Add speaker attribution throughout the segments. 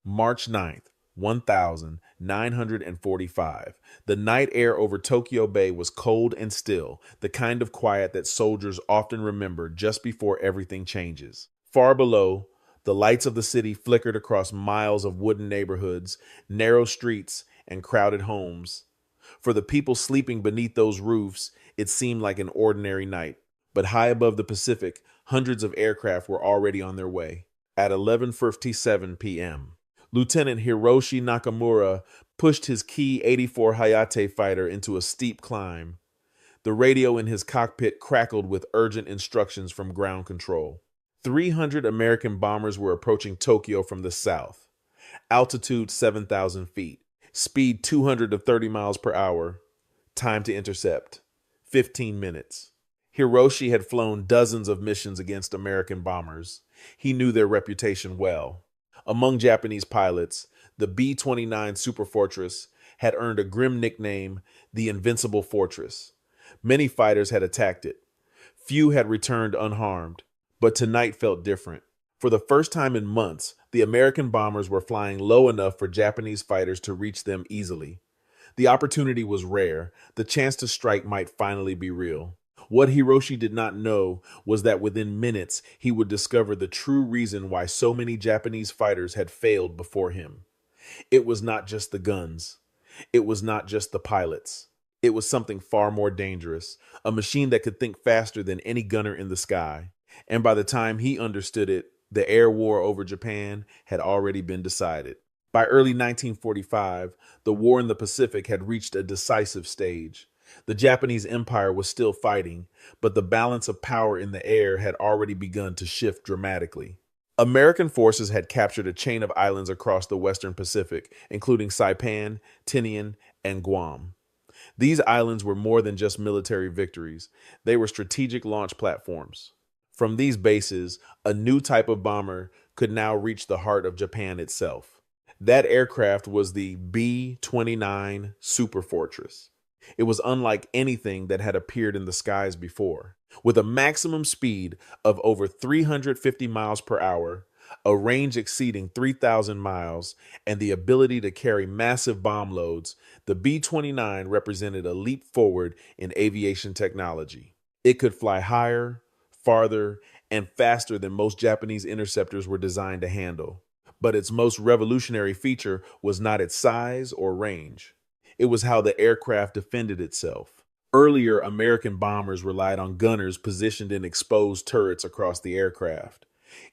Speaker 1: March 9th, 1945. The night air over Tokyo Bay was cold and still, the kind of quiet that soldiers often remember just before everything changes. Far below, the lights of the city flickered across miles of wooden neighborhoods, narrow streets, and crowded homes. For the people sleeping beneath those roofs, it seemed like an ordinary night. But high above the Pacific, hundreds of aircraft were already on their way. At 11:57 p.m., Lieutenant Hiroshi Nakamura pushed his Ki-84 Hayate fighter into a steep climb. The radio in his cockpit crackled with urgent instructions from ground control. 300 American bombers were approaching Tokyo from the south. Altitude 7,000 feet. Speed 230 miles per hour. Time to intercept 15 minutes. Hiroshi had flown dozens of missions against American bombers. He knew their reputation well. Among Japanese pilots, the B-29 Superfortress had earned a grim nickname, the Invincible Fortress. Many fighters had attacked it. Few had returned unharmed, but tonight felt different. For the first time in months, the American bombers were flying low enough for Japanese fighters to reach them easily. The opportunity was rare. The chance to strike might finally be real. What Hiroshi did not know was that within minutes he would discover the true reason why so many Japanese fighters had failed before him. It was not just the guns. It was not just the pilots. It was something far more dangerous, a machine that could think faster than any gunner in the sky. And by the time he understood it, the air war over Japan had already been decided. By early 1945, the war in the Pacific had reached a decisive stage. The Japanese Empire was still fighting, but the balance of power in the air had already begun to shift dramatically. American forces had captured a chain of islands across the western Pacific, including Saipan, Tinian, and Guam. These islands were more than just military victories. They were strategic launch platforms. From these bases, a new type of bomber could now reach the heart of Japan itself. That aircraft was the B-29 Superfortress. It was unlike anything that had appeared in the skies before. With a maximum speed of over 350 miles per hour, a range exceeding 3,000 miles, and the ability to carry massive bomb loads, the B-29 represented a leap forward in aviation technology. It could fly higher, farther, and faster than most Japanese interceptors were designed to handle. But its most revolutionary feature was not its size or range. It was how the aircraft defended itself. Earlier, American bombers relied on gunners positioned in exposed turrets across the aircraft.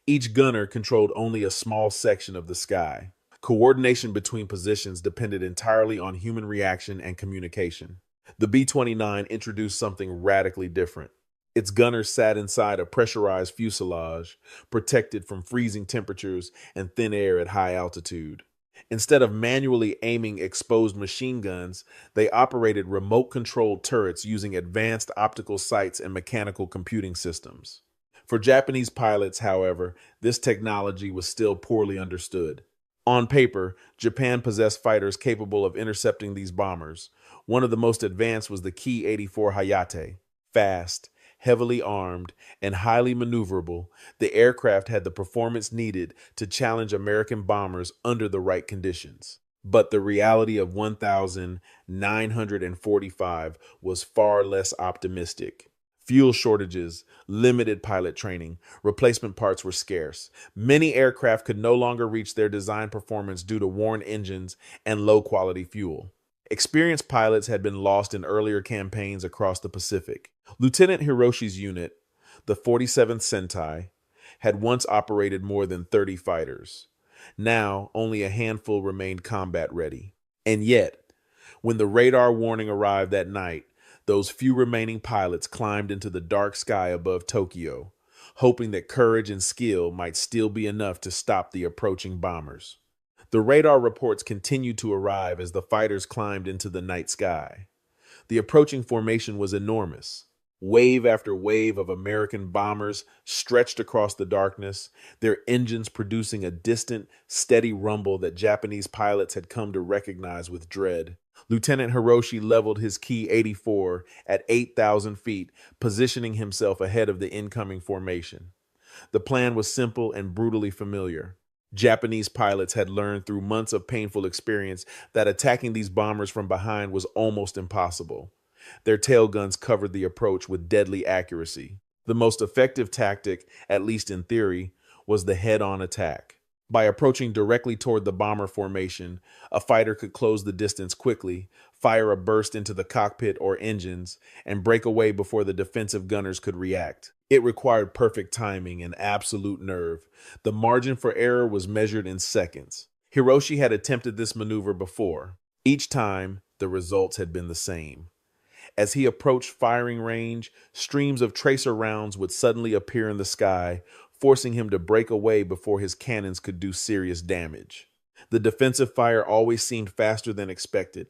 Speaker 1: Each gunner controlled only a small section of the sky. Coordination between positions depended entirely on human reaction and communication. The B-29 introduced something radically different. Its gunners sat inside a pressurized fuselage, protected from freezing temperatures and thin air at high altitude. Instead of manually aiming exposed machine guns, they operated remote-controlled turrets using advanced optical sights and mechanical computing systems. For Japanese pilots, however, this technology was still poorly understood. On paper, Japan possessed fighters capable of intercepting these bombers. One of the most advanced was the Ki-84 Hayate. Fast, heavily armed, and highly maneuverable, the aircraft had the performance needed to challenge American bombers under the right conditions. But the reality of 1,945 was far less optimistic. Fuel shortages, limited pilot training, replacement parts were scarce. Many aircraft could no longer reach their design performance due to worn engines and low-quality fuel. Experienced pilots had been lost in earlier campaigns across the Pacific. Lieutenant Hiroshi's unit, the 47th Sentai, had once operated more than 30 fighters. Now, only a handful remained combat ready. And yet, when the radar warning arrived that night, those few remaining pilots climbed into the dark sky above Tokyo, hoping that courage and skill might still be enough to stop the approaching bombers. The radar reports continued to arrive as the fighters climbed into the night sky. The approaching formation was enormous. Wave after wave of American bombers stretched across the darkness, their engines producing a distant, steady rumble that Japanese pilots had come to recognize with dread. Lieutenant Hiroshi leveled his Ki-84 at 8,000 feet, positioning himself ahead of the incoming formation. The plan was simple and brutally familiar. Japanese pilots had learned through months of painful experience that attacking these bombers from behind was almost impossible. Their tail guns covered the approach with deadly accuracy. The most effective tactic, at least in theory, was the head-on attack. By approaching directly toward the bomber formation, a fighter could close the distance quickly, fire a burst into the cockpit or engines, and break away before the defensive gunners could react. It required perfect timing and absolute nerve. The margin for error was measured in seconds. Hiroshi had attempted this maneuver before. Each time, the results had been the same. As he approached firing range, streams of tracer rounds would suddenly appear in the sky, forcing him to break away before his cannons could do serious damage. The defensive fire always seemed faster than expected,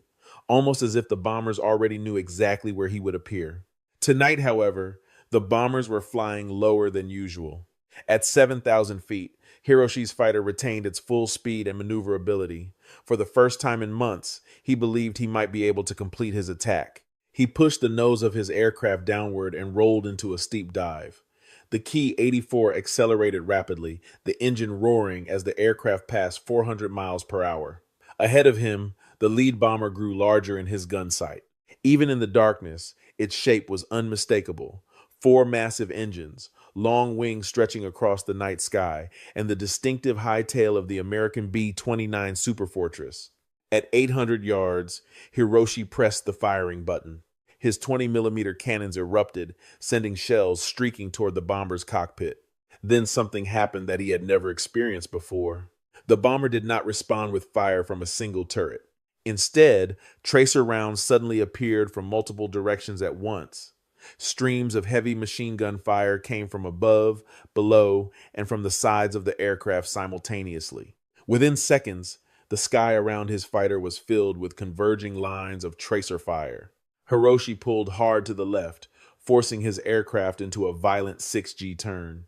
Speaker 1: almost as if the bombers already knew exactly where he would appear. Tonight, however, the bombers were flying lower than usual. At 7,000 feet, Hiroshi's fighter retained its full speed and maneuverability. For the first time in months, he believed he might be able to complete his attack. He pushed the nose of his aircraft downward and rolled into a steep dive. The Ki-84 accelerated rapidly, the engine roaring as the aircraft passed 400 miles per hour. Ahead of him, the lead bomber grew larger in his gun sight. Even in the darkness, its shape was unmistakable. 4 massive engines, long wings stretching across the night sky, and the distinctive high tail of the American B-29 Superfortress. At 800 yards, Hiroshi pressed the firing button. His 20mm cannons erupted, sending shells streaking toward the bomber's cockpit. Then something happened that he had never experienced before. The bomber did not respond with fire from a single turret. Instead, tracer rounds suddenly appeared from multiple directions at once. Streams of heavy machine gun fire came from above, below, and from the sides of the aircraft simultaneously. Within seconds, the sky around his fighter was filled with converging lines of tracer fire. Hiroshi pulled hard to the left, forcing his aircraft into a violent 6G turn.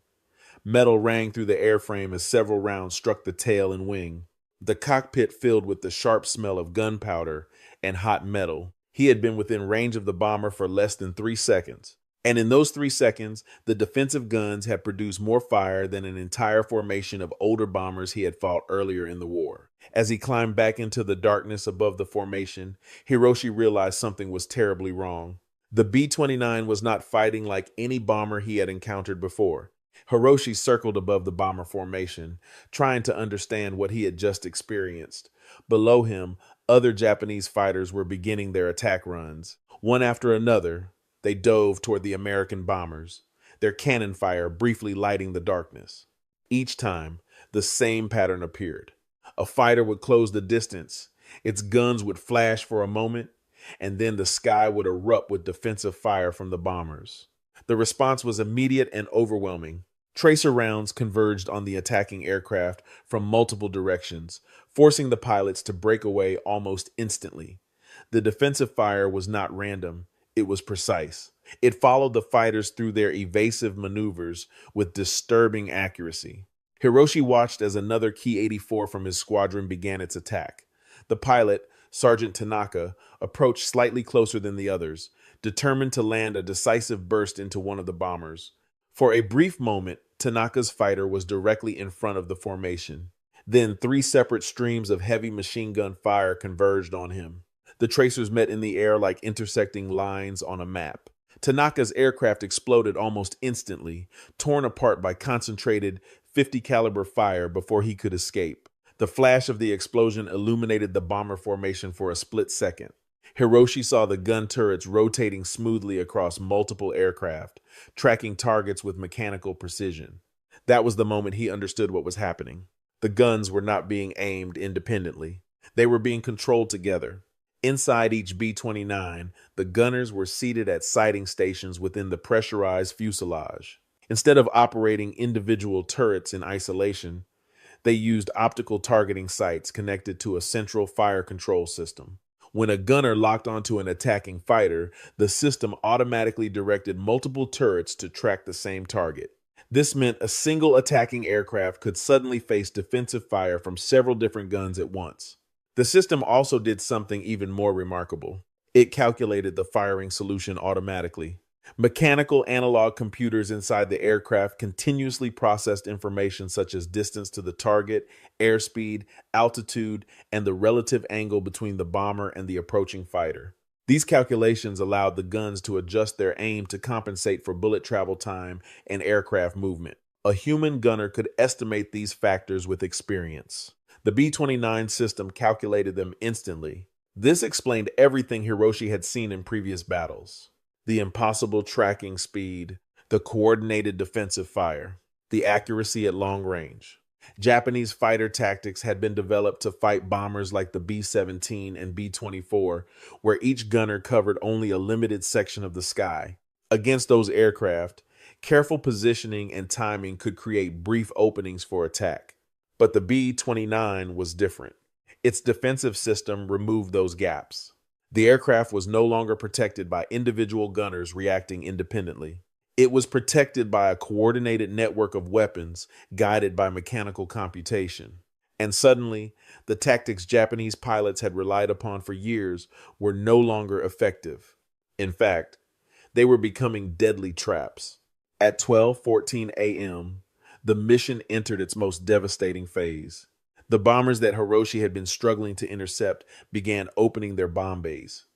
Speaker 1: Metal rang through the airframe as several rounds struck the tail and wing. The cockpit filled with the sharp smell of gunpowder and hot metal. He had been within range of the bomber for less than 3 seconds. And in those 3 seconds, the defensive guns had produced more fire than an entire formation of older bombers he had fought earlier in the war. As he climbed back into the darkness above the formation, Hiroshi realized something was terribly wrong. The B-29 was not fighting like any bomber he had encountered before. Hiroshi circled above the bomber formation, trying to understand what he had just experienced. Below him, other Japanese fighters were beginning their attack runs. One after another, they dove toward the American bombers, their cannon fire briefly lighting the darkness. Each time, the same pattern appeared. A fighter would close the distance, its guns would flash for a moment, and then the sky would erupt with defensive fire from the bombers. The response was immediate and overwhelming. Tracer rounds converged on the attacking aircraft from multiple directions, forcing the pilots to break away almost instantly. The defensive fire was not random, it was precise. It followed the fighters through their evasive maneuvers with disturbing accuracy. Hiroshi watched as another Ki-84 from his squadron began its attack. The pilot, Sergeant Tanaka, approached slightly closer than the others, determined to land a decisive burst into one of the bombers. For a brief moment, Tanaka's fighter was directly in front of the formation. Then 3 separate streams of heavy machine gun fire converged on him. The tracers met in the air like intersecting lines on a map. Tanaka's aircraft exploded almost instantly, torn apart by concentrated 50 caliber fire before he could escape. The flash of the explosion illuminated the bomber formation for a split second. Hiroshi saw the gun turrets rotating smoothly across multiple aircraft, tracking targets with mechanical precision. That was the moment he understood what was happening. The guns were not being aimed independently. They were being controlled together. Inside each B-29, the gunners were seated at sighting stations within the pressurized fuselage. Instead of operating individual turrets in isolation, they used optical targeting sights connected to a central fire control system. When a gunner locked onto an attacking fighter, the system automatically directed multiple turrets to track the same target. This meant a single attacking aircraft could suddenly face defensive fire from several different guns at once. The system also did something even more remarkable. It calculated the firing solution automatically. Mechanical analog computers inside the aircraft continuously processed information such as distance to the target, airspeed, altitude, and the relative angle between the bomber and the approaching fighter. These calculations allowed the guns to adjust their aim to compensate for bullet travel time and aircraft movement. A human gunner could estimate these factors with experience. The B-29 system calculated them instantly. This explained everything Hiroshi had seen in previous battles: the impossible tracking speed, the coordinated defensive fire, the accuracy at long range. Japanese fighter tactics had been developed to fight bombers like the B-17 and B-24, where each gunner covered only a limited section of the sky. Against those aircraft, careful positioning and timing could create brief openings for attack. But the B-29 was different. Its defensive system removed those gaps. The aircraft was no longer protected by individual gunners reacting independently. It was protected by a coordinated network of weapons guided by mechanical computation. And suddenly, the tactics Japanese pilots had relied upon for years were no longer effective. In fact, they were becoming deadly traps. At 12:14 a.m., the mission entered its most devastating phase. The bombers that Hiroshi had been struggling to intercept began opening their bomb bays.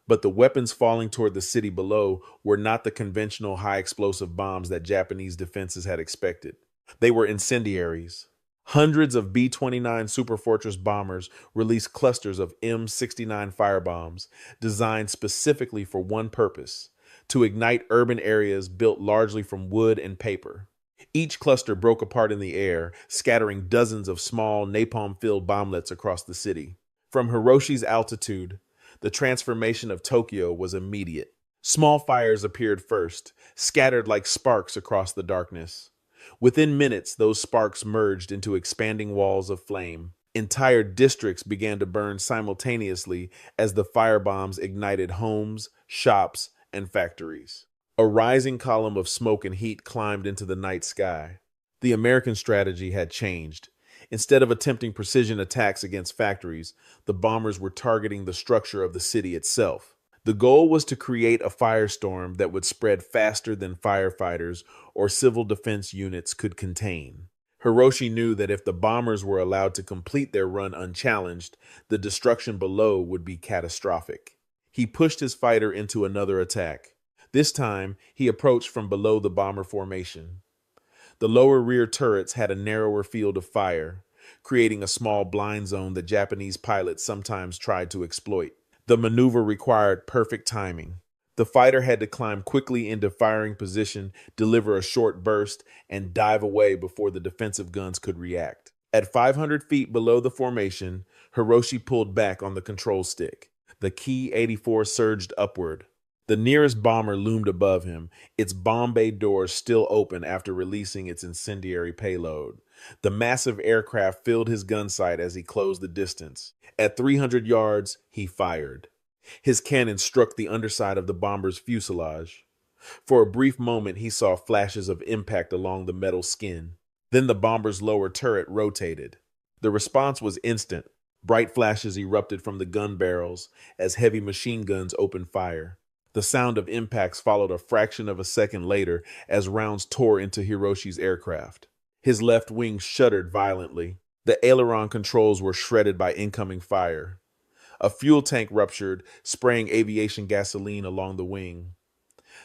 Speaker 1: But the weapons falling toward the city below were not the conventional high-explosive bombs that Japanese defenses had expected. They were incendiaries. Hundreds of B-29 Superfortress bombers released clusters of M69 firebombs designed specifically for one purpose: to ignite urban areas built largely from wood and paper. Each cluster broke apart in the air, scattering dozens of small napalm-filled bomblets across the city. From Hiroshi's altitude, the transformation of Tokyo was immediate. Small fires appeared first, scattered like sparks across the darkness. Within minutes, those sparks merged into expanding walls of flame. Entire districts began to burn simultaneously as the firebombs ignited homes, shops, and factories. A rising column of smoke and heat climbed into the night sky. The American strategy had changed. Instead of attempting precision attacks against factories, the bombers were targeting the structure of the city itself. The goal was to create a firestorm that would spread faster than firefighters or civil defense units could contain. Hiroshi knew that if the bombers were allowed to complete their run unchallenged, the destruction below would be catastrophic. He pushed his fighter into another attack. This time, he approached from below the bomber formation. The lower rear turrets had a narrower field of fire, creating a small blind zone that Japanese pilots sometimes tried to exploit. The maneuver required perfect timing. The fighter had to climb quickly into firing position, deliver a short burst, and dive away before the defensive guns could react. At 500 feet below the formation, Hiroshi pulled back on the control stick. The Key 84 surged upward. The nearest bomber loomed above him, its bomb bay doors still open after releasing its incendiary payload. The massive aircraft filled his gun sight as he closed the distance. At 300 yards, he fired. His cannon struck the underside of the bomber's fuselage. For a brief moment, he saw flashes of impact along the metal skin. Then the bomber's lower turret rotated. The response was instant. Bright flashes erupted from the gun barrels as heavy machine guns opened fire. The sound of impacts followed a fraction of a second later as rounds tore into Hiroshi's aircraft. His left wing shuddered violently. The aileron controls were shredded by incoming fire. A fuel tank ruptured, spraying aviation gasoline along the wing.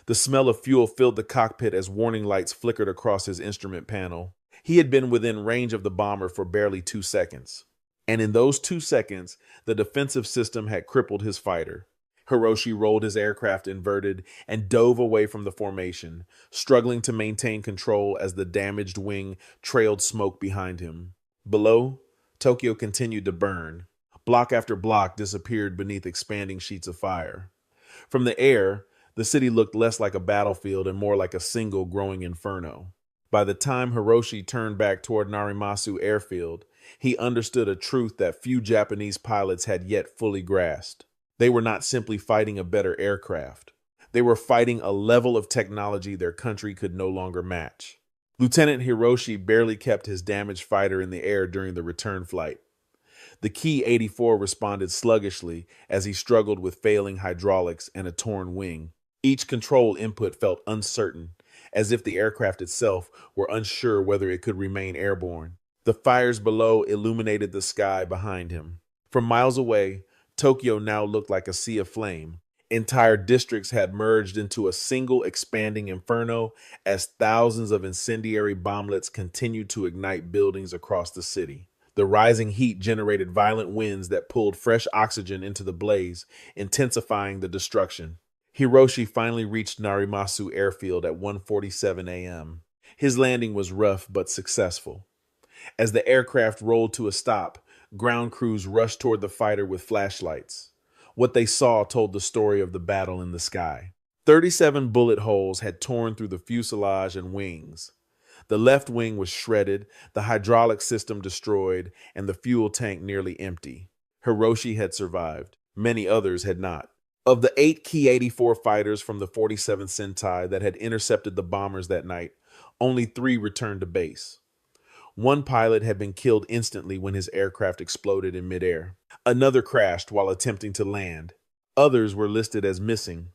Speaker 1: The smell of fuel filled the cockpit as warning lights flickered across his instrument panel. He had been within range of the bomber for barely 2 seconds. And in those 2 seconds, the defensive system had crippled his fighter. Hiroshi rolled his aircraft inverted and dove away from the formation, struggling to maintain control as the damaged wing trailed smoke behind him. Below, Tokyo continued to burn. Block after block disappeared beneath expanding sheets of fire. From the air, the city looked less like a battlefield and more like a single growing inferno. By the time Hiroshi turned back toward Narimasu airfield, he understood a truth that few Japanese pilots had yet fully grasped. They were not simply fighting a better aircraft. They were fighting a level of technology their country could no longer match. Lieutenant Hiroshi barely kept his damaged fighter in the air during the return flight. The Key 84 responded sluggishly as he struggled with failing hydraulics and a torn wing. Each control input felt uncertain, as if the aircraft itself were unsure whether it could remain airborne. The fires below illuminated the sky behind him. From miles away, Tokyo now looked like a sea of flame. Entire districts had merged into a single expanding inferno as thousands of incendiary bomblets continued to ignite buildings across the city. The rising heat generated violent winds that pulled fresh oxygen into the blaze, intensifying the destruction. Hiroshi finally reached Narimasu Airfield at 1:47 a.m. His landing was rough but successful. As the aircraft rolled to a stop, ground crews rushed toward the fighter with flashlights. What they saw told the story of the battle in the sky. 37 bullet holes had torn through the fuselage and wings. The left wing was shredded, the hydraulic system destroyed, and the fuel tank nearly empty. Hiroshi had survived. Many others had not. Of the 8 Ki-84 fighters from the 47th Sentai that had intercepted the bombers that night, only 3 returned to base. One pilot had been killed instantly when his aircraft exploded in midair. Another crashed while attempting to land. Others were listed as missing,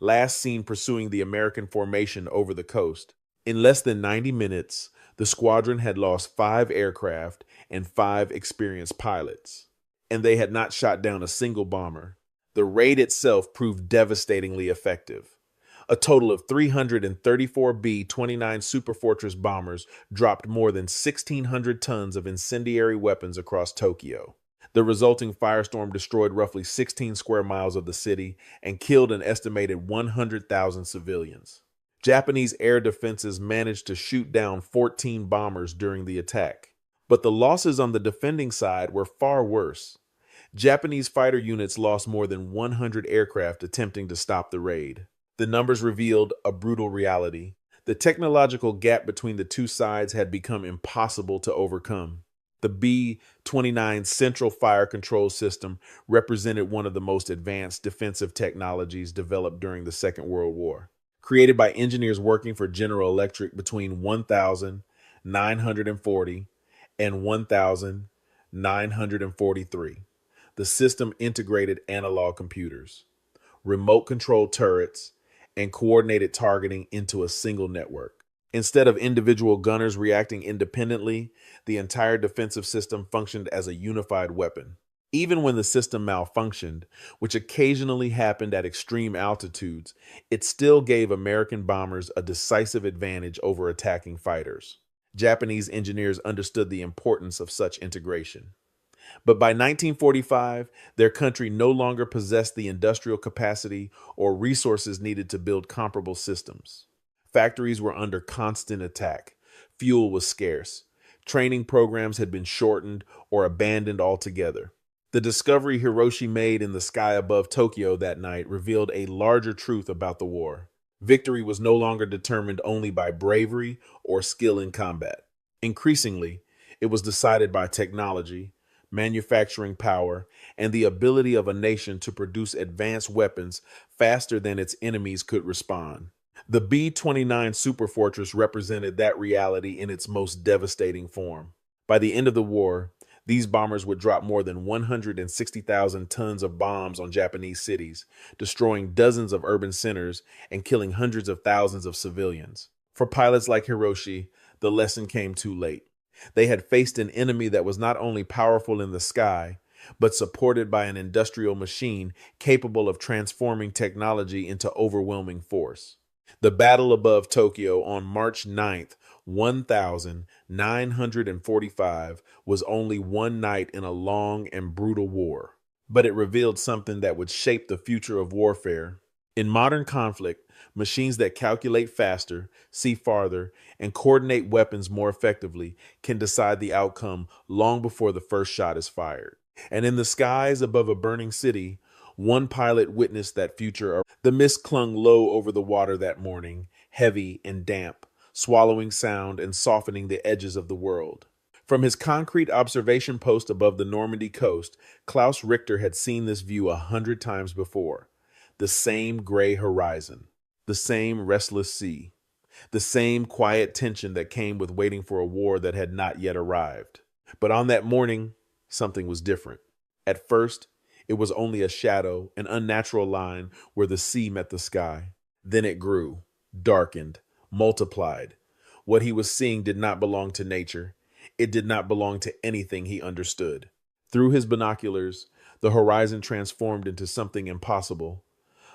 Speaker 1: last seen pursuing the American formation over the coast. In less than 90 minutes, the squadron had lost 5 aircraft and 5 experienced pilots, and they had not shot down a single bomber. The raid itself proved devastatingly effective. A total of 334 B-29 Superfortress bombers dropped more than 1,600 tons of incendiary weapons across Tokyo. The resulting firestorm destroyed roughly 16 square miles of the city and killed an estimated 100,000 civilians. Japanese air defenses managed to shoot down 14 bombers during the attack. But the losses on the defending side were far worse. Japanese fighter units lost more than 100 aircraft attempting to stop the raid. The numbers revealed a brutal reality. The technological gap between the two sides had become impossible to overcome. The B-29 Central Fire Control System represented one of the most advanced defensive technologies developed during the Second World War. Created by engineers working for General Electric between 1940 and 1943. The system integrated analog computers, remote control turrets, and coordinated targeting into a single network. Instead of individual gunners reacting independently, the entire defensive system functioned as a unified weapon. Even when the system malfunctioned, which occasionally happened at extreme altitudes, it still gave American bombers a decisive advantage over attacking fighters. Japanese engineers understood the importance of such integration. But by 1945, their country no longer possessed the industrial capacity or resources needed to build comparable systems. Factories were under constant attack. Fuel was scarce. Training programs had been shortened or abandoned altogether. The discovery Hiroshi made in the sky above Tokyo that night revealed a larger truth about the war. Victory was no longer determined only by bravery or skill in combat. Increasingly, it was decided by technology, manufacturing power, and the ability of a nation to produce advanced weapons faster than its enemies could respond. The B-29 Superfortress represented that reality in its most devastating form. By the end of the war, these bombers would drop more than 160,000 tons of bombs on Japanese cities, destroying dozens of urban centers and killing hundreds of thousands of civilians. For pilots like Hiroshi, the lesson came too late. They had faced an enemy that was not only powerful in the sky, but supported by an industrial machine capable of transforming technology into overwhelming force. The battle above Tokyo on March 9th, 1945 was only one night in a long and brutal war, but it revealed something that would shape the future of warfare. In modern conflict, machines that calculate faster, see farther, and coordinate weapons more effectively can decide the outcome long before the first shot is fired. And in the skies above a burning city, one pilot witnessed that future. The mist clung low over the water that morning, heavy and damp, swallowing sound and softening the edges of the world. From his concrete observation post above the Normandy coast, Klaus Richter had seen this view 100 times before. The same gray horizon, the same restless sea, the same quiet tension that came with waiting for a war that had not yet arrived. But on that morning, something was different. At first, it was only a shadow, an unnatural line where the sea met the sky. Then it grew, darkened, multiplied. What he was seeing did not belong to nature. It did not belong to anything he understood. Through his binoculars, the horizon transformed into something impossible,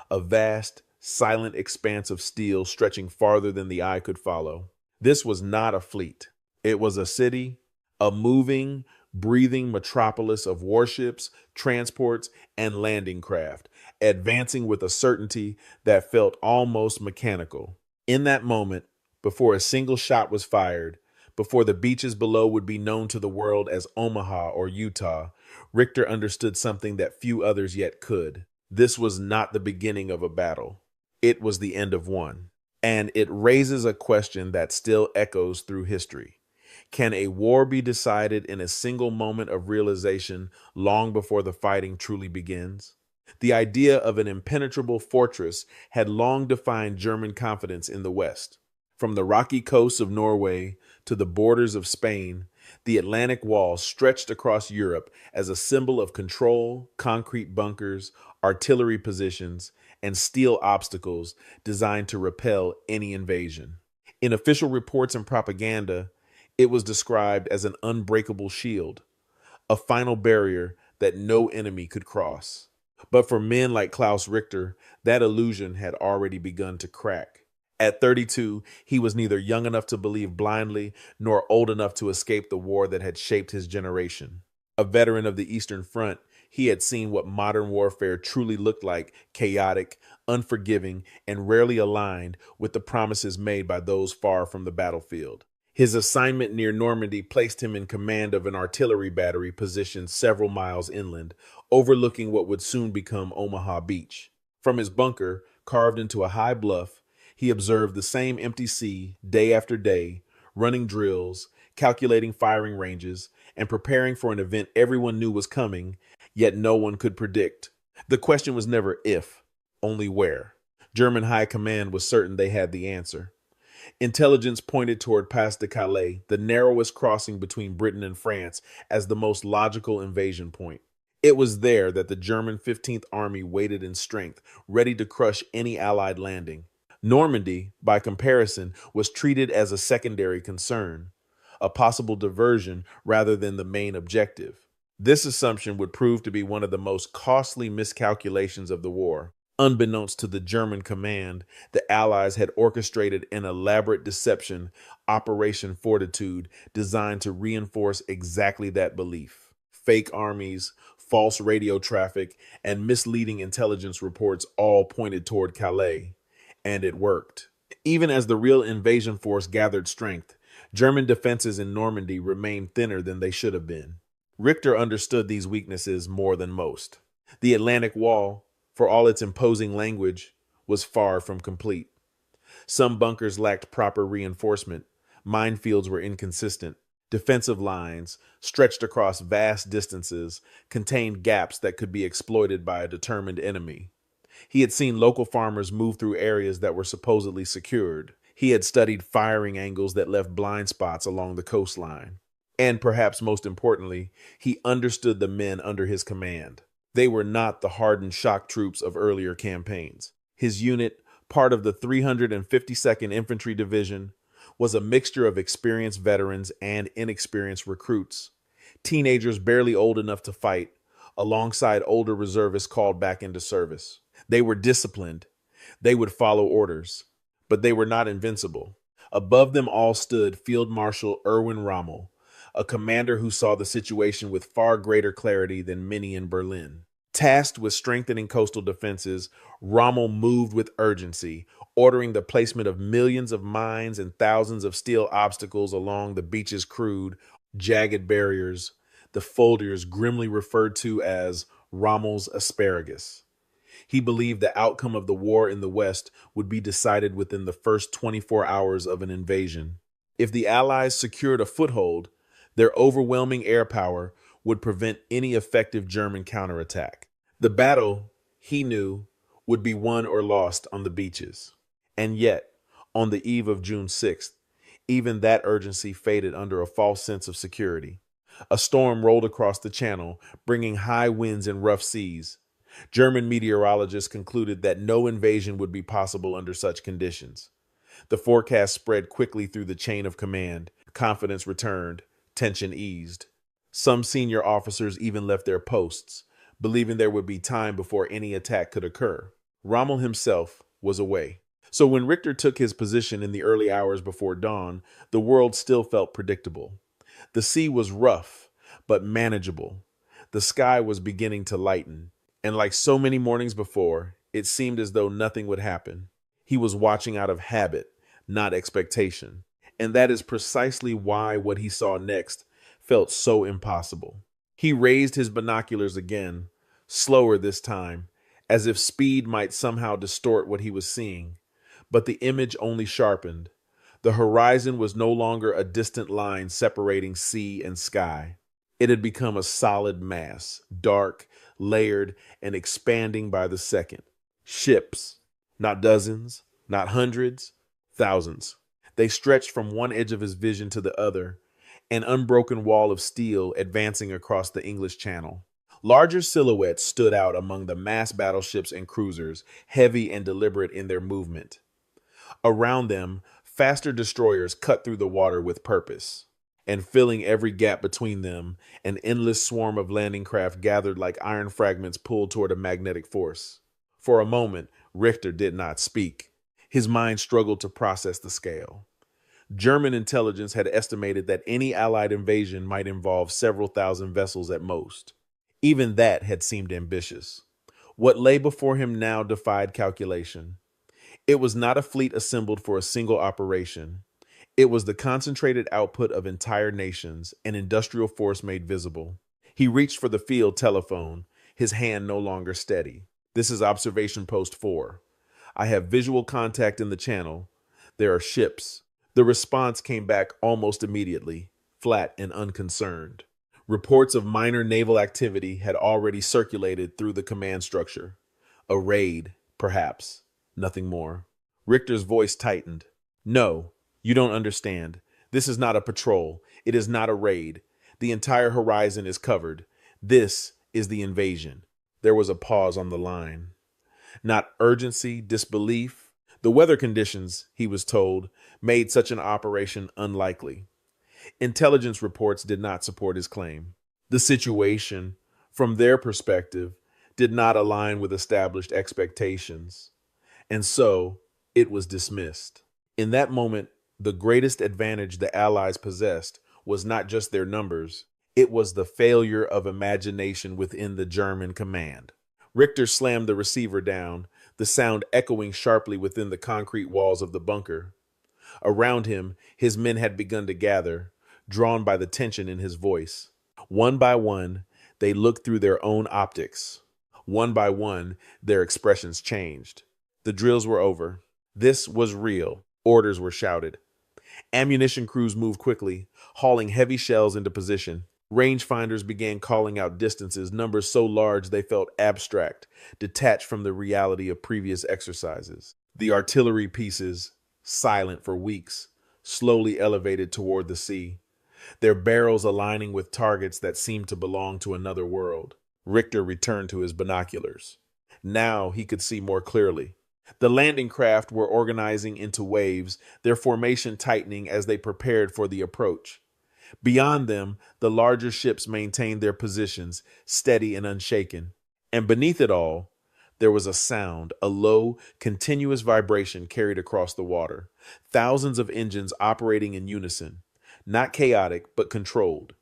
Speaker 1: a vast, silent expanse of steel stretching farther than the eye could follow. This was not a fleet. It was a city, a moving, breathing metropolis of warships, transports, and landing craft, advancing with a certainty that felt almost mechanical. In that moment, before a single shot was fired, before the beaches below would be known to the world as Omaha or Utah, Richter understood something that few others yet could. This was not the beginning of a battle. It was the end of one. And it raises a question that still echoes through history. Can a war be decided in a single moment of realization long before the fighting truly begins? The idea of an impenetrable fortress had long defined German confidence in the West. From the rocky coasts of Norway to the borders of Spain, the Atlantic Wall stretched across Europe as a symbol of control, concrete bunkers, artillery positions, and steel obstacles designed to repel any invasion. In official reports and propaganda, it was described as an unbreakable shield, a final barrier that no enemy could cross. But for men like Klaus Richter, that illusion had already begun to crack. At 32, he was neither young enough to believe blindly nor old enough to escape the war that had shaped his generation. A veteran of the Eastern Front, he had seen what modern warfare truly looked like: chaotic, unforgiving, and rarely aligned with the promises made by those far from the battlefield. His assignment near Normandy placed him in command of an artillery battery positioned several miles inland, overlooking what would soon become Omaha Beach. From his bunker, carved into a high bluff, he observed the same empty sea day after day, running drills, calculating firing ranges, and preparing for an event everyone knew was coming, yet no one could predict. The question was never if, only where. German high command was certain they had the answer. Intelligence pointed toward Pas de Calais, the narrowest crossing between Britain and France, as the most logical invasion point. It was there that the German 15th Army waited in strength, ready to crush any Allied landing. Normandy, by comparison, was treated as a secondary concern, a possible diversion rather than the main objective. This assumption would prove to be one of the most costly miscalculations of the war. Unbeknownst to the German command, the Allies had orchestrated an elaborate deception, Operation Fortitude, designed to reinforce exactly that belief. Fake armies, false radio traffic, and misleading intelligence reports all pointed toward Calais. And it worked. Even as the real invasion force gathered strength, German defenses in Normandy remained thinner than they should have been. Richter understood these weaknesses more than most. The Atlantic Wall, for all its imposing language, was far from complete. Some bunkers lacked proper reinforcement, minefields were inconsistent, defensive lines, stretched across vast distances, contained gaps that could be exploited by a determined enemy. He had seen local farmers move through areas that were supposedly secured. He had studied firing angles that left blind spots along the coastline. And perhaps most importantly, he understood the men under his command. They were not the hardened shock troops of earlier campaigns. His unit, part of the 352nd Infantry Division, was a mixture of experienced veterans and inexperienced recruits, teenagers barely old enough to fight, alongside older reservists called back into service. They were disciplined. They would follow orders, but they were not invincible. Above them all stood Field Marshal Erwin Rommel, a commander who saw the situation with far greater clarity than many in Berlin. Tasked with strengthening coastal defenses, Rommel moved with urgency, ordering the placement of millions of mines and thousands of steel obstacles along the beach's crude, jagged barriers, the folders grimly referred to as Rommel's asparagus. He believed the outcome of the war in the West would be decided within the first 24 hours of an invasion. If the Allies secured a foothold, their overwhelming air power would prevent any effective German counterattack. The battle, he knew, would be won or lost on the beaches. And yet, on the eve of June 6th, even that urgency faded under a false sense of security. A storm rolled across the channel, bringing high winds and rough seas. German meteorologists concluded that no invasion would be possible under such conditions. The forecast spread quickly through the chain of command. Confidence returned, tension eased. Some senior officers even left their posts, believing there would be time before any attack could occur. Rommel himself was away. So when Richter took his position in the early hours before dawn, the world still felt predictable. The sea was rough, but manageable. The sky was beginning to lighten, and like so many mornings before, it seemed as though nothing would happen. He was watching out of habit, not expectation. And that is precisely why what he saw next felt so impossible. He raised his binoculars again, slower this time, as if speed might somehow distort what he was seeing. But the image only sharpened. The horizon was no longer a distant line separating sea and sky. It had become a solid mass, dark, layered, and expanding by the second. Ships, not dozens, not hundreds, thousands. They stretched from one edge of his vision to the other, an unbroken wall of steel advancing across the English Channel. Larger silhouettes stood out among the mass battleships and cruisers, heavy and deliberate in their movement. Around them, faster destroyers cut through the water with purpose. And filling every gap between them, an endless swarm of landing craft gathered like iron fragments pulled toward a magnetic force. For a moment, Richter did not speak. His mind struggled to process the scale. German intelligence had estimated that any Allied invasion might involve several thousand vessels at most. Even that had seemed ambitious. What lay before him now defied calculation. It was not a fleet assembled for a single operation. It was the concentrated output of entire nations, an industrial force made visible. He reached for the field telephone, his hand no longer steady. "This is Observation Post 4. I have visual contact in the channel. There are ships." The response came back almost immediately, flat and unconcerned. Reports of minor naval activity had already circulated through the command structure. A raid, perhaps. Nothing more. Richter's voice tightened. "No, you don't understand. This is not a patrol. It is not a raid. The entire horizon is covered. This is the invasion." There was a pause on the line. Not urgency, disbelief. The weather conditions, he was told, made such an operation unlikely. Intelligence reports did not support his claim. The situation, from their perspective, did not align with established expectations. And so, it was dismissed. In that moment, the greatest advantage the Allies possessed was not just their numbers, it was the failure of imagination within the German command. Richter slammed the receiver down, the sound echoing sharply within the concrete walls of the bunker. Around him, his men had begun to gather, drawn by the tension in his voice. One by one, they looked through their own optics. One by one, their expressions changed. The drills were over. This was real. Orders were shouted. Ammunition crews moved quickly, hauling heavy shells into position. Rangefinders began calling out distances, numbers so large they felt abstract, detached from the reality of previous exercises. The artillery pieces, silent for weeks, slowly elevated toward the sea, their barrels aligning with targets that seemed to belong to another world. Richter returned to his binoculars. Now he could see more clearly. The landing craft were organizing into waves, their formation tightening as they prepared for the approach. Beyond them, the larger ships maintained their positions, steady and unshaken. And beneath it all, there was a sound, a low, continuous vibration carried across the water. Thousands of engines operating in unison, not chaotic, but controlled,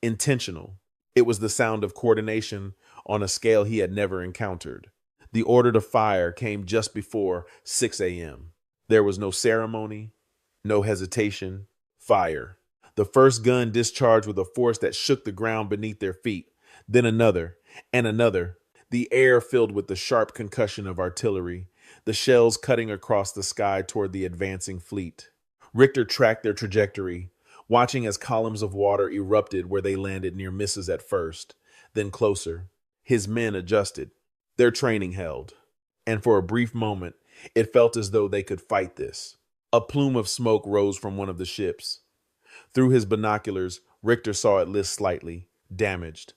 Speaker 1: intentional. It was the sound of coordination on a scale he had never encountered. The order to fire came just before 6 a.m. There was no ceremony, no hesitation. Fire. The first gun discharged with a force that shook the ground beneath their feet. Then another, and another. The air filled with the sharp concussion of artillery, the shells cutting across the sky toward the advancing fleet. Richter tracked their trajectory, watching as columns of water erupted where they landed near misses at first, then closer. His men adjusted. Their training held. And for a brief moment, it felt as though they could fight this. A plume of smoke rose from one of the ships. Through his binoculars, Richter saw it list slightly, damaged.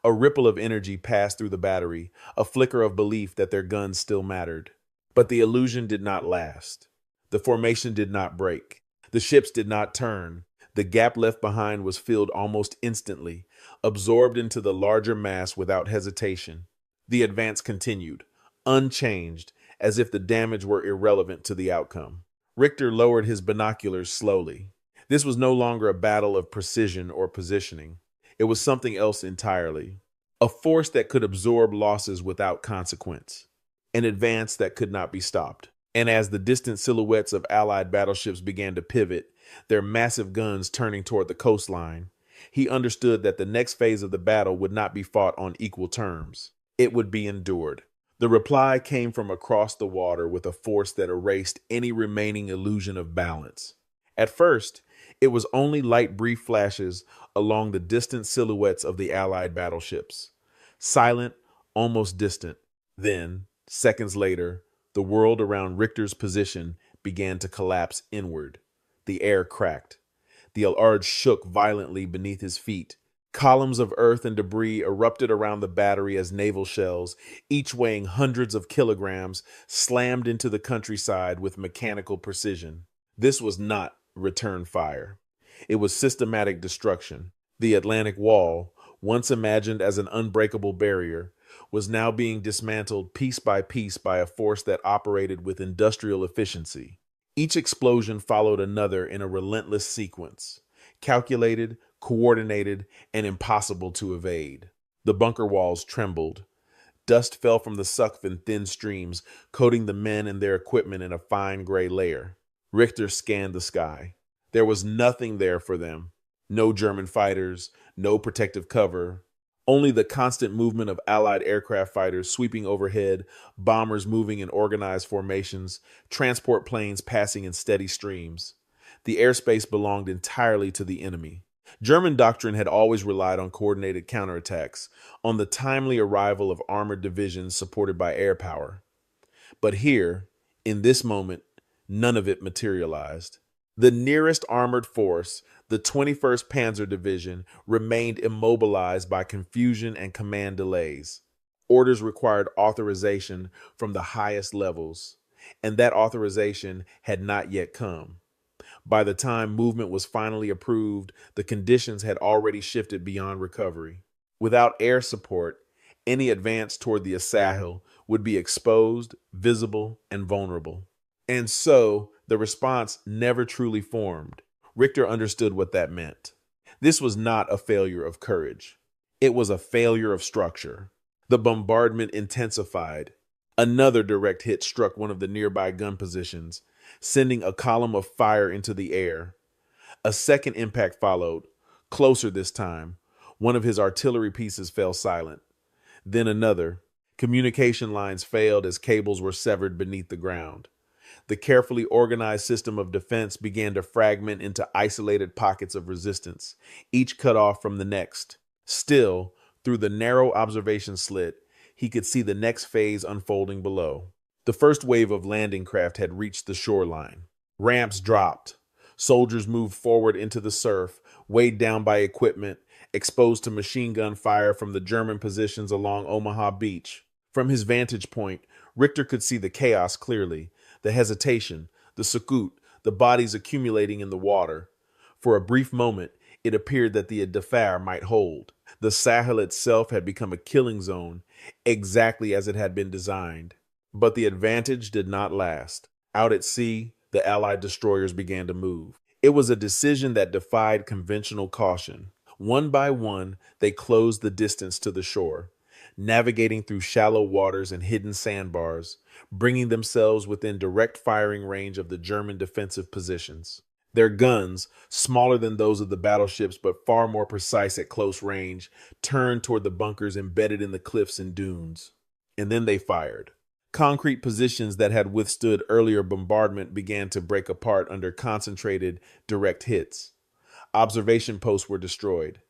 Speaker 1: A ripple of energy passed through the battery, a flicker of belief that their guns still mattered. But the illusion did not last. The formation did not break. The ships did not turn. The gap left behind was filled almost instantly, absorbed into the larger mass without hesitation. The advance continued, unchanged, as if the damage were irrelevant to the outcome. Richter lowered his binoculars slowly. This was no longer a battle of precision or positioning. It was something else entirely. A force that could absorb losses without consequence. An advance that could not be stopped. And as the distant silhouettes of Allied battleships began to pivot, their massive guns turning toward the coastline, he understood that the next phase of the battle would not be fought on equal terms. It would be endured. The reply came from across the water with a force that erased any remaining illusion of balance. At first, it was only light brief flashes along the distant silhouettes of the Allied battleships. Silent, almost distant. Then, seconds later, the world around Richter's position began to collapse inward. The air cracked. The large shook violently beneath his feet. Columns of earth and debris erupted around the battery as naval shells, each weighing hundreds of kilograms, slammed into the countryside with mechanical precision. This was not return fire. It was systematic destruction. The Atlantic Wall, once imagined as an unbreakable barrier, was now being dismantled piece by a force that operated with industrial efficiency. Each explosion followed another in a relentless sequence, calculated, coordinated, and impossible to evade. The bunker walls trembled. Dust fell from the suck in thin streams, coating the men and their equipment in a fine gray layer. Richter scanned the sky. There was nothing there for them. No German fighters, no protective cover, only the constant movement of Allied aircraft fighters sweeping overhead, bombers moving in organized formations, transport planes passing in steady streams. The airspace belonged entirely to the enemy. German doctrine had always relied on coordinated counterattacks, on the timely arrival of armored divisions supported by air power. But here, in this moment, none of it materialized. The nearest armored force, the 21st Panzer Division, remained immobilized by confusion and command delays. Orders required authorization from the highest levels, and that authorization had not yet come. By the time movement was finally approved, the conditions had already shifted beyond recovery. Without air support, any advance toward the Sahel would be exposed, visible, and vulnerable. And so, the response never truly formed. Richter understood what that meant. This was not a failure of courage. It was a failure of structure. The bombardment intensified. Another direct hit struck one of the nearby gun positions, sending a column of fire into the air. A second impact followed, closer this time. One of his artillery pieces fell silent. Then another. Communication lines failed as cables were severed beneath the ground. The carefully organized system of defense began to fragment into isolated pockets of resistance, each cut off from the next. Still, through the narrow observation slit, he could see the next phase unfolding below. The first wave of landing craft had reached the shoreline. Ramps dropped. Soldiers moved forward into the surf, weighed down by equipment, exposed to machine gun fire from the German positions along Omaha Beach. From his vantage point, Richter could see the chaos clearly. The hesitation, the secount, the bodies accumulating in the water. For a brief moment, it appeared that the Dafar might hold. The Sahel itself had become a killing zone, exactly as it had been designed. But the advantage did not last. Out at sea, the Allied destroyers began to move. It was a decision that defied conventional caution. One by one, they closed the distance to the shore, navigating through shallow waters and hidden sandbars, bringing themselves within direct firing range of the German defensive positions. Their guns, smaller than those of the battleships but far more precise at close range, turned toward the bunkers embedded in the cliffs and dunes. And then they fired. Concrete positions that had withstood earlier bombardment began to break apart under concentrated, direct hits. Observation posts were destroyed.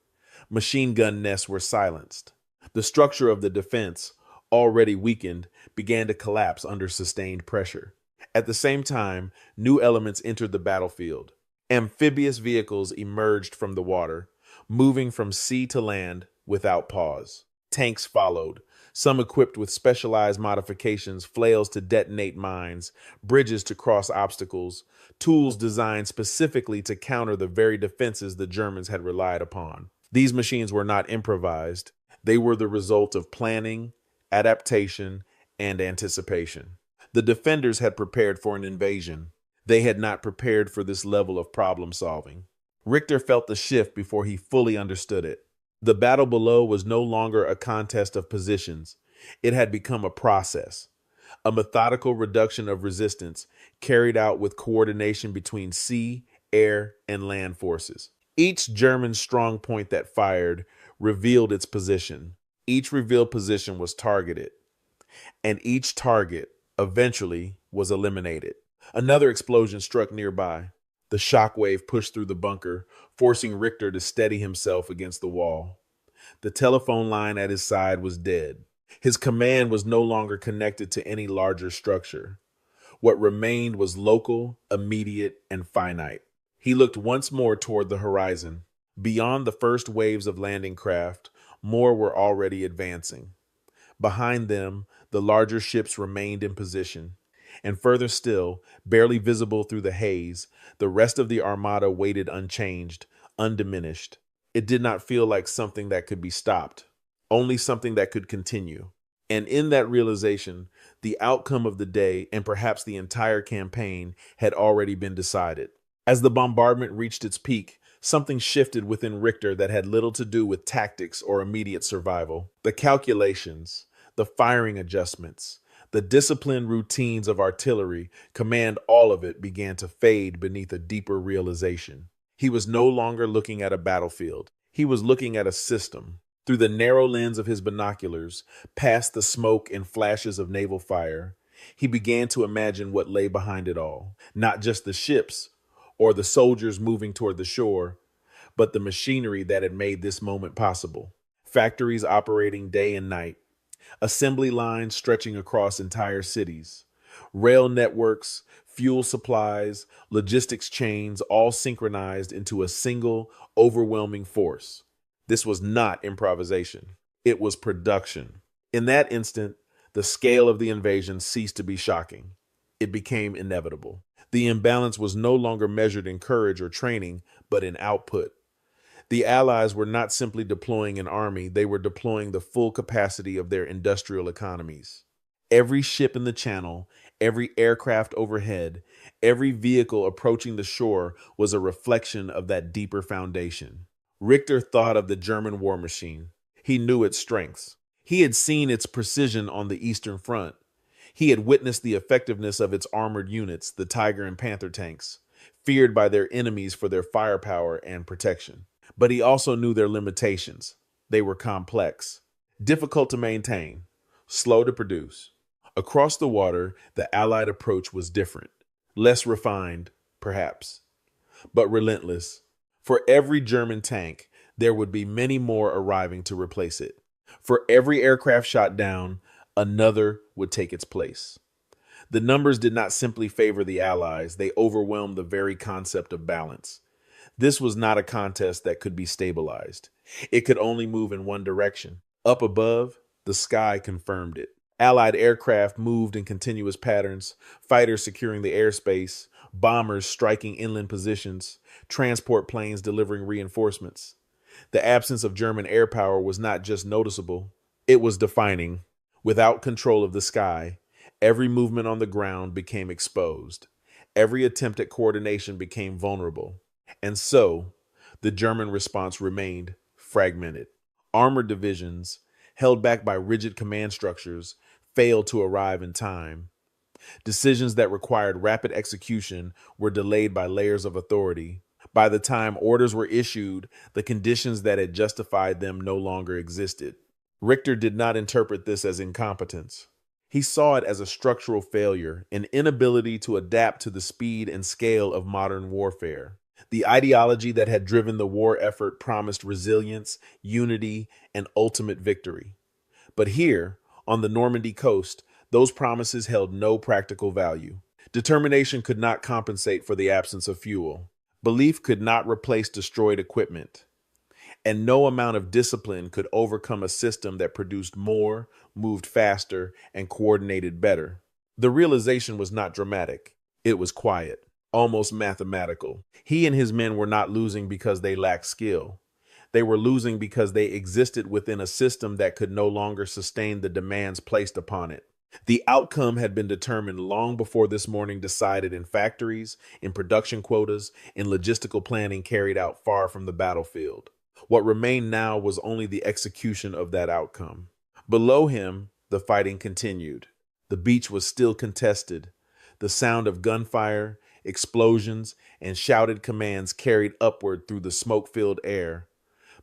Speaker 1: Machine gun nests were silenced. The structure of the defense, already weakened, began to collapse under sustained pressure. At the same time, new elements entered the battlefield. Amphibious vehicles emerged from the water, moving from sea to land, without pause. Tanks followed, some equipped with specialized modifications, flails to detonate mines, bridges to cross obstacles, tools designed specifically to counter the very defenses the Germans had relied upon. These machines were not improvised. They were the result of planning, adaptation, and anticipation. The defenders had prepared for an invasion. They had not prepared for this level of problem solving. Richter felt the shift before he fully understood it. The battle below was no longer a contest of positions. It had become a process, a methodical reduction of resistance carried out with coordination between sea, air, and land forces. Each German strong point that fired revealed its position. Each revealed position was targeted, and each target eventually was eliminated. Another explosion struck nearby. The shockwave pushed through the bunker, forcing Richter to steady himself against the wall. The telephone line at his side was dead. His command was no longer connected to any larger structure. What remained was local, immediate, and finite. He looked once more toward the horizon. Beyond the first waves of landing craft, more were already advancing. Behind them, the larger ships remained in position. And further still, barely visible through the haze, the rest of the armada waited unchanged, undiminished. It did not feel like something that could be stopped, only something that could continue. And in that realization, the outcome of the day and perhaps the entire campaign had already been decided. As the bombardment reached its peak, something shifted within Richter that had little to do with tactics or immediate survival. The calculations, the firing adjustments, the disciplined routines of artillery, command, all of it began to fade beneath a deeper realization. He was no longer looking at a battlefield. He was looking at a system. Through the narrow lens of his binoculars, past the smoke and flashes of naval fire, he began to imagine what lay behind it all. Not just the ships or the soldiers moving toward the shore, but the machinery that had made this moment possible. Factories operating day and night, assembly lines stretching across entire cities, rail networks, fuel supplies, logistics chains, all synchronized into a single, overwhelming force. This was not improvisation. It was production. In that instant, the scale of the invasion ceased to be shocking. It became inevitable. The imbalance was no longer measured in courage or training, but in output. The Allies were not simply deploying an army, they were deploying the full capacity of their industrial economies. Every ship in the channel, every aircraft overhead, every vehicle approaching the shore was a reflection of that deeper foundation. Richter thought of the German war machine. He knew its strengths. He had seen its precision on the Eastern Front. He had witnessed the effectiveness of its armored units, the Tiger and Panther tanks, feared by their enemies for their firepower and protection. But he also knew their limitations. They were complex, difficult to maintain, slow to produce. Across the water, the Allied approach was different, less refined, perhaps, but relentless. For every German tank, there would be many more arriving to replace it. For every aircraft shot down, another would take its place. The numbers did not simply favor the Allies, they overwhelmed the very concept of balance. This was not a contest that could be stabilized. It could only move in one direction. Up above, the sky confirmed it. Allied aircraft moved in continuous patterns, fighters securing the airspace, bombers striking inland positions, transport planes delivering reinforcements. The absence of German air power was not just noticeable, it was defining. Without control of the sky, every movement on the ground became exposed. Every attempt at coordination became vulnerable. And so, the German response remained fragmented. Armored divisions, held back by rigid command structures, failed to arrive in time. Decisions that required rapid execution were delayed by layers of authority. By the time orders were issued, the conditions that had justified them no longer existed. Richter did not interpret this as incompetence. He saw it as a structural failure, an inability to adapt to the speed and scale of modern warfare. The ideology that had driven the war effort promised resilience, unity, and ultimate victory. But here, on the Normandy coast, those promises held no practical value. Determination could not compensate for the absence of fuel. Belief could not replace destroyed equipment. and no amount of discipline could overcome a system that produced more, moved faster, and coordinated better. The realization was not dramatic. It was quiet, almost mathematical. He and his men were not losing because they lacked skill. They were losing because they existed within a system that could no longer sustain the demands placed upon it. The outcome had been determined long before this morning decided in factories, in production quotas, in logistical planning carried out far from the battlefield. What remained now was only the execution of that outcome. Below him, the fighting continued. The beach was still contested. The sound of gunfire, explosions, and shouted commands carried upward through the smoke-filled air,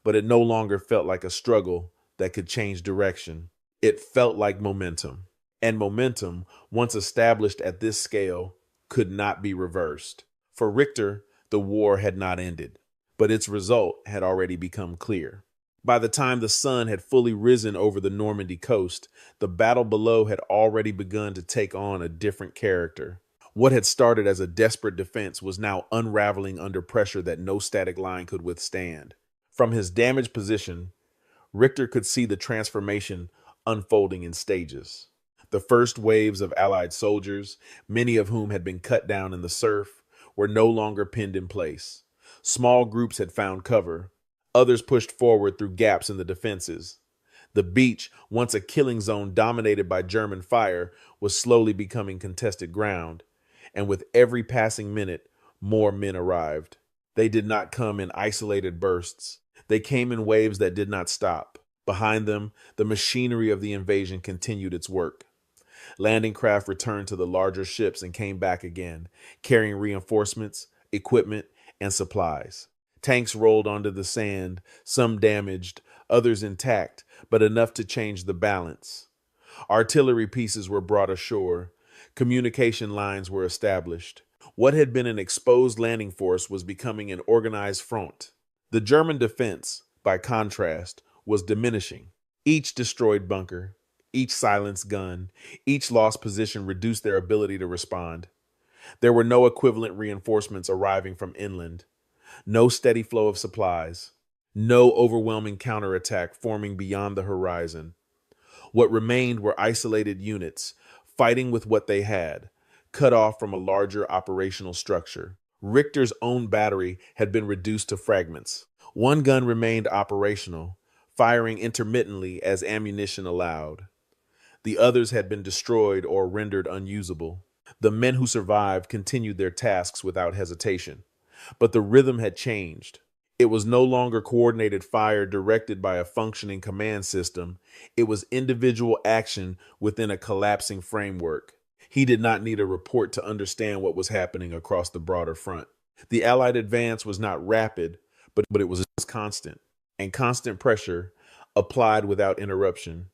Speaker 1: but it no longer felt like a struggle that could change direction. It felt like momentum. And momentum, once established at this scale, could not be reversed. For Richter, the war had not ended, but its result had already become clear. By the time the sun had fully risen over the Normandy coast, the battle below had already begun to take on a different character. What had started as a desperate defense was now unraveling under pressure that no static line could withstand. From his damaged position, Richter could see the transformation unfolding in stages. The first waves of Allied soldiers, many of whom had been cut down in the surf, were no longer pinned in place. Small groups had found cover. Others pushed forward through gaps in the defenses. The beach, once a killing zone dominated by German fire, was slowly becoming contested ground, and with every passing minute, more men arrived. They did not come in isolated bursts. They came in waves that did not stop. Behind them, the machinery of the invasion continued its work. Landing craft returned to the larger ships and came back again, carrying reinforcements, equipment, and supplies. Tanks rolled onto the sand, some damaged, others intact, but enough to change the balance. Artillery pieces were brought ashore. Communication lines were established. What had been an exposed landing force was becoming an organized front. The German defense, by contrast, was diminishing. Each destroyed bunker, each silenced gun, each lost position reduced their ability to respond. There were no equivalent reinforcements arriving from inland, no steady flow of supplies, no overwhelming counterattack forming beyond the horizon. What remained were isolated units, fighting with what they had, cut off from a larger operational structure. Richter's own battery had been reduced to fragments. One gun remained operational, firing intermittently as ammunition allowed. The others had been destroyed or rendered unusable. The men who survived continued their tasks without hesitation. But the rhythm had changed. It was no longer coordinated fire directed by a functioning command system. It was individual action within a collapsing framework. He did not need a report to understand what was happening across the broader front. The Allied advance was not rapid, but it was constant. And constant pressure, applied without interruption,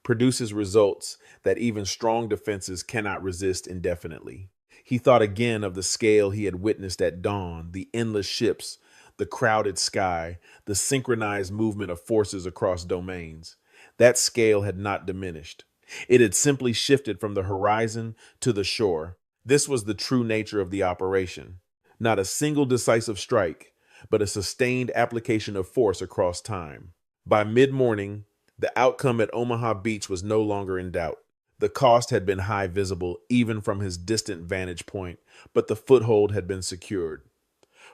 Speaker 1: produces results that even strong defenses cannot resist indefinitely. He thought again of the scale he had witnessed at dawn, the endless ships, the crowded sky, the synchronized movement of forces across domains. That scale had not diminished. It had simply shifted from the horizon to the shore. This was the true nature of the operation. Not a single decisive strike, but a sustained application of force across time. By mid-morning, the outcome at Omaha Beach was no longer in doubt. The cost had been high visible, even from his distant vantage point, but the foothold had been secured.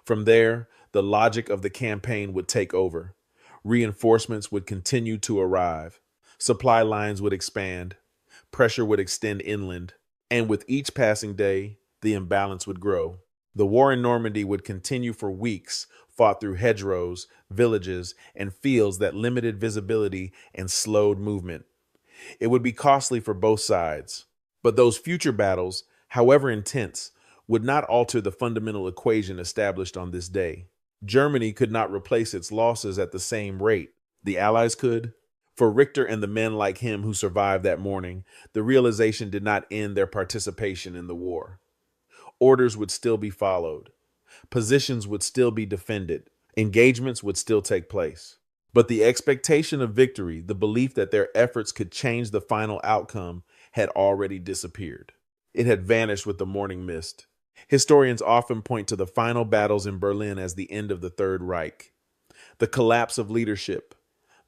Speaker 1: From there, the logic of the campaign would take over. Reinforcements would continue to arrive. Supply lines would expand. Pressure would extend inland. And with each passing day, the imbalance would grow. The war in Normandy would continue for weeks, fought through hedgerows, villages, and fields that limited visibility and slowed movement. It would be costly for both sides. But those future battles, however intense, would not alter the fundamental equation established on this day. Germany could not replace its losses at the same rate. The Allies could. For Richter and the men like him who survived that morning, the realization did not end their participation in the war. Orders would still be followed. Positions would still be defended. Engagements would still take place. But the expectation of victory, the belief that their efforts could change the final outcome, had already disappeared. It had vanished with the morning mist. Historians often point to the final battles in Berlin as the end of the Third Reich. The collapse of leadership,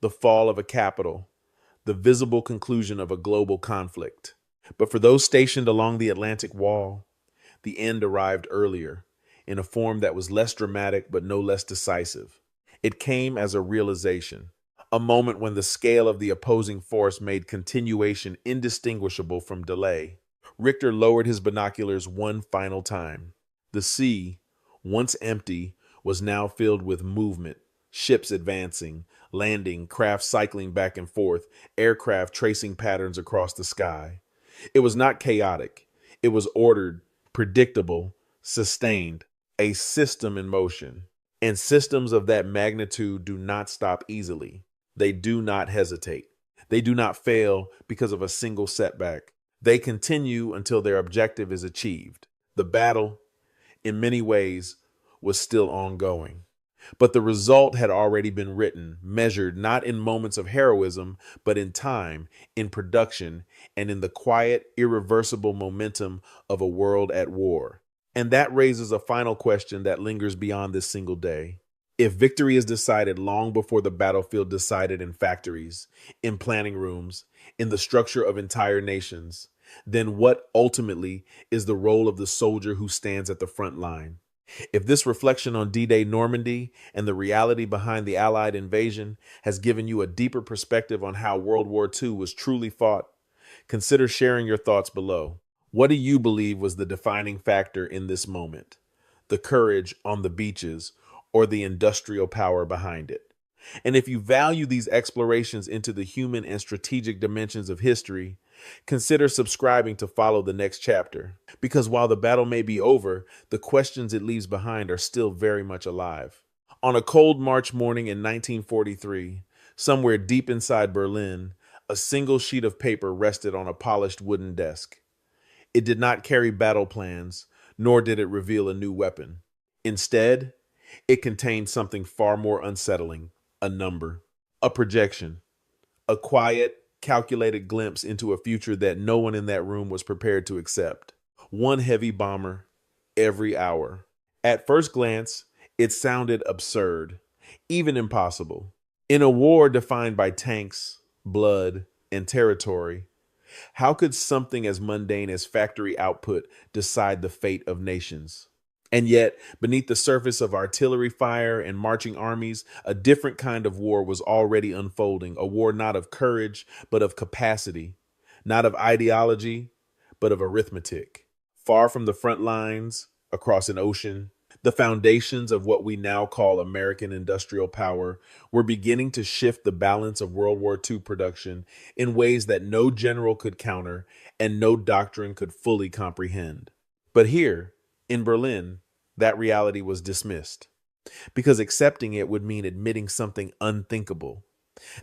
Speaker 1: the fall of a capital, the visible conclusion of a global conflict. But for those stationed along the Atlantic Wall, the end arrived earlier, in a form that was less dramatic but no less decisive. It came as a realization, a moment when the scale of the opposing force made continuation indistinguishable from delay. Richter lowered his binoculars one final time. The sea, once empty, was now filled with movement, ships advancing, landing, craft cycling back and forth, aircraft tracing patterns across the sky. It was not chaotic. It was ordered, predictable, sustained, a system in motion. And systems of that magnitude do not stop easily. They do not hesitate. They do not fail because of a single setback. They continue until their objective is achieved. The battle, in many ways, was still ongoing. But the result had already been written, measured not in moments of heroism, but in time, in production, and in the quiet, irreversible momentum of a world at war. And that raises a final question that lingers beyond this single day. If victory is decided long before the battlefield decided in factories, in planning rooms, in the structure of entire nations, then what ultimately is the role of the soldier who stands at the front line? If this reflection on D-Day Normandy and the reality behind the Allied invasion has given you a deeper perspective on how World War II was truly fought, consider sharing your thoughts below. What do you believe was the defining factor in this moment? The courage on the beaches or the industrial power behind it? And if you value these explorations into the human and strategic dimensions of history, consider subscribing to follow the next chapter. Because while the battle may be over, the questions it leaves behind are still very much alive. On a cold March morning in 1943, somewhere deep inside Berlin, a single sheet of paper rested on a polished wooden desk. It did not carry battle plans, nor did it reveal a new weapon. Instead, it contained something far more unsettling: a number, a projection, a quiet, calculated glimpse into a future that no one in that room was prepared to accept. One heavy bomber every hour. At first glance, it sounded absurd, even impossible. In a war defined by tanks, blood, and territory, how could something as mundane as factory output decide the fate of nations? And yet, beneath the surface of artillery fire and marching armies, a different kind of war was already unfolding, a war not of courage, but of capacity, not of ideology, but of arithmetic. Far from the front lines, across an ocean, the foundations of what we now call American industrial power were beginning to shift the balance of World War II production in ways that no general could counter and no doctrine could fully comprehend. But here, in Berlin, that reality was dismissed, because accepting it would mean admitting something unthinkable,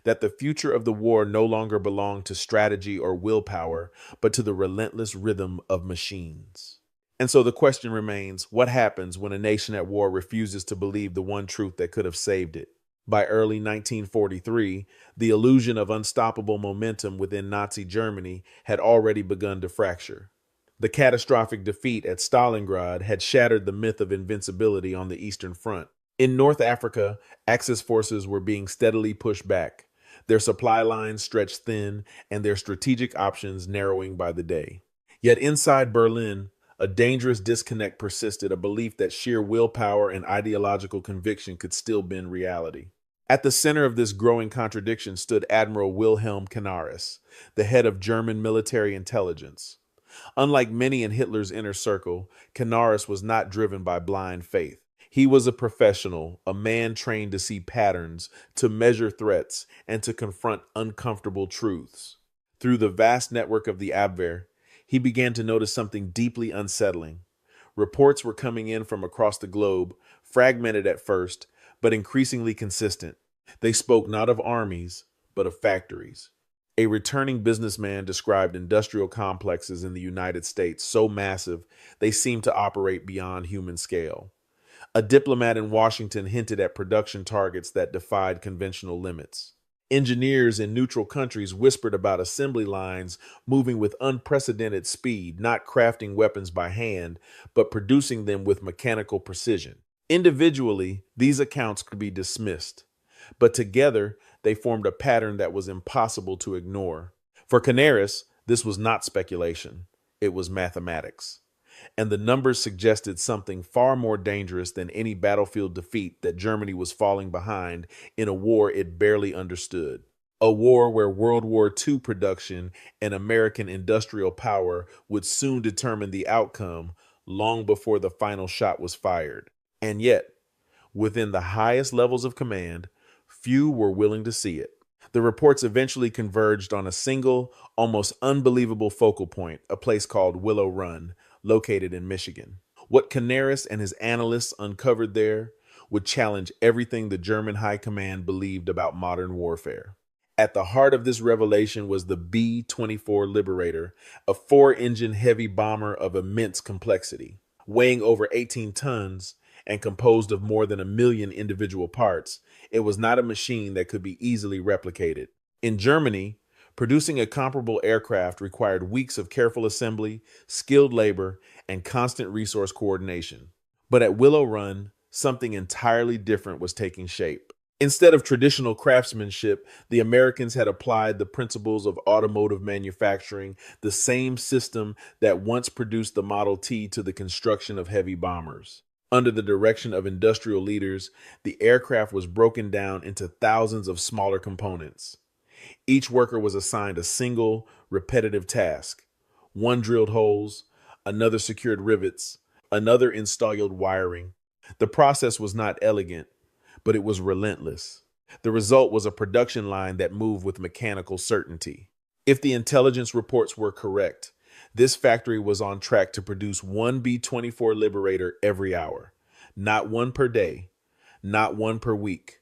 Speaker 1: that the future of the war no longer belonged to strategy or willpower, but to the relentless rhythm of machines. And so the question remains, what happens when a nation at war refuses to believe the one truth that could have saved it? By early 1943, the illusion of unstoppable momentum within Nazi Germany had already begun to fracture. The catastrophic defeat at Stalingrad had shattered the myth of invincibility on the Eastern Front. In North Africa, Axis forces were being steadily pushed back, their supply lines stretched thin and their strategic options narrowing by the day. Yet inside Berlin, a dangerous disconnect persisted, a belief that sheer willpower and ideological conviction could still bend reality. At the center of this growing contradiction stood Admiral Wilhelm Canaris, the head of German military intelligence. Unlike many in Hitler's inner circle, Canaris was not driven by blind faith. He was a professional, a man trained to see patterns, to measure threats, and to confront uncomfortable truths. Through the vast network of the Abwehr, he began to notice something deeply unsettling. Reports were coming in from across the globe, fragmented at first, but increasingly consistent. They spoke not of armies, but of factories. A returning businessman described industrial complexes in the United States so massive they seemed to operate beyond human scale. A diplomat in Washington hinted at production targets that defied conventional limits. Engineers in neutral countries whispered about assembly lines moving with unprecedented speed, not crafting weapons by hand, but producing them with mechanical precision. Individually, these accounts could be dismissed. but together they formed a pattern that was impossible to ignore. For Canaris, this was not speculation, it was mathematics. And the numbers suggested something far more dangerous than any battlefield defeat, that Germany was falling behind in a war it barely understood. A war where World War II production and American industrial power would soon determine the outcome, long before the final shot was fired. And yet, within the highest levels of command, few were willing to see it. The reports eventually converged on a single, almost unbelievable focal point, a place called Willow Run, located in Michigan. What Canaris and his analysts uncovered there would challenge everything the German high command believed about modern warfare. At the heart of this revelation was the B-24 Liberator, a four-engine heavy bomber of immense complexity. Weighing over 18 tons and composed of more than 1 million individual parts, it was not a machine that could be easily replicated. In Germany, producing a comparable aircraft required weeks of careful assembly, skilled labor, and constant resource coordination. But at Willow Run, something entirely different was taking shape. Instead of traditional craftsmanship, the Americans had applied the principles of automotive manufacturing, the same system that once produced the Model T to the construction of heavy bombers. Under the direction of industrial leaders, the aircraft was broken down into thousands of smaller components. Each worker was assigned a single, repetitive task. One drilled holes, another secured rivets, another installed wiring. The process was not elegant, but it was relentless. The result was a production line that moved with mechanical certainty. If the intelligence reports were correct, this factory was on track to produce one B-24 Liberator every hour. Not one per day, not one per week,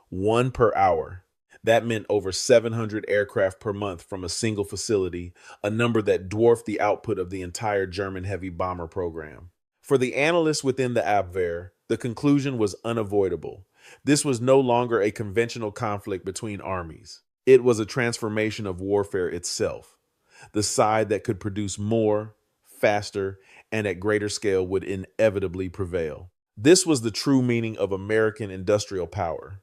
Speaker 1: one per hour. That meant over 700 aircraft per month from a single facility, a number that dwarfed the output of the entire German heavy bomber program. For the analysts within the Abwehr, the conclusion was unavoidable. This was no longer a conventional conflict between armies. It was a transformation of warfare itself. The side that could produce more, faster, and at greater scale would inevitably prevail. This was the true meaning of American industrial power,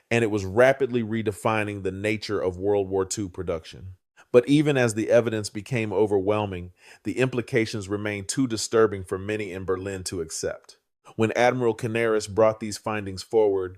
Speaker 1: and it was rapidly redefining the nature of World War II production. But even as the evidence became overwhelming, the implications remained too disturbing for many in Berlin to accept. When Admiral Canaris brought these findings forward,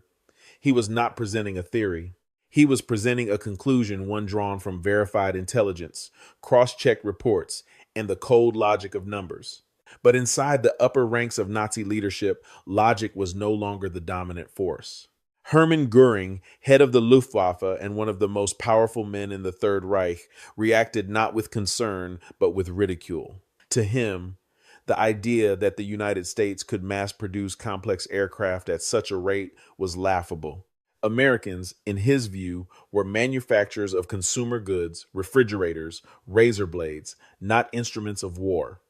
Speaker 1: he was not presenting a theory. He was presenting a conclusion, one drawn from verified intelligence, cross-checked reports, and the cold logic of numbers. But inside the upper ranks of Nazi leadership, logic was no longer the dominant force. Hermann Göring, head of the Luftwaffe and one of the most powerful men in the Third Reich, reacted not with concern, but with ridicule. To him, the idea that the United States could mass produce complex aircraft at such a rate was laughable. Americans, in his view, were manufacturers of consumer goods, refrigerators, razor blades, not instruments of war.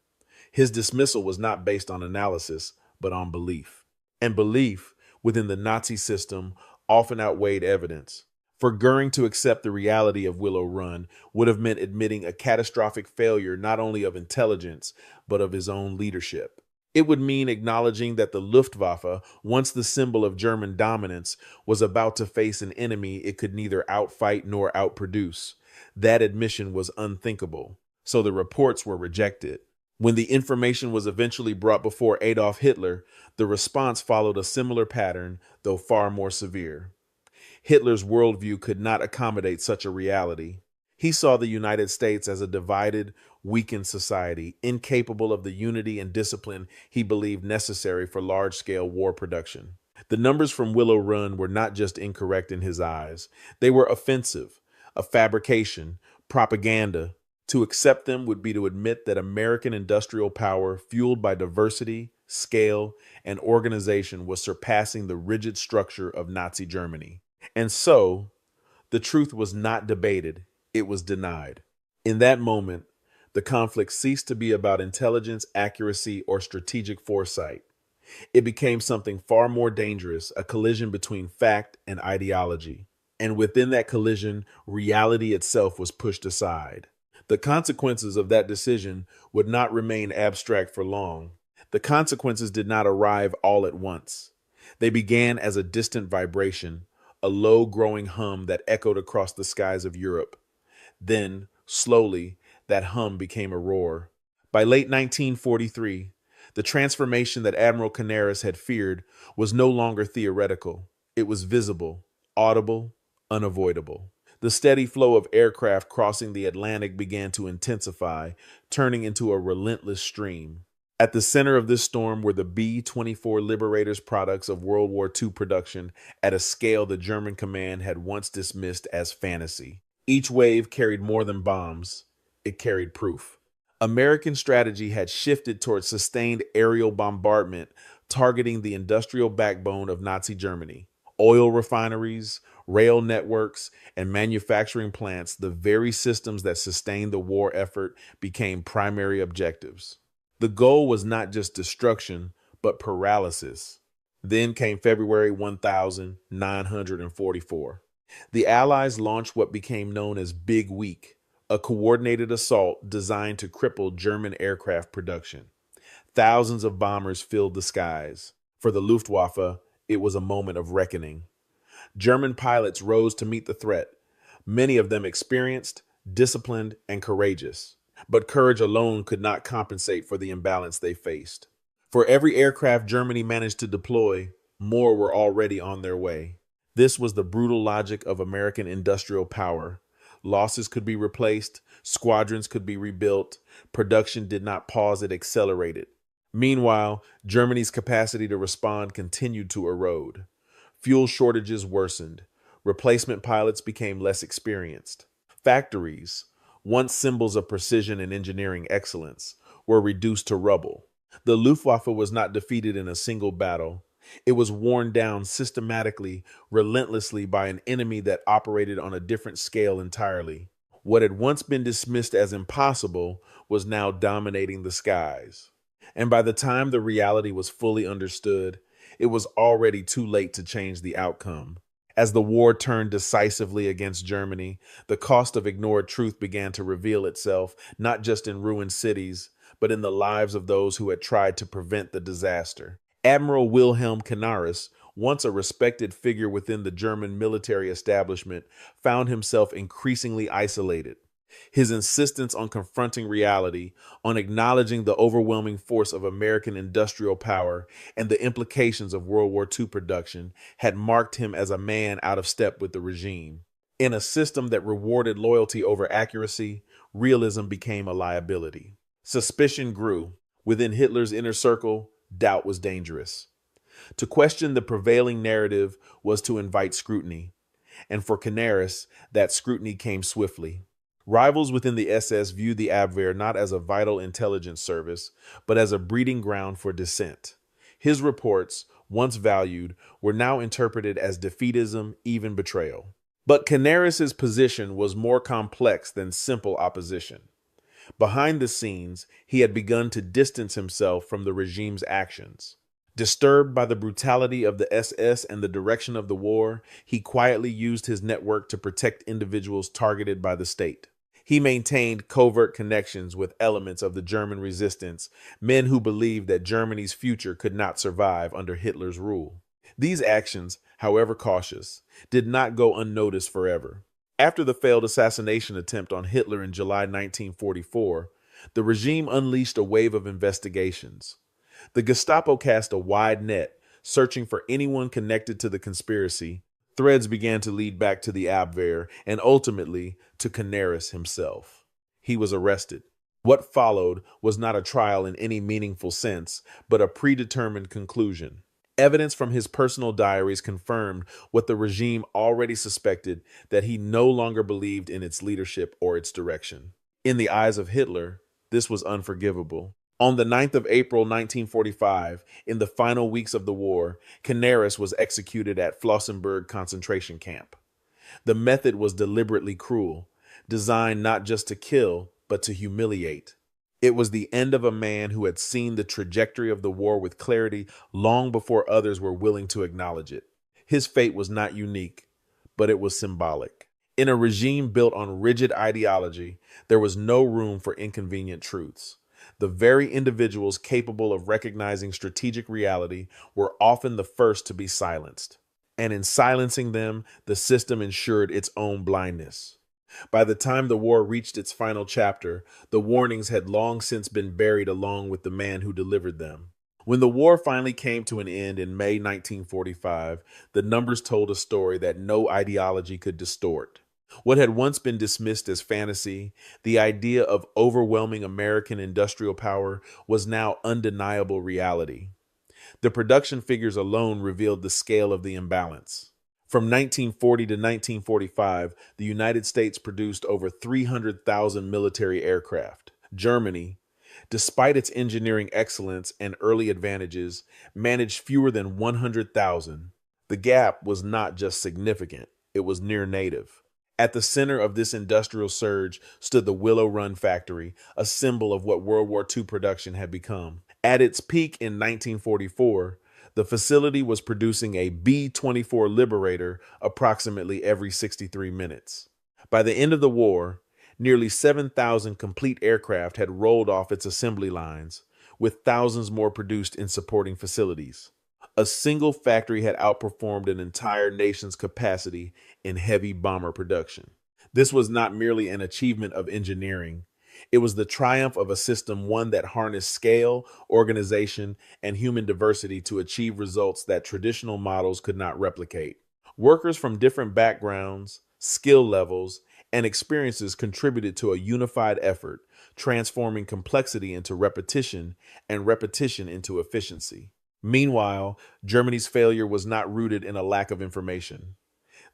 Speaker 1: His dismissal was not based on analysis, but on belief. And belief, within the Nazi system, often outweighed evidence. For Göring to accept the reality of Willow Run would have meant admitting a catastrophic failure not only of intelligence, but of his own leadership. It would mean acknowledging that the Luftwaffe, once the symbol of German dominance, was about to face an enemy it could neither outfight nor outproduce. That admission was unthinkable, so the reports were rejected. When the information was eventually brought before Adolf Hitler, the response followed a similar pattern, though far more severe. Hitler's worldview could not accommodate such a reality. He saw the United States as a divided, weakened society, incapable of the unity and discipline he believed necessary for large-scale war production. The numbers from Willow Run were not just incorrect in his eyes. They were offensive, a fabrication, propaganda. To accept them would be to admit that American industrial power, fueled by diversity, scale, and organization, was surpassing the rigid structure of Nazi Germany. And so, the truth was not debated, it was denied. In that moment, the conflict ceased to be about intelligence, accuracy, or strategic foresight. It became something far more dangerous, a collision between fact and ideology. And within that collision, reality itself was pushed aside. The consequences of that decision would not remain abstract for long. The consequences did not arrive all at once. They began as a distant vibration, a low growing hum that echoed across the skies of Europe. Then, slowly, that hum became a roar. By late 1943, the transformation that Admiral Canaris had feared was no longer theoretical. It was visible, audible, unavoidable. The steady flow of aircraft crossing the Atlantic began to intensify, turning into a relentless stream. At the center of this storm were the B-24 Liberators products of World War II production at a scale the German command had once dismissed as fantasy. Each wave carried more than bombs. It carried proof. American strategy had shifted towards sustained aerial bombardment, targeting the industrial backbone of Nazi Germany. Oil refineries, rail networks, and manufacturing plants, the very systems that sustained the war effort, became primary objectives. The goal was not just destruction, but paralysis. Then came February 1944. The Allies launched what became known as Big Week, a coordinated assault designed to cripple German aircraft production. Thousands of bombers filled the skies. For the Luftwaffe, it was a moment of reckoning. German pilots rose to meet the threat, many of them experienced, disciplined, and courageous. But courage alone could not compensate for the imbalance they faced. For every aircraft Germany managed to deploy, more were already on their way. This was the brutal logic of American industrial power. Losses could be replaced, squadrons could be rebuilt, production did not pause, it accelerated. Meanwhile, Germany's capacity to respond continued to erode. Fuel shortages worsened. Replacement pilots became less experienced. Factories, once symbols of precision and engineering excellence, were reduced to rubble. The Luftwaffe was not defeated in a single battle. It was worn down systematically, relentlessly by an enemy that operated on a different scale entirely. What had once been dismissed as impossible was now dominating the skies. And by the time the reality was fully understood, it was already too late to change the outcome. As the war turned decisively against Germany, the cost of ignored truth began to reveal itself, not just in ruined cities, but in the lives of those who had tried to prevent the disaster. Admiral Wilhelm Canaris, once a respected figure within the German military establishment, found himself increasingly isolated. His insistence on confronting reality, on acknowledging the overwhelming force of American industrial power and the implications of World War II production, had marked him as a man out of step with the regime. In a system that rewarded loyalty over accuracy, realism became a liability. Suspicion grew. Within Hitler's inner circle, doubt was dangerous. To question the prevailing narrative was to invite scrutiny. And for Canaris, that scrutiny came swiftly. Rivals within the SS viewed the Abwehr not as a vital intelligence service, but as a breeding ground for dissent. His reports, once valued, were now interpreted as defeatism, even betrayal. But Canaris's position was more complex than simple opposition. Behind the scenes, he had begun to distance himself from the regime's actions. Disturbed by the brutality of the SS and the direction of the war, he quietly used his network to protect individuals targeted by the state. He maintained covert connections with elements of the German resistance, men who believed that Germany's future could not survive under Hitler's rule. These actions, however cautious, did not go unnoticed forever. After the failed assassination attempt on Hitler in July 1944, the regime unleashed a wave of investigations. The Gestapo cast a wide net, searching for anyone connected to the conspiracy. Threads began to lead back to the Abwehr and ultimately to Canaris himself. He was arrested. What followed was not a trial in any meaningful sense, but a predetermined conclusion. Evidence from his personal diaries confirmed what the regime already suspected, that he no longer believed in its leadership or its direction. In the eyes of Hitler, this was unforgivable. On the 9th of April 1945, in the final weeks of the war, Canaris was executed at Flossenburg concentration camp. The method was deliberately cruel, designed not just to kill, but to humiliate. It was the end of a man who had seen the trajectory of the war with clarity long before others were willing to acknowledge it. His fate was not unique, but it was symbolic. In a regime built on rigid ideology, there was no room for inconvenient truths. The very individuals capable of recognizing strategic reality were often the first to be silenced. and in silencing them, the system ensured its own blindness. By the time the war reached its final chapter, the warnings had long since been buried along with the man who delivered them. When the war finally came to an end in May 1945, the numbers told a story that no ideology could distort. What had once been dismissed as fantasy, the idea of overwhelming American industrial power, was now undeniable reality. The production figures alone revealed the scale of the imbalance. From 1940 to 1945, the United States produced over 300,000 military aircraft. Germany, despite its engineering excellence and early advantages, managed fewer than 100,000. The gap was not just significant, it was near native. At the center of this industrial surge stood the Willow Run factory, a symbol of what World War II production had become. At its peak in 1944, the facility was producing a B-24 Liberator approximately every 63 minutes. By the end of the war, nearly 7,000 complete aircraft had rolled off its assembly lines, with thousands more produced in supporting facilities. A single factory had outperformed an entire nation's capacity in heavy bomber production. This was not merely an achievement of engineering. It was the triumph of a system, one that harnessed scale, organization, and human diversity to achieve results that traditional models could not replicate. Workers from different backgrounds, skill levels, and experiences contributed to a unified effort, transforming complexity into repetition and repetition into efficiency. Meanwhile, Germany's failure was not rooted in a lack of information.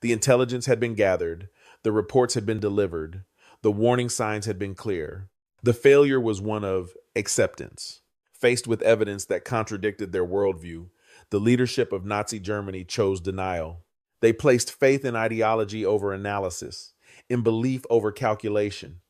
Speaker 1: The intelligence had been gathered, the reports had been delivered, the warning signs had been clear. The failure was one of acceptance. Faced with evidence that contradicted their worldview, the leadership of Nazi Germany chose denial. They placed faith in ideology over analysis, in belief over calculation,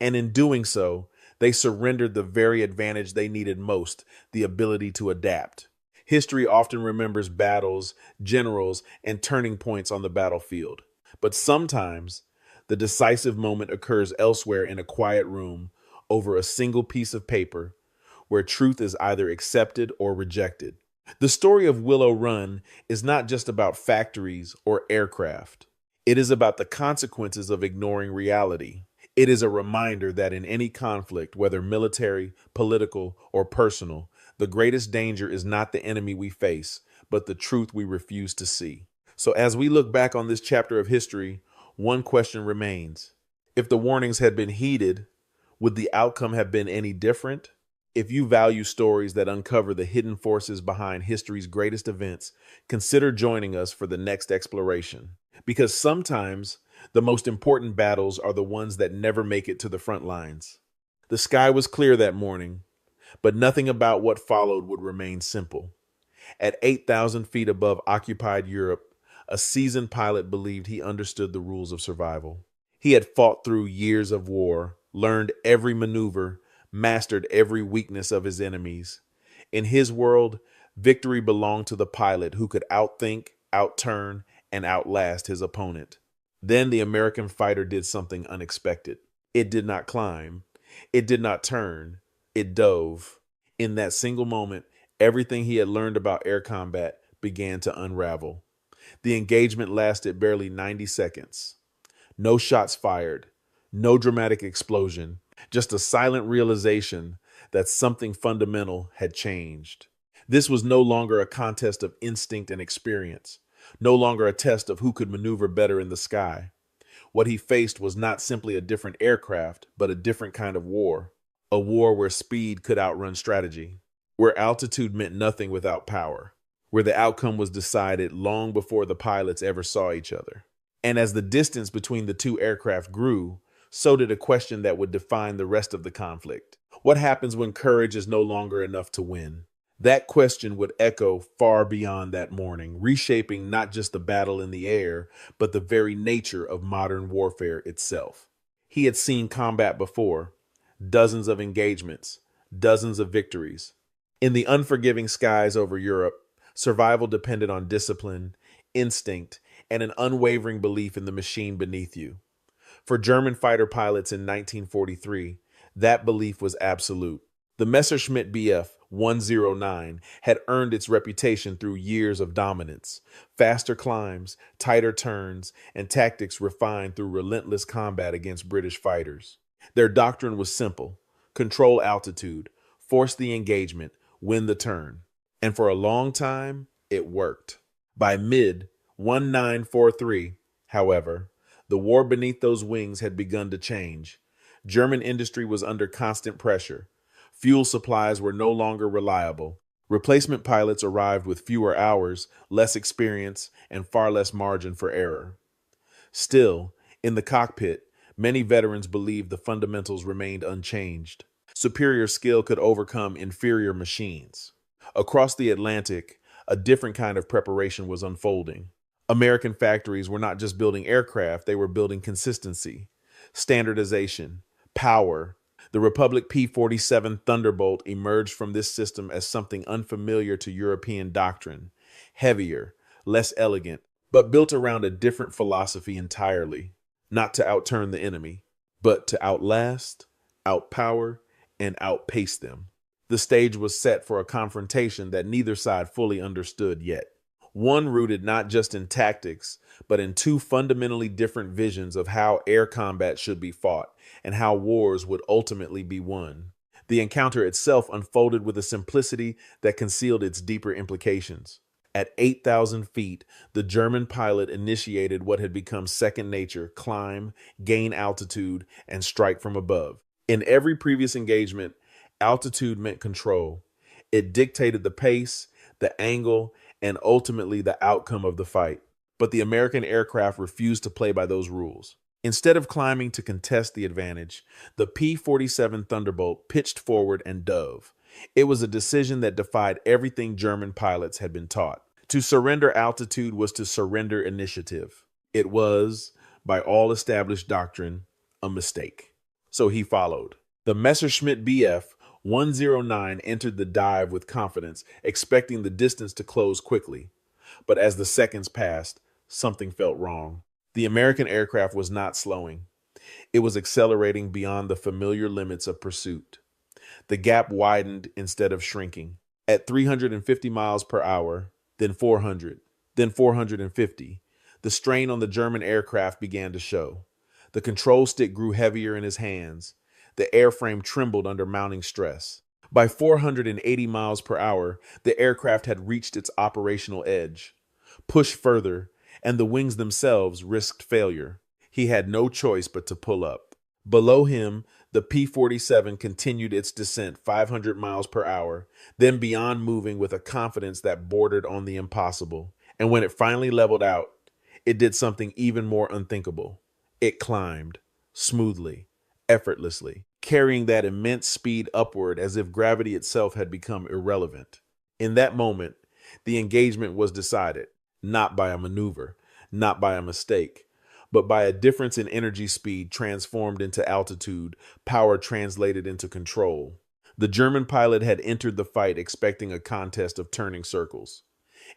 Speaker 1: and in doing so, they surrendered the very advantage they needed most, the ability to adapt. History often remembers battles, generals, and turning points on the battlefield. But sometimes, the decisive moment occurs elsewhere in a quiet room over a single piece of paper where truth is either accepted or rejected. The story of Willow Run is not just about factories or aircraft. It is about the consequences of ignoring reality. It is a reminder that in any conflict, whether military, political, or personal, the greatest danger is not the enemy we face, but the truth we refuse to see. So as we look back on this chapter of history, one question remains. If the warnings had been heeded, would the outcome have been any different? If you value stories that uncover the hidden forces behind history's greatest events, consider joining us for the next exploration. Because sometimes the most important battles are the ones that never make it to the front lines. The sky was clear that morning, but nothing about what followed would remain simple. At 8,000 feet above occupied Europe, a seasoned pilot believed he understood the rules of survival. He had fought through years of war, learned every maneuver, mastered every weakness of his enemies. In his world, victory belonged to the pilot who could outthink, outturn, and outlast his opponent. Then the American fighter did something unexpected. It did not climb. It did not turn. It dove. In that single moment, everything he had learned about air combat began to unravel. The engagement lasted barely 90 seconds. No shots fired, no dramatic explosion, just a silent realization that something fundamental had changed. This was no longer a contest of instinct and experience, no longer a test of who could maneuver better in the sky. What he faced was not simply a different aircraft, but a different kind of war. A war where speed could outrun strategy, where altitude meant nothing without power, where the outcome was decided long before the pilots ever saw each other. And as the distance between the two aircraft grew, so did a question that would define the rest of the conflict. What happens when courage is no longer enough to win? That question would echo far beyond that morning, reshaping not just the battle in the air, but the very nature of modern warfare itself. He had seen combat before, dozens of engagements, dozens of victories. In the unforgiving skies over Europe, survival depended on discipline, instinct, and an unwavering belief in the machine beneath you. For German fighter pilots in 1943, that belief was absolute. The Messerschmitt Bf 109 had earned its reputation through years of dominance, faster climbs, tighter turns, and tactics refined through relentless combat against British fighters. Their doctrine was simple: control altitude, force the engagement, win the turn. And for a long time, it worked. By mid 1943, however, the war beneath those wings had begun to change. German industry was under constant pressure. Fuel supplies were no longer reliable. Replacement pilots arrived with fewer hours, less experience, and far less margin for error. Still, in the cockpit, many veterans believed the fundamentals remained unchanged. Superior skill could overcome inferior machines. Across the Atlantic, a different kind of preparation was unfolding. American factories were not just building aircraft, they were building consistency, standardization, power. The Republic P-47 Thunderbolt emerged from this system as something unfamiliar to European doctrine, heavier, less elegant, but built around a different philosophy entirely: not to outturn the enemy, but to outlast, outpower, and outpace them. The stage was set for a confrontation that neither side fully understood yet. One rooted not just in tactics, but in two fundamentally different visions of how air combat should be fought and how wars would ultimately be won. The encounter itself unfolded with a simplicity that concealed its deeper implications. At 8,000 feet, the German pilot initiated what had become second nature: climb, gain altitude, and strike from above. In every previous engagement, altitude meant control. It dictated the pace, the angle, and ultimately the outcome of the fight. But the American aircraft refused to play by those rules. Instead of climbing to contest the advantage, the P-47 Thunderbolt pitched forward and dove. It was a decision that defied everything German pilots had been taught. To surrender altitude was to surrender initiative. It was, by all established doctrine, a mistake. So he followed. The Messerschmitt Bf 109 entered the dive with confidence, expecting the distance to close quickly. But as the seconds passed, something felt wrong. The American aircraft was not slowing. It was accelerating beyond the familiar limits of pursuit. The gap widened instead of shrinking. At 350 miles per hour, then 400, then 450, the strain on the German aircraft began to show. The control stick grew heavier in his hands. The airframe trembled under mounting stress. By 480 miles per hour, the aircraft had reached its operational edge. Push further, and the wings themselves risked failure. He had no choice but to pull up. Below him, the P-47 continued its descent 500 miles per hour, then beyond, moving with a confidence that bordered on the impossible. And when it finally leveled out, it did something even more unthinkable. It climbed, smoothly, effortlessly, carrying that immense speed upward as if gravity itself had become irrelevant. In that moment, the engagement was decided, not by a maneuver, not by a mistake, but by a difference in energy speed transformed into altitude, power translated into control. The German pilot had entered the fight expecting a contest of turning circles.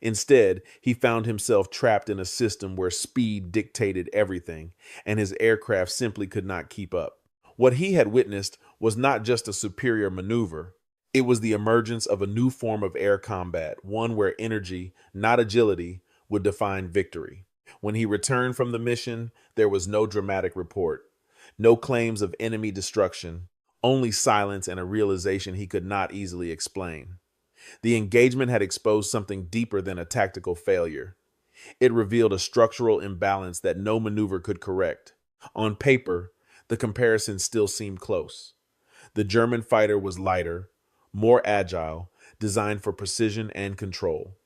Speaker 1: Instead, he found himself trapped in a system where speed dictated everything, and his aircraft simply could not keep up. What he had witnessed was not just a superior maneuver. It was the emergence of a new form of air combat, one where energy, not agility, would define victory. When he returned from the mission, there was no dramatic report, no claims of enemy destruction, only silence and a realization he could not easily explain. The engagement had exposed something deeper than a tactical failure. It revealed a structural imbalance that no maneuver could correct. On paper, the comparison still seemed close. The German fighter was lighter, more agile, designed for precision and control.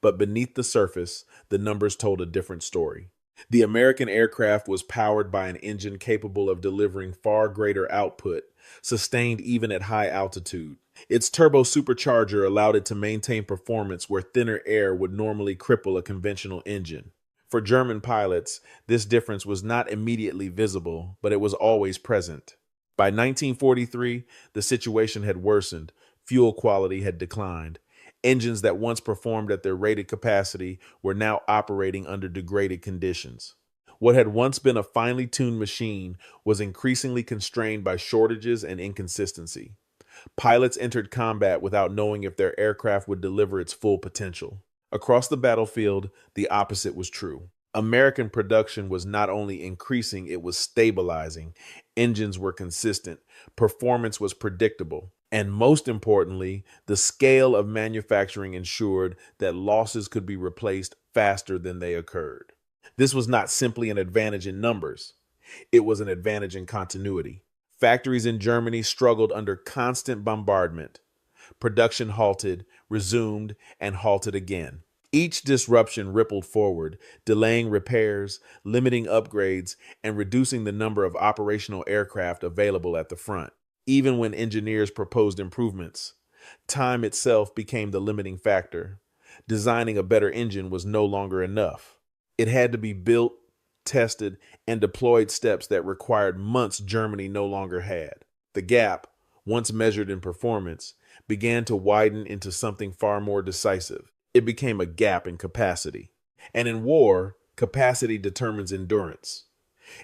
Speaker 1: But beneath the surface, the numbers told a different story. The American aircraft was powered by an engine capable of delivering far greater output, sustained even at high altitude. Its turbo-supercharger allowed it to maintain performance where thinner air would normally cripple a conventional engine. For German pilots, this difference was not immediately visible, but it was always present. By 1943, the situation had worsened. Fuel quality had declined. Engines that once performed at their rated capacity were now operating under degraded conditions. What had once been a finely tuned machine was increasingly constrained by shortages and inconsistency. Pilots entered combat without knowing if their aircraft would deliver its full potential. Across the battlefield, the opposite was true. American production was not only increasing, it was stabilizing. Engines were consistent, performance was predictable, and most importantly, the scale of manufacturing ensured that losses could be replaced faster than they occurred. This was not simply an advantage in numbers, it was an advantage in continuity. Factories in Germany struggled under constant bombardment. Production halted, resumed, and halted again. Each disruption rippled forward, delaying repairs, limiting upgrades, and reducing the number of operational aircraft available at the front. Even when engineers proposed improvements, time itself became the limiting factor. Designing a better engine was no longer enough. It had to be built, tested, and deployed, steps that required months Germany no longer had. The gap, once measured in performance, began to widen into something far more decisive. It became a gap in capacity. And in war, capacity determines endurance.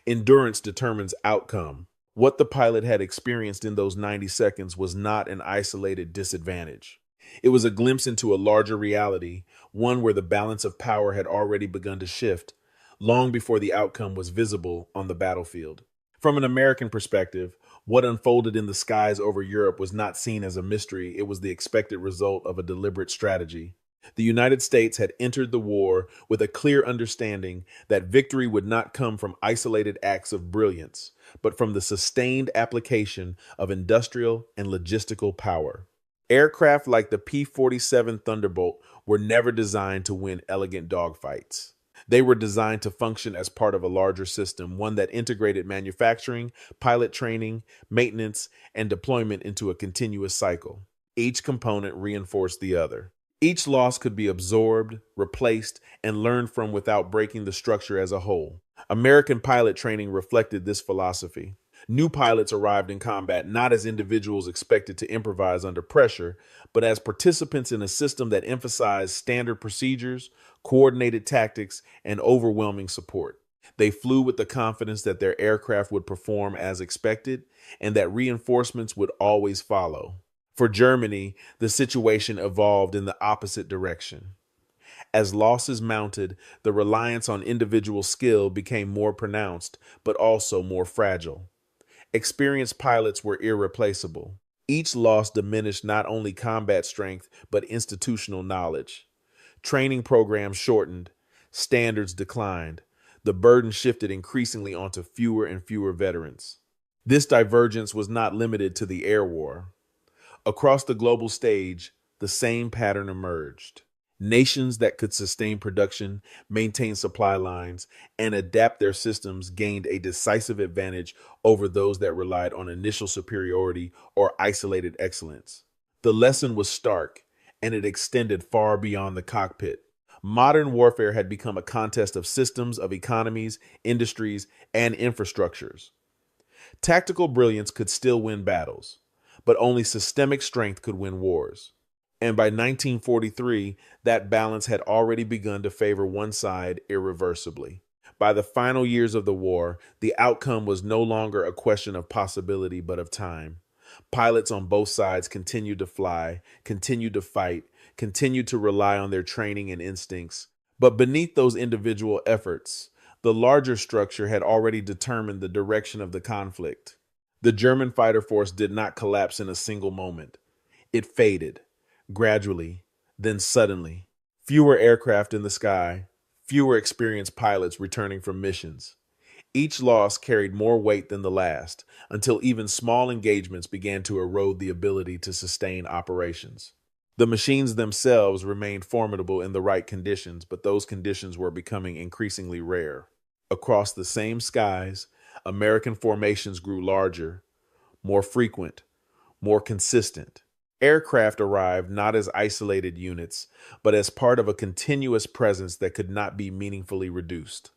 Speaker 1: Endurance determines outcome. What the pilot had experienced in those 90 seconds was not an isolated disadvantage. It was a glimpse into a larger reality, one where the balance of power had already begun to shift, long before the outcome was visible on the battlefield. From an American perspective, what unfolded in the skies over Europe was not seen as a mystery, it was the expected result of a deliberate strategy. The United States had entered the war with a clear understanding that victory would not come from isolated acts of brilliance, but from the sustained application of industrial and logistical power. Aircraft like the P-47 Thunderbolt were never designed to win elegant dogfights. They were designed to function as part of a larger system, one that integrated manufacturing, pilot training, maintenance, and deployment into a continuous cycle. Each component reinforced the other. Each loss could be absorbed, replaced, and learned from without breaking the structure as a whole. American pilot training reflected this philosophy. New pilots arrived in combat not as individuals expected to improvise under pressure, but as participants in a system that emphasized standard procedures, coordinated tactics, and overwhelming support. They flew with the confidence that their aircraft would perform as expected and that reinforcements would always follow. For Germany, the situation evolved in the opposite direction. As losses mounted, the reliance on individual skill became more pronounced, but also more fragile. Experienced pilots were irreplaceable. Each loss diminished not only combat strength, but institutional knowledge. Training programs shortened, standards declined. The burden shifted increasingly onto fewer and fewer veterans. This divergence was not limited to the air war. Across the global stage, the same pattern emerged. Nations that could sustain production, maintain supply lines, and adapt their systems gained a decisive advantage over those that relied on initial superiority or isolated excellence. The lesson was stark, and it extended far beyond the cockpit. Modern warfare had become a contest of systems, of economies, industries, and infrastructures. Tactical brilliance could still win battles, but only systemic strength could win wars. And by 1943, that balance had already begun to favor one side irreversibly. By the final years of the war, the outcome was no longer a question of possibility, but of time. Pilots on both sides continued to fly, continued to fight, continued to rely on their training and instincts. But beneath those individual efforts, the larger structure had already determined the direction of the conflict. The German fighter force did not collapse in a single moment. It faded, gradually, then suddenly. Fewer aircraft in the sky, fewer experienced pilots returning from missions. Each loss carried more weight than the last, until even small engagements began to erode the ability to sustain operations. The machines themselves remained formidable in the right conditions, but those conditions were becoming increasingly rare. Across the same skies, American formations grew larger, more frequent, more consistent. Aircraft arrived not as isolated units, but as part of a continuous presence that could not be meaningfully reduced.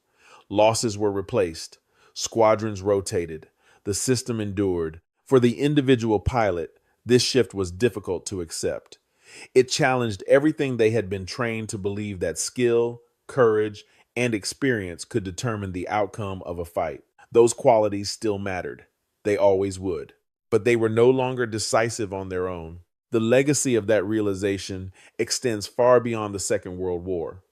Speaker 1: Losses were replaced, squadrons rotated, the system endured. For the individual pilot, this shift was difficult to accept. It challenged everything they had been trained to believe, that skill, courage, and experience could determine the outcome of a fight. Those qualities still mattered. They always would. but they were no longer decisive on their own. The legacy of that realization extends far beyond the Second World War.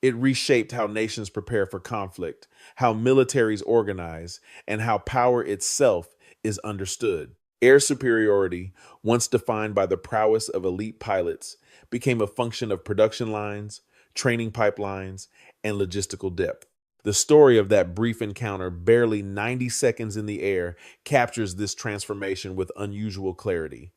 Speaker 1: It reshaped how nations prepare for conflict, how militaries organize, and how power itself is understood. Air superiority, once defined by the prowess of elite pilots, became a function of production lines, training pipelines, and logistical depth. The story of that brief encounter, barely 90 seconds in the air, captures this transformation with unusual clarity.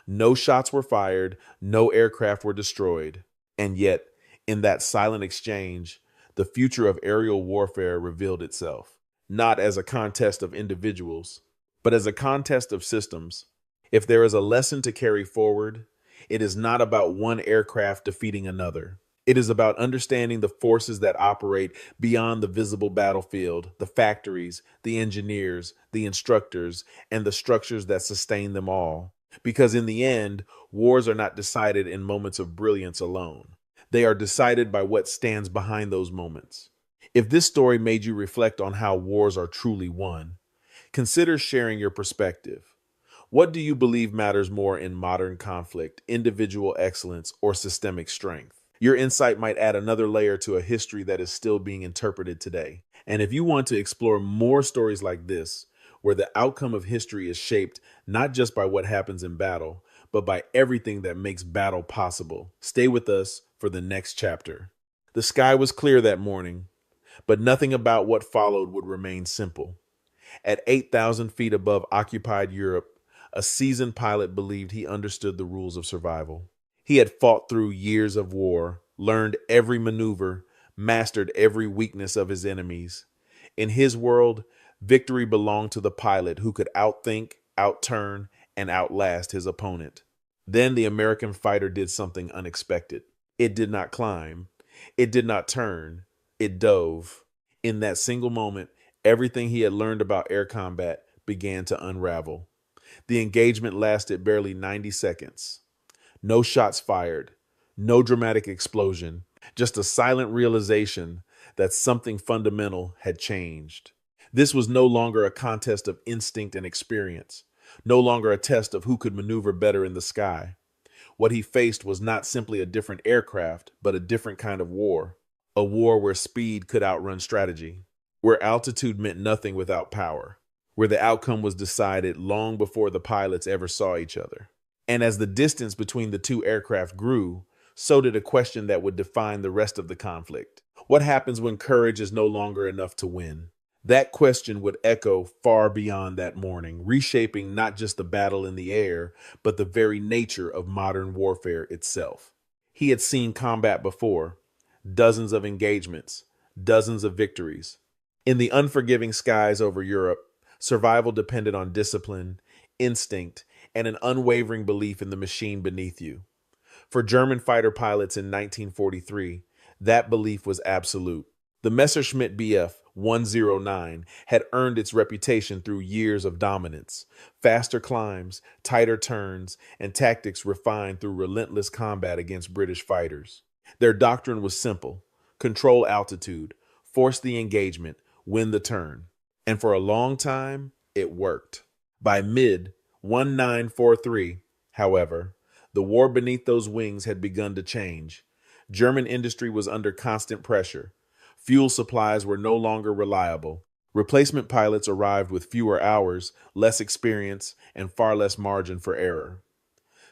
Speaker 1: No shots were fired, no aircraft were destroyed, and yet, in that silent exchange, the future of aerial warfare revealed itself, not as a contest of individuals, but as a contest of systems. If there is a lesson to carry forward, it is not about one aircraft defeating another. It is about understanding the forces that operate beyond the visible battlefield, the factories, the engineers, the instructors, and the structures that sustain them all. Because in the end, wars are not decided in moments of brilliance alone. They are decided by what stands behind those moments. If this story made you reflect on how wars are truly won, consider sharing your perspective. What do you believe matters more in modern conflict, individual excellence, or systemic strength? Your insight might add another layer to a history that is still being interpreted today. And if you want to explore more stories like this, where the outcome of history is shaped not just by what happens in battle, but by everything that makes battle possible, stay with us for the next chapter. The sky was clear that morning, but nothing about what followed would remain simple. At 8,000 feet above occupied Europe, a seasoned pilot believed he understood the rules of survival. He had fought through years of war, learned every maneuver, mastered every weakness of his enemies. In his world, victory belonged to the pilot who could outthink, outturn, and outlast his opponent. Then the American fighter did something unexpected. It did not climb. It did not turn. It dove. In that single moment, everything he had learned about air combat began to unravel. The engagement lasted barely 90 seconds. No shots fired, no dramatic explosion, just a silent realization that something fundamental had changed. This was no longer a contest of instinct and experience, no longer a test of who could maneuver better in the sky. What he faced was not simply a different aircraft, but a different kind of war. A war where speed could outrun strategy, where altitude meant nothing without power, where the outcome was decided long before the pilots ever saw each other. And as the distance between the two aircraft grew, so did a question that would define the rest of the conflict. What happens when courage is no longer enough to win? That question would echo far beyond that morning, reshaping not just the battle in the air, but the very nature of modern warfare itself. He had seen combat before, dozens of engagements, dozens of victories. In the unforgiving skies over Europe, survival depended on discipline, instinct, and an unwavering belief in the machine beneath you. For German fighter pilots in 1943, that belief was absolute. The Messerschmitt Bf 109 had earned its reputation through years of dominance, faster climbs, tighter turns, and tactics refined through relentless combat against British fighters. Their doctrine was simple: control altitude, force the engagement, win the turn. And for a long time, it worked. By mid-1943, however, the war beneath those wings had begun to change. German industry was under constant pressure. Fuel supplies were no longer reliable. Replacement pilots arrived with fewer hours, less experience, and far less margin for error.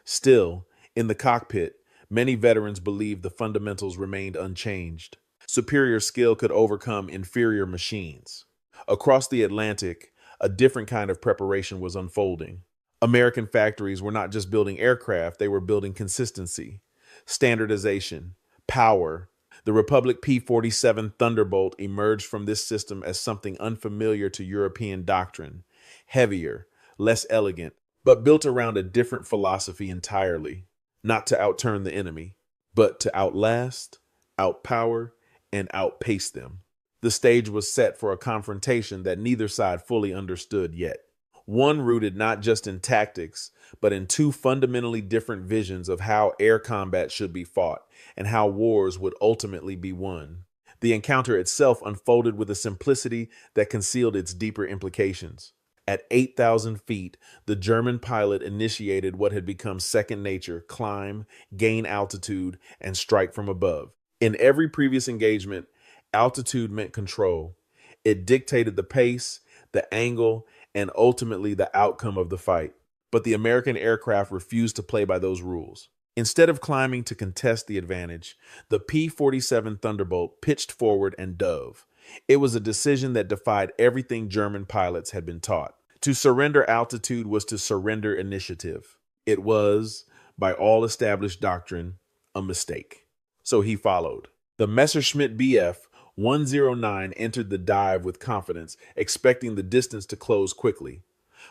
Speaker 1: Still, in the cockpit, many veterans believed the fundamentals remained unchanged. Superior skill could overcome inferior machines. Across the Atlantic, a different kind of preparation was unfolding. American factories were not just building aircraft, they were building consistency, standardization, power. The Republic P-47 Thunderbolt emerged from this system as something unfamiliar to European doctrine, heavier, less elegant, but built around a different philosophy entirely, not to outturn the enemy, but to outlast, outpower, and outpace them. The stage was set for a confrontation that neither side fully understood yet. One rooted not just in tactics, but in two fundamentally different visions of how air combat should be fought and how wars would ultimately be won. The encounter itself unfolded with a simplicity that concealed its deeper implications. At 8,000 feet, the German pilot initiated what had become second nature: climb, gain altitude, and strike from above. In every previous engagement, altitude meant control. It dictated the pace, the angle, and ultimately the outcome of the fight. But the American aircraft refused to play by those rules. Instead of climbing to contest the advantage, the P-47 Thunderbolt pitched forward and dove. It was a decision that defied everything German pilots had been taught. To surrender altitude was to surrender initiative. It was, by all established doctrine, a mistake. So he followed. The Messerschmitt Bf 109 entered the dive with confidence, expecting the distance to close quickly.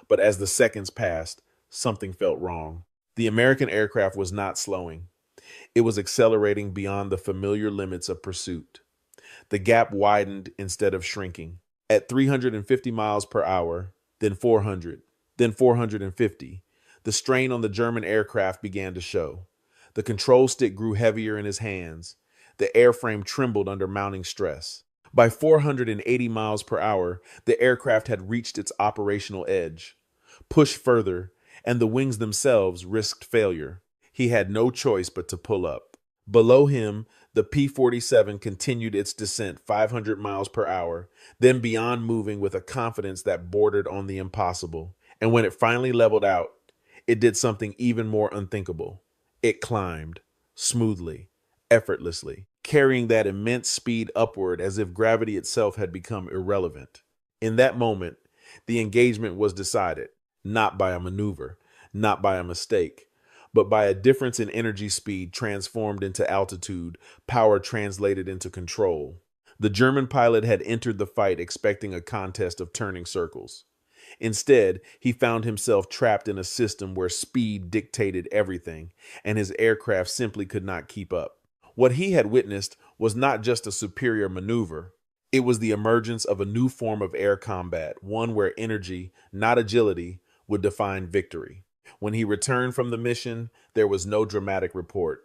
Speaker 1: But as the seconds passed, something felt wrong. The American aircraft was not slowing. It was accelerating beyond the familiar limits of pursuit. The gap widened instead of shrinking. At 350 miles per hour, then 400, then 450, the strain on the German aircraft began to show. The control stick grew heavier in his hands. The airframe trembled under mounting stress. By 480 miles per hour, the aircraft had reached its operational edge. Push further, and the wings themselves risked failure. He had no choice but to pull up. Below him, the P-47 continued its descent 500 miles per hour, then beyond, moving with a confidence that bordered on the impossible. And when it finally leveled out, it did something even more unthinkable. It climbed, smoothly, effortlessly, carrying that immense speed upward as if gravity itself had become irrelevant. In that moment, the engagement was decided, not by a maneuver, not by a mistake, but by a difference in energy speed transformed into altitude, power translated into control. The German pilot had entered the fight expecting a contest of turning circles. Instead, he found himself trapped in a system where speed dictated everything, and his aircraft simply could not keep up. What he had witnessed was not just a superior maneuver. It was the emergence of a new form of air combat, one where energy, not agility, would define victory. When he returned from the mission, there was no dramatic report,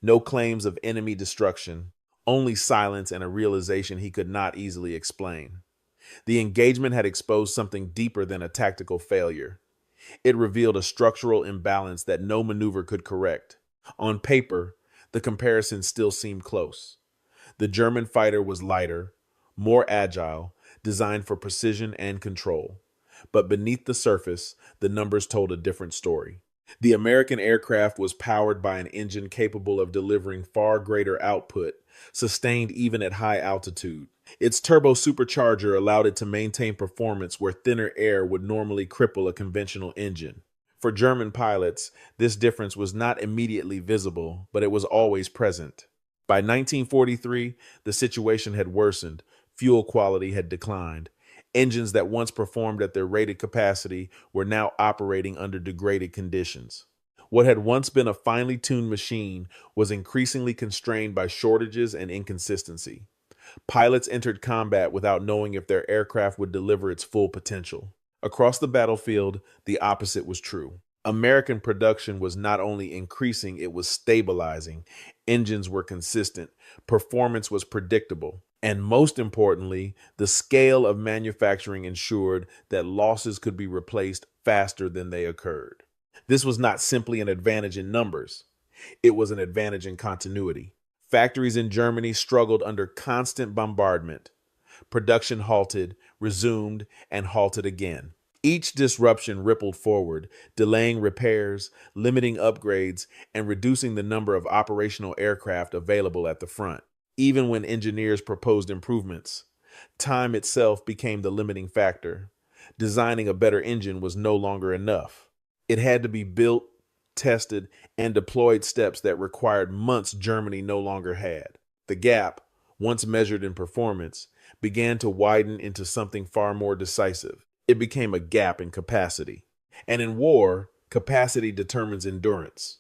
Speaker 1: no claims of enemy destruction, only silence and a realization he could not easily explain. The engagement had exposed something deeper than a tactical failure. It revealed a structural imbalance that no maneuver could correct. On paper, the comparison still seemed close. The German fighter was lighter, more agile, designed for precision and control. But beneath the surface, the numbers told a different story. The American aircraft was powered by an engine capable of delivering far greater output, sustained even at high altitude. Its turbo-supercharger allowed it to maintain performance where thinner air would normally cripple a conventional engine. For German pilots, this difference was not immediately visible, but it was always present. By 1943, the situation had worsened. Fuel quality had declined. Engines that once performed at their rated capacity were now operating under degraded conditions. What had once been a finely tuned machine was increasingly constrained by shortages and inconsistency. Pilots entered combat without knowing if their aircraft would deliver its full potential. Across the battlefield, the opposite was true. American production was not only increasing, it was stabilizing. Engines were consistent, performance was predictable, and most importantly, the scale of manufacturing ensured that losses could be replaced faster than they occurred. This was not simply an advantage in numbers, it was an advantage in continuity. Factories in Germany struggled under constant bombardment. Production halted, resumed, and halted again. Each disruption rippled forward, delaying repairs, limiting upgrades, and reducing the number of operational aircraft available at the front. Even when engineers proposed improvements, time itself became the limiting factor. Designing a better engine was no longer enough. It had to be built, tested, and deployed, steps that required months Germany no longer had. The gap, once measured in performance, began to widen into something far more decisive. It became a gap in capacity. And in war, capacity determines endurance.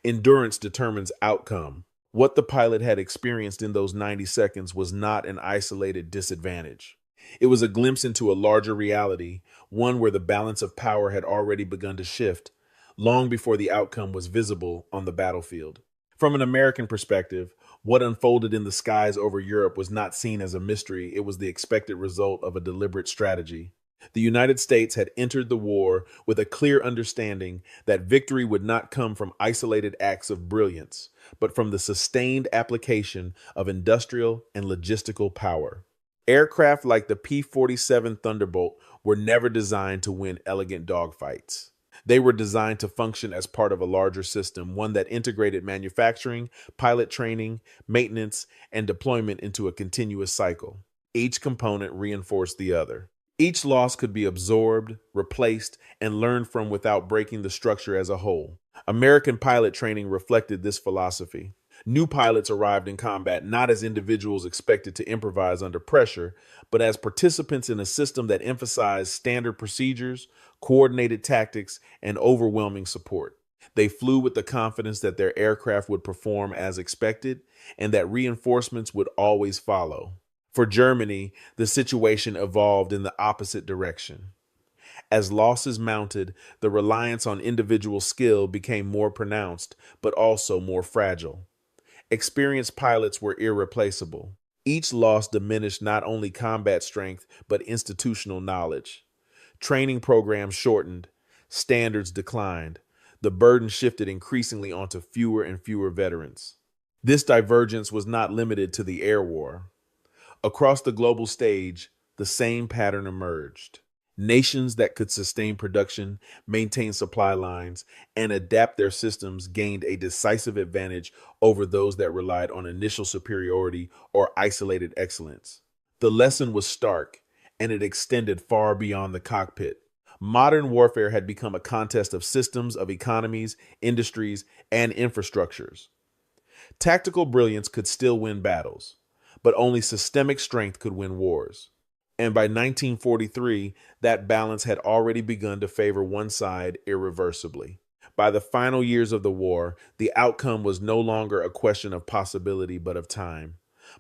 Speaker 1: Endurance determines outcome. What the pilot had experienced in those 90 seconds was not an isolated disadvantage. It was a glimpse into a larger reality, one where the balance of power had already begun to shift, long before the outcome was visible on the battlefield. From an American perspective, what unfolded in the skies over Europe was not seen as a mystery. It was the expected result of a deliberate strategy. The United States had entered the war with a clear understanding that victory would not come from isolated acts of brilliance, but from the sustained application of industrial and logistical power. Aircraft like the P-47 Thunderbolt were never designed to win elegant dogfights. They were designed to function as part of a larger system, one that integrated manufacturing, pilot training, maintenance, and deployment into a continuous cycle. Each component reinforced the other. Each loss could be absorbed, replaced, and learned from without breaking the structure as a whole. American pilot training reflected this philosophy. New pilots arrived in combat not as individuals expected to improvise under pressure, but as participants in a system that emphasized standard procedures, coordinated tactics, and overwhelming support. They flew with the confidence that their aircraft would perform as expected and that reinforcements would always follow. For Germany, the situation evolved in the opposite direction. As losses mounted, the reliance on individual skill became more pronounced, but also more fragile. Experienced pilots were irreplaceable. Each loss diminished not only combat strength, but institutional knowledge. Training programs shortened, standards declined. The burden shifted increasingly onto fewer and fewer veterans. This divergence was not limited to the air war. Across the global stage, the same pattern emerged. Nations that could sustain production, maintain supply lines, and adapt their systems gained a decisive advantage over those that relied on initial superiority or isolated excellence. The lesson was stark, and it extended far beyond the cockpit. Modern warfare had become a contest of systems, of economies, industries, and infrastructures. Tactical brilliance could still win battles, but only systemic strength could win wars. And by 1943, that balance had already begun to favor one side irreversibly. By the final years of the war, the outcome was no longer a question of possibility, but of time.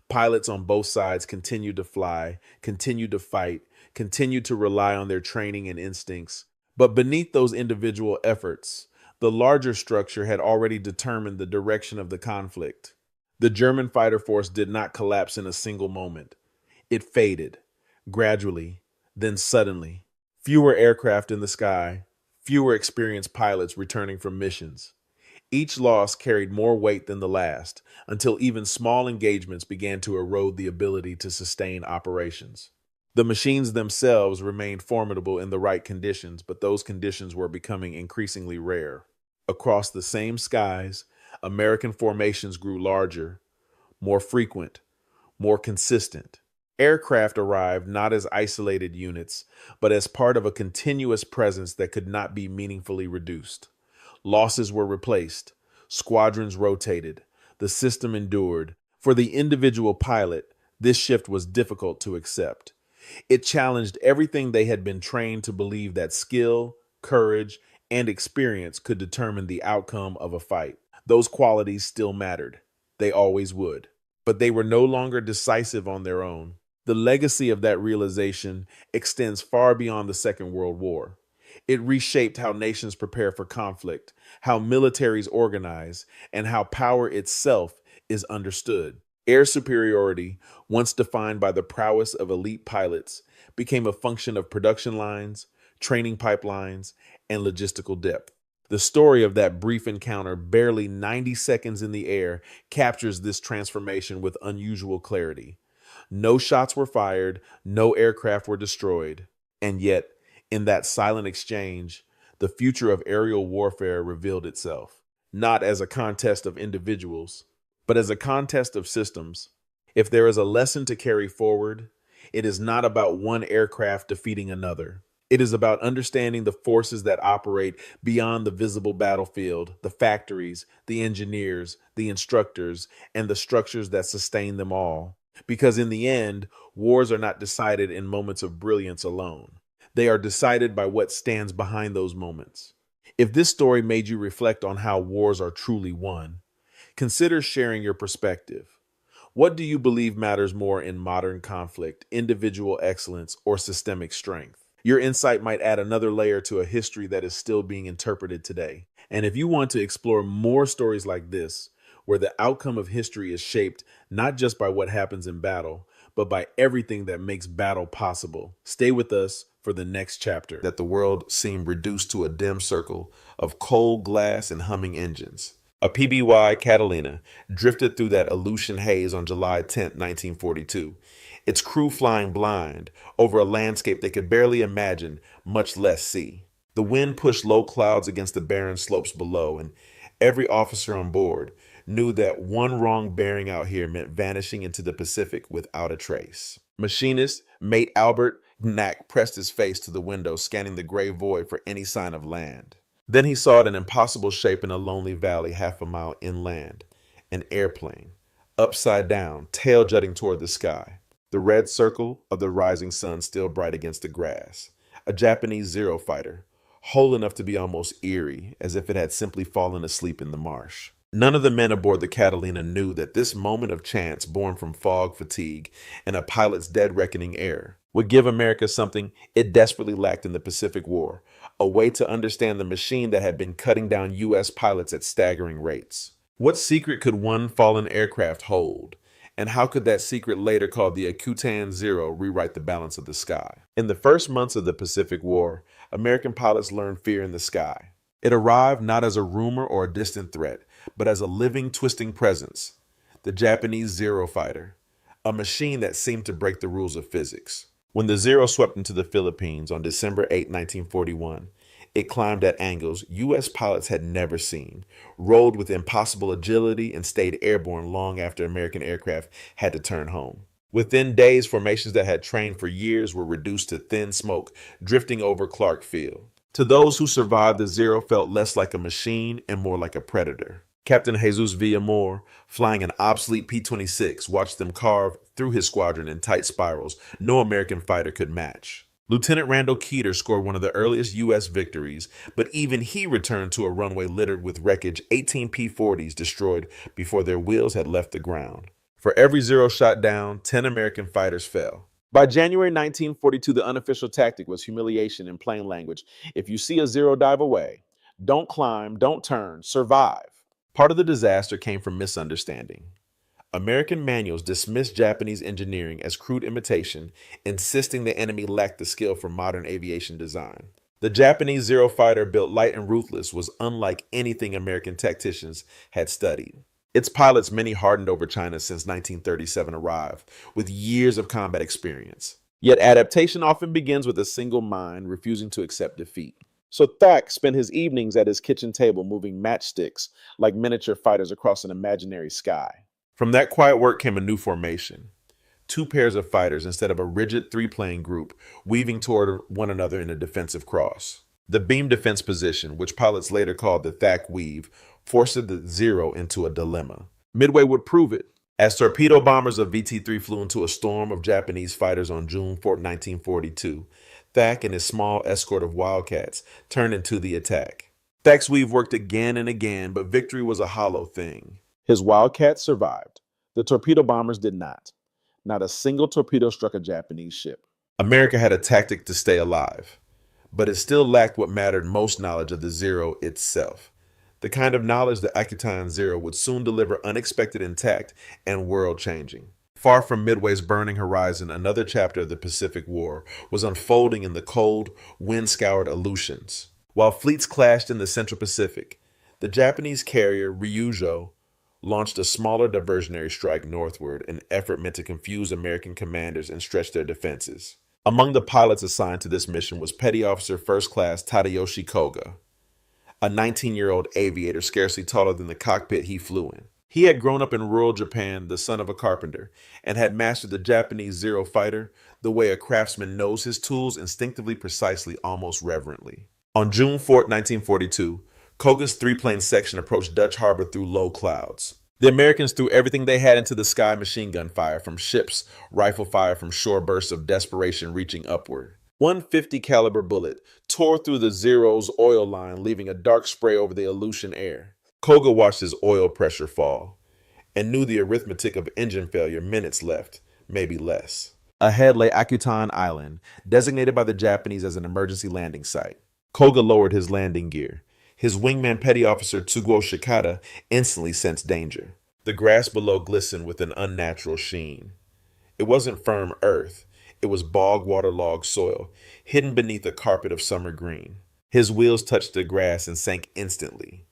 Speaker 1: Pilots on both sides continued to fly, continued to fight, continued to rely on their training and instincts. But beneath those individual efforts, the larger structure had already determined the direction of the conflict. The German fighter force did not collapse in a single moment. It faded, gradually, then suddenly. Fewer aircraft in the sky, fewer experienced pilots returning from missions. Each loss carried more weight than the last, until even small engagements began to erode the ability to sustain operations. The machines themselves remained formidable in the right conditions, but those conditions were becoming increasingly rare. Across the same skies, American formations grew larger, more frequent, more consistent. Aircraft arrived not as isolated units, but as part of a continuous presence that could not be meaningfully reduced. Losses were replaced, squadrons rotated, the system endured. For the individual pilot, this shift was difficult to accept. It challenged everything they had been trained to believe, that skill, courage, and experience could determine the outcome of a fight. Those qualities still mattered. They always would. But they were no longer decisive on their own. The legacy of that realization extends far beyond the Second World War. It reshaped how nations prepare for conflict, how militaries organize, and how power itself is understood. Air superiority, once defined by the prowess of elite pilots, became a function of production lines, training pipelines, and logistical depth. The story of that brief encounter, barely 90 seconds in the air, captures this transformation with unusual clarity. No shots were fired, no aircraft were destroyed. And yet, in that silent exchange, the future of aerial warfare revealed itself, not as a contest of individuals, but as a contest of systems. If there is a lesson to carry forward, it is not about one aircraft defeating another. It is about understanding the forces that operate beyond the visible battlefield, the factories, the engineers, the instructors, and the structures that sustain them all. Because in the end, wars are not decided in moments of brilliance alone. They are decided by what stands behind those moments. If this story made you reflect on how wars are truly won, consider sharing your perspective. What do you believe matters more in modern conflict, individual excellence, or systemic strength? Your insight might add another layer to a history that is still being interpreted today. And if you want to explore more stories like this, where the outcome of history is shaped not just by what happens in battle, but by everything that makes battle possible. Stay with us for the next chapter. That the world seemed reduced to a dim circle of cold glass and humming engines. A PBY Catalina drifted through that Aleutian haze on July 10, 1942, its crew flying blind over a landscape they could barely imagine, much less see. The wind pushed low clouds against the barren slopes below, and every officer on board knew that one wrong bearing out here meant vanishing into the Pacific without a trace. Machinist, mate Albert Knack pressed his face to the window, scanning the gray void for any sign of land. Then he saw an impossible shape in a lonely valley half a mile inland. An airplane, upside down, tail jutting toward the sky. The red circle of the rising sun still bright against the grass. A Japanese Zero fighter, whole enough to be almost eerie, as if it had simply fallen asleep in the marsh. None of the men aboard the Catalina knew that this moment of chance, born from fog fatigue and a pilot's dead reckoning error, would give America something it desperately lacked in the Pacific War, a way to understand the machine that had been cutting down U.S. pilots at staggering rates. What secret could one fallen aircraft hold? And how could that secret, later called the Akutan Zero, rewrite the balance of the sky? In the first months of the Pacific War, American pilots learned fear in the sky. It arrived not as a rumor or a distant threat, but as a living, twisting presence. The Japanese Zero fighter, a machine that seemed to break the rules of physics. When the Zero swept into the Philippines on December 8, 1941, it climbed at angles U.S. pilots had never seen, rolled with impossible agility, and stayed airborne long after American aircraft had to turn home. Within days, formations that had trained for years were reduced to thin smoke, drifting over Clark Field. To those who survived, the Zero felt less like a machine and more like a predator. Captain Jesus Villamor, flying an obsolete P-26, watched them carve through his squadron in tight spirals no American fighter could match. Lieutenant Randall Keeter scored one of the earliest U.S. victories, but even he returned to a runway littered with wreckage, 18 P-40s destroyed before their wheels had left the ground. For every Zero shot down, 10 American fighters fell. By January 1942, the unofficial tactic was humiliation in plain language. If you see a Zero dive away, don't climb, don't turn, survive. Part of the disaster came from misunderstanding. American manuals dismissed Japanese engineering as crude imitation, insisting the enemy lacked the skill for modern aviation design. The Japanese Zero fighter, built light and ruthless, was unlike anything American tacticians had studied. Its pilots, many hardened over China since 1937, arrived with years of combat experience. Yet adaptation often begins with a single mind refusing to accept defeat. So Thack spent his evenings at his kitchen table moving matchsticks like miniature fighters across an imaginary sky. From that quiet work came a new formation. 2 pairs of fighters instead of a rigid 3-plane group weaving toward one another in a defensive cross. The beam defense position, which pilots later called the Thack Weave, forced the Zero into a dilemma. Midway would prove it. As torpedo bombers of VT-3 flew into a storm of Japanese fighters on June 4, 1942, Thack and his small escort of Wildcats turned into the attack. Thack's weave worked again and again, but victory was a hollow thing. His Wildcats survived. The torpedo bombers did not. Not a single torpedo struck a Japanese ship. America had a tactic to stay alive, but it still lacked what mattered most: knowledge of the Zero itself. The kind of knowledge that Akutan Zero would soon deliver, unexpected, intact, and world-changing. Far from Midway's burning horizon, another chapter of the Pacific War was unfolding in the cold, wind-scoured Aleutians. While fleets clashed in the Central Pacific, the Japanese carrier Ryujo launched a smaller diversionary strike northward, an effort meant to confuse American commanders and stretch their defenses. Among the pilots assigned to this mission was Petty Officer First Class Tadayoshi Koga, a 19-year-old aviator scarcely taller than the cockpit he flew in. He had grown up in rural Japan, the son of a carpenter, and had mastered the Japanese Zero fighter the way a craftsman knows his tools, instinctively, precisely, almost reverently. On June 4, 1942, Koga's 3-plane section approached Dutch Harbor through low clouds. The Americans threw everything they had into the sky: machine gun fire from ships, rifle fire from shore, bursts of desperation reaching upward. 150 caliber bullet tore through the Zero's oil line, leaving a dark spray over the Aleutian air. Koga watched his oil pressure fall and knew the arithmetic of engine failure: minutes left, maybe less. Ahead lay Akutan Island, designated by the Japanese as an emergency landing site. Koga lowered his landing gear. His wingman, Petty Officer Tsuguo Shikata, instantly sensed danger. The grass below glistened with an unnatural sheen. It wasn't firm earth. It was bog waterlogged soil, hidden beneath a carpet of summer green. His wheels touched the grass and sank instantly.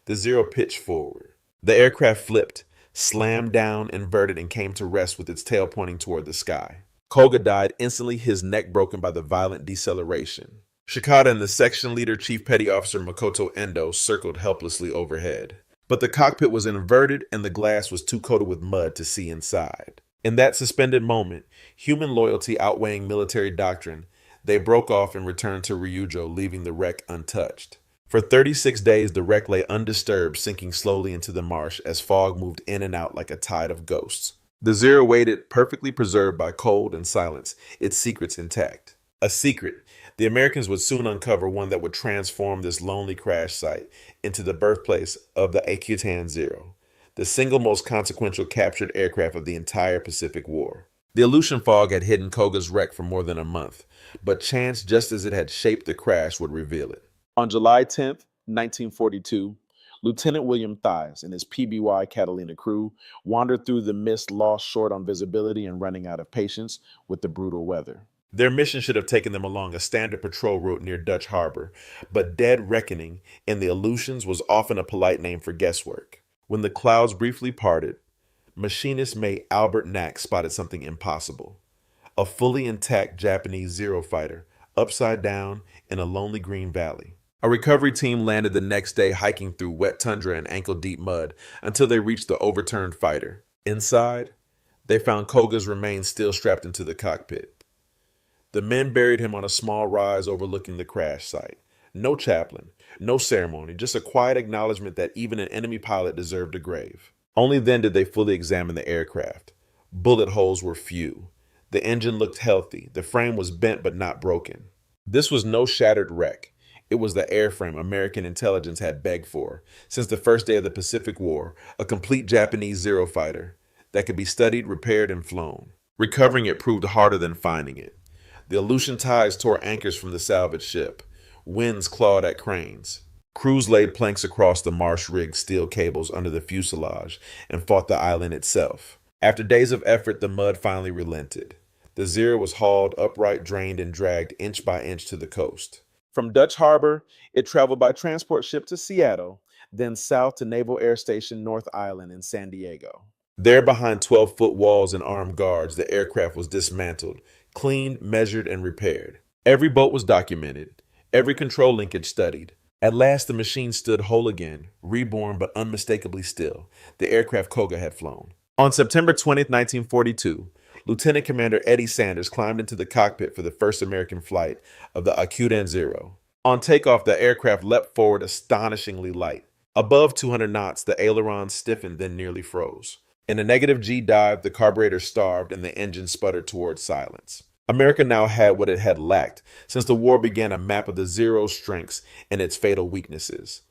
Speaker 1: The Zero pitched forward. The aircraft flipped, slammed down, inverted, and came to rest with its tail pointing toward the sky. Koga died instantly, his neck broken by the violent deceleration. Shikata and the section leader, Chief Petty Officer Makoto Endo, circled helplessly overhead. But the cockpit was inverted and the glass was too coated with mud to see inside. In that suspended moment, human loyalty outweighing military doctrine, they broke off and returned to Ryujo, leaving the wreck untouched. For 36 days, the wreck lay undisturbed, sinking slowly into the marsh as fog moved in and out like a tide of ghosts. The Zero waited, perfectly preserved by cold and silence, its secrets intact. A secret. The Americans would soon uncover one that would transform this lonely crash site into the birthplace of the Akutan Zero, the single most consequential captured aircraft of the entire Pacific War. The Aleutian fog had hidden Koga's wreck for more than a month, but chance, just as it had shaped the crash, would reveal it. On July 10th, 1942, Lieutenant William Thies and his PBY Catalina crew wandered through the mist, lost short on visibility and running out of patience with the brutal weather. Their mission should have taken them along a standard patrol route near Dutch Harbor, but dead reckoning in the Aleutians was often a polite name for guesswork. When the clouds briefly parted, machinist mate Albert Knack spotted something impossible. A fully intact Japanese Zero fighter, upside down in a lonely green valley. A recovery team landed the next day, hiking through wet tundra and ankle-deep mud until they reached the overturned fighter. Inside, they found Koga's remains still strapped into the cockpit. The men buried him on a small rise overlooking the crash site. No chaplain, no ceremony, just a quiet acknowledgement that even an enemy pilot deserved a grave. Only then did they fully examine the aircraft. Bullet holes were few. The engine looked healthy. The frame was bent but not broken. This was no shattered wreck. It was the airframe American intelligence had begged for since the first day of the Pacific War, a complete Japanese Zero fighter that could be studied, repaired, and flown. Recovering it proved harder than finding it. The Aleutian tides tore anchors from the salvaged ship. Winds clawed at cranes. Crews laid planks across the marsh-rigged steel cables under the fuselage and fought the island itself. After days of effort, the mud finally relented. The Zero was hauled upright, drained, and dragged inch by inch to the coast. From Dutch Harbor, it traveled by transport ship to Seattle, then south to Naval Air Station North Island in San Diego. There, behind 12-foot walls and armed guards, the aircraft was dismantled, cleaned, measured, and repaired. Every boat was documented, every control linkage studied. At last, the machine stood whole again, reborn but unmistakably still, the aircraft Koga had flown. On September 20, 1942, Lieutenant Commander Eddie Sanders climbed into the cockpit for the first American flight of the Akutan Zero. On takeoff, the aircraft leapt forward astonishingly light. Above 200 knots, the ailerons stiffened, then nearly froze. In a negative G dive, the carburetor starved and the engine sputtered towards silence. America now had what it had lacked since the war began: a map of the Zero's strengths and its fatal weaknesses.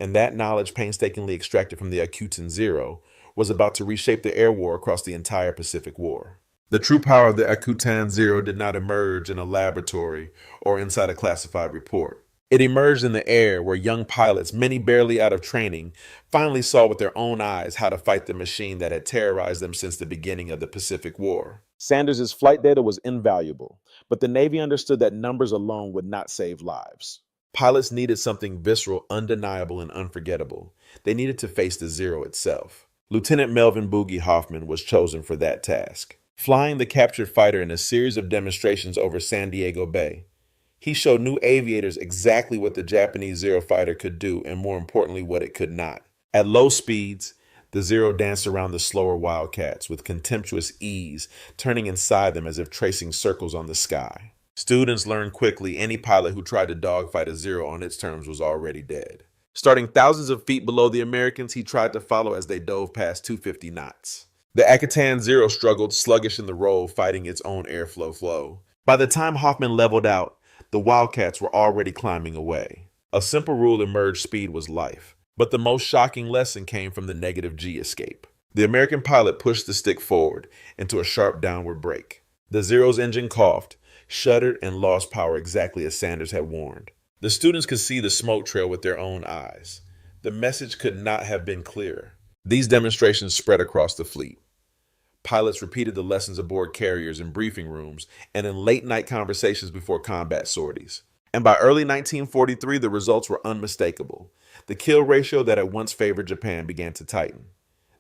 Speaker 1: And that knowledge, painstakingly extracted from the Akutan Zero, was about to reshape the air war across the entire Pacific War. The true power of the Akutan Zero did not emerge in a laboratory or inside a classified report. It emerged in the air, where young pilots, many barely out of training, finally saw with their own eyes how to fight the machine that had terrorized them since the beginning of the Pacific War. Sanders' flight data was invaluable, but the Navy understood that numbers alone would not save lives. Pilots needed something visceral, undeniable, and unforgettable. They needed to face the Zero itself. Lieutenant Melvin Boogie Hoffman was chosen for that task. Flying the captured fighter in a series of demonstrations over San Diego Bay, he showed new aviators exactly what the Japanese Zero fighter could do, and more importantly, what it could not. At low speeds, the Zero danced around the slower Wildcats with contemptuous ease, turning inside them as if tracing circles on the sky. Students learned quickly any pilot who tried to dogfight a Zero on its terms was already dead. Starting thousands of feet below the Americans, he tried to follow as they dove past 250 knots. The Akutan Zero struggled, sluggish in the roll, fighting its own airflow flow. By the time Hoffman leveled out, the Wildcats were already climbing away. A simple rule emerged: speed was life. But the most shocking lesson came from the negative G escape. The American pilot pushed the stick forward into a sharp downward brake. The Zero's engine coughed, shuddered, and lost power exactly as Sanders had warned. The students could see the smoke trail with their own eyes. The message could not have been clearer. These demonstrations spread across the fleet. pilots repeated the lessons aboard carriers in briefing rooms and in late-night conversations before combat sorties. And by early 1943, the results were unmistakable. The kill ratio that had once favored Japan began to tighten.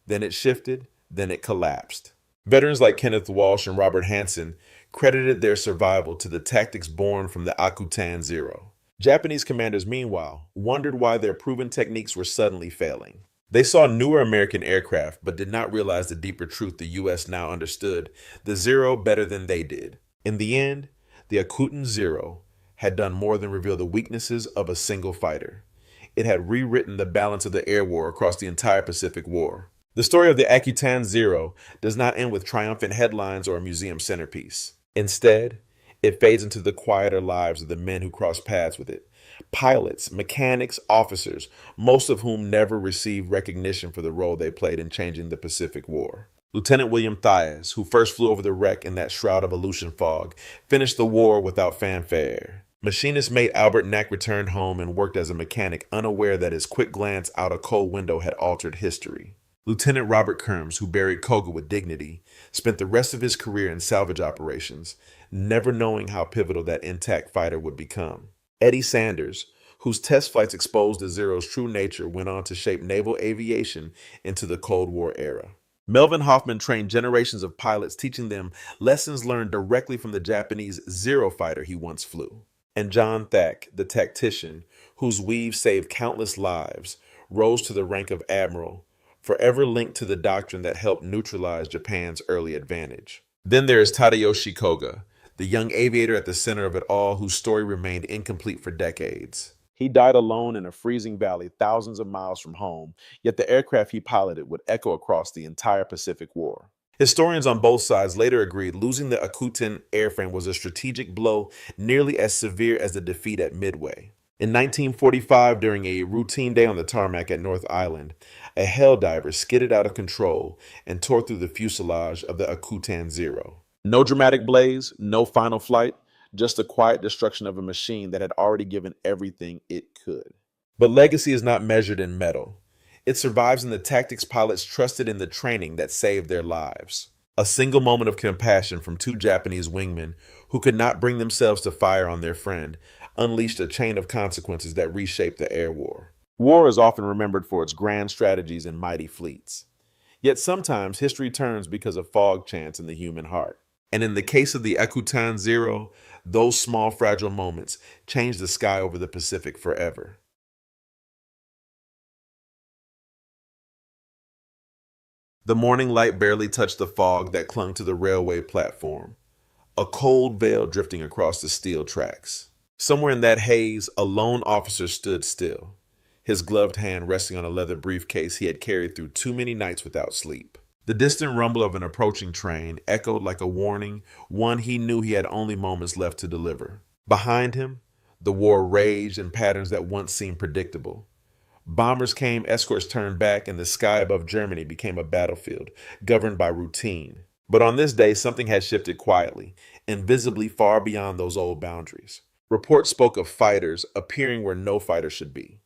Speaker 1: Then it shifted, then it collapsed. Veterans like Kenneth Walsh and Robert Hansen credited their survival to the tactics born from the Akutan Zero. Japanese commanders, meanwhile, wondered why their proven techniques were suddenly failing. They saw newer American aircraft, but did not realize the deeper truth the U.S. now understood: the Zero better than they did. In the end, the Akutan Zero had done more than reveal the weaknesses of a single fighter. It had rewritten the balance of the air war across the entire Pacific War. The story of the Akutan Zero does not end with triumphant headlines or a museum centerpiece. Instead, it fades into the quieter lives of the men who crossed paths with it. Pilots, mechanics, officers, most of whom never received recognition for the role they played in changing the Pacific War. Lieutenant William Thias, who first flew over the wreck in that shroud of Aleutian fog, finished the war without fanfare. Machinist mate Albert Knack returned home and worked as a mechanic, unaware that his quick glance out a coal window had altered history. Lieutenant Robert Kerms, who buried Koga with dignity, spent the rest of his career in salvage operations, never knowing how pivotal that intact fighter would become. Eddie Sanders, whose test flights exposed the Zero's true nature, went on to shape naval aviation into the Cold War era. Melvin Hoffman trained generations of pilots, teaching them lessons learned directly from the Japanese Zero fighter he once flew. And John Thack, the tactician, whose weave saved countless lives, rose to the rank of admiral, forever linked to the doctrine that helped neutralize Japan's early advantage. Then there is Tadayoshi Koga, the young aviator at the center of it all, whose story remained incomplete for decades. He died alone in a freezing valley thousands of miles from home, yet the aircraft he piloted would echo across the entire Pacific War. Historians on both sides later agreed losing the Akutan airframe was a strategic blow nearly as severe as the defeat at Midway. In 1945, during a routine day on the tarmac at North Island, a helldiver skidded out of control and tore through the fuselage of the Akutan Zero. No dramatic blaze, no final flight, just the quiet destruction of a machine that had already given everything it could. But legacy is not measured in metal. It survives in the tactics pilots trusted in the training that saved their lives. A single moment of compassion from two Japanese wingmen who could not bring themselves to fire on their friend unleashed a chain of consequences that reshaped the air war. War is often remembered for its grand strategies and mighty fleets. Yet sometimes history turns because of fog chance in the human heart. And in the case of the Akutan Zero, those small fragile moments changed the sky over the Pacific forever. The morning light barely touched the fog that clung to the railway platform, a cold veil drifting across the steel tracks. Somewhere in that haze, a lone officer stood still, his gloved hand resting on a leather briefcase he had carried through too many nights without sleep. The distant rumble of an approaching train echoed like a warning, one he knew he had only moments left to deliver. Behind him, the war raged in patterns that once seemed predictable. Bombers came, escorts turned back, and the sky above Germany became a battlefield, governed by routine. But on this day, something had shifted quietly, invisibly far beyond those old boundaries. Reports spoke of fighters appearing where no fighter should be.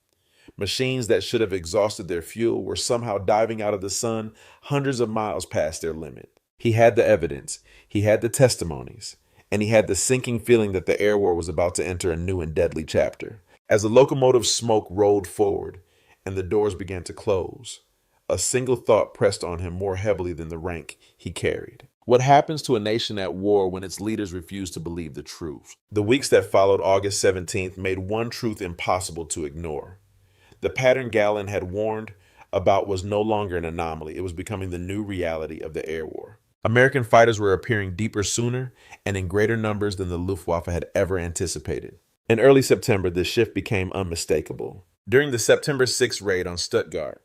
Speaker 1: Machines that should have exhausted their fuel were somehow diving out of the sun hundreds of miles past their limit. He had the evidence, he had the testimonies, and he had the sinking feeling that the air war was about to enter a new and deadly chapter. As the locomotive's smoke rolled forward and the doors began to close, a single thought pressed on him more heavily than the rank he carried. What happens to a nation at war when its leaders refuse to believe the truth? The weeks that followed August 17th made one truth impossible to ignore. The pattern Galland had warned about was no longer an anomaly. It was becoming the new reality of the air war. American fighters were appearing deeper sooner and in greater numbers than the Luftwaffe had ever anticipated. In early September, the shift became unmistakable. During the September 6th raid on Stuttgart,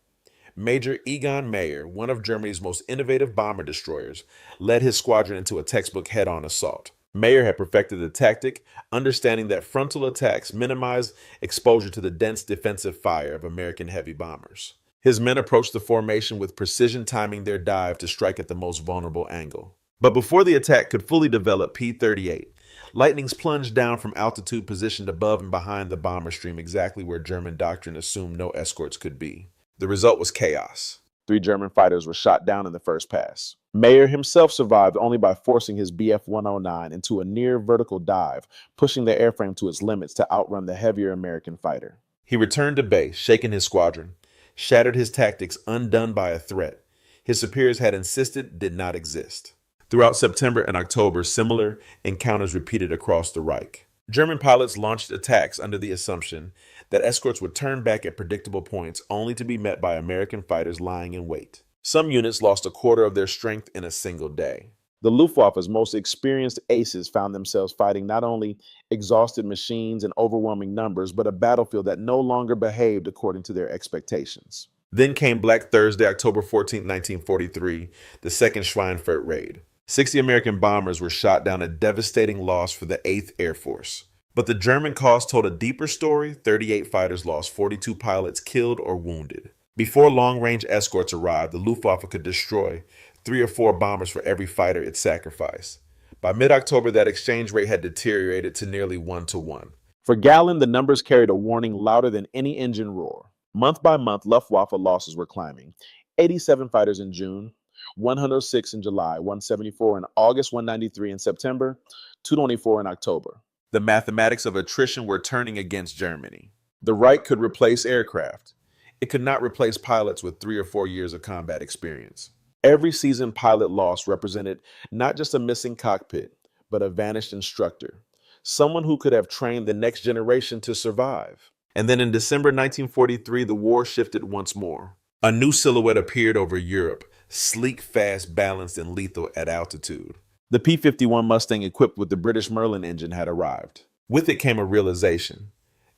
Speaker 1: Major Egon Mayer, one of Germany's most innovative bomber destroyers, led his squadron into a textbook head-on assault. Mayer had perfected the tactic, understanding that frontal attacks minimize exposure to the dense defensive fire of American heavy bombers. His men approached the formation with precision, timing their dive to strike at the most vulnerable angle. But before the attack could fully develop, P-38 Lightnings plunged down from altitude positioned above and behind the bomber stream, exactly where German doctrine assumed no escorts could be. The result was chaos. 3 German fighters were shot down in the first pass. Mayer himself survived only by forcing his Bf-109 into a near vertical dive, pushing the airframe to its limits to outrun the heavier American fighter. He returned to base, shaking his squadron, shattered his tactics undone by a threat his superiors had insisted did not exist. Throughout September and October, similar encounters repeated across the Reich. German pilots launched attacks under the assumption that escorts would turn back at predictable points only to be met by American fighters lying in wait. Some units lost a quarter of their strength in a single day. The Luftwaffe's most experienced aces found themselves fighting not only exhausted machines and overwhelming numbers, but a battlefield that no longer behaved according to their expectations. Then came Black Thursday, October 14, 1943, the second Schweinfurt raid. 60 American bombers were shot down, a devastating loss for the 8th Air Force. But the German cause told a deeper story. 38 fighters lost, 42 pilots killed or wounded. Before long-range escorts arrived, the Luftwaffe could destroy 3 or 4 bombers for every fighter it sacrificed. By mid-October, that exchange rate had deteriorated to nearly 1-to-1. For Galland, the numbers carried a warning louder than any engine roar. Month by month, Luftwaffe losses were climbing. 87 fighters in June, 106 in July, 174 in August, 193 in September, 224 in October. The mathematics of attrition were turning against Germany. The Reich could replace aircraft. It could not replace pilots with 3 or 4 years of combat experience. Every seasoned pilot loss represented not just a missing cockpit, but a vanished instructor, someone who could have trained the next generation to survive. And then in December 1943, the war shifted once more. A new silhouette appeared over Europe, sleek, fast, balanced, and lethal at altitude. The P-51 Mustang equipped with the British Merlin engine had arrived. With it came a realization.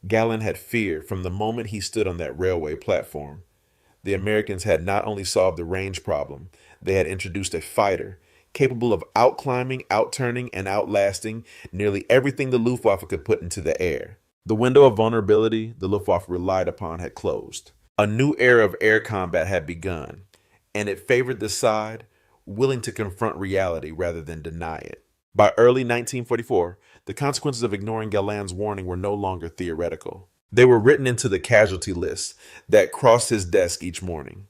Speaker 1: Galland had feared from the moment he stood on that railway platform. The Americans had not only solved the range problem, they had introduced a fighter capable of outclimbing, outturning, and outlasting nearly everything the Luftwaffe could put into the air. The window of vulnerability the Luftwaffe relied upon had closed. A new era of air combat had begun, and it favored the side willing to confront reality rather than deny it. By early 1944, the consequences of ignoring Galland's warning were no longer theoretical. They were written into the casualty list that crossed his desk each morning.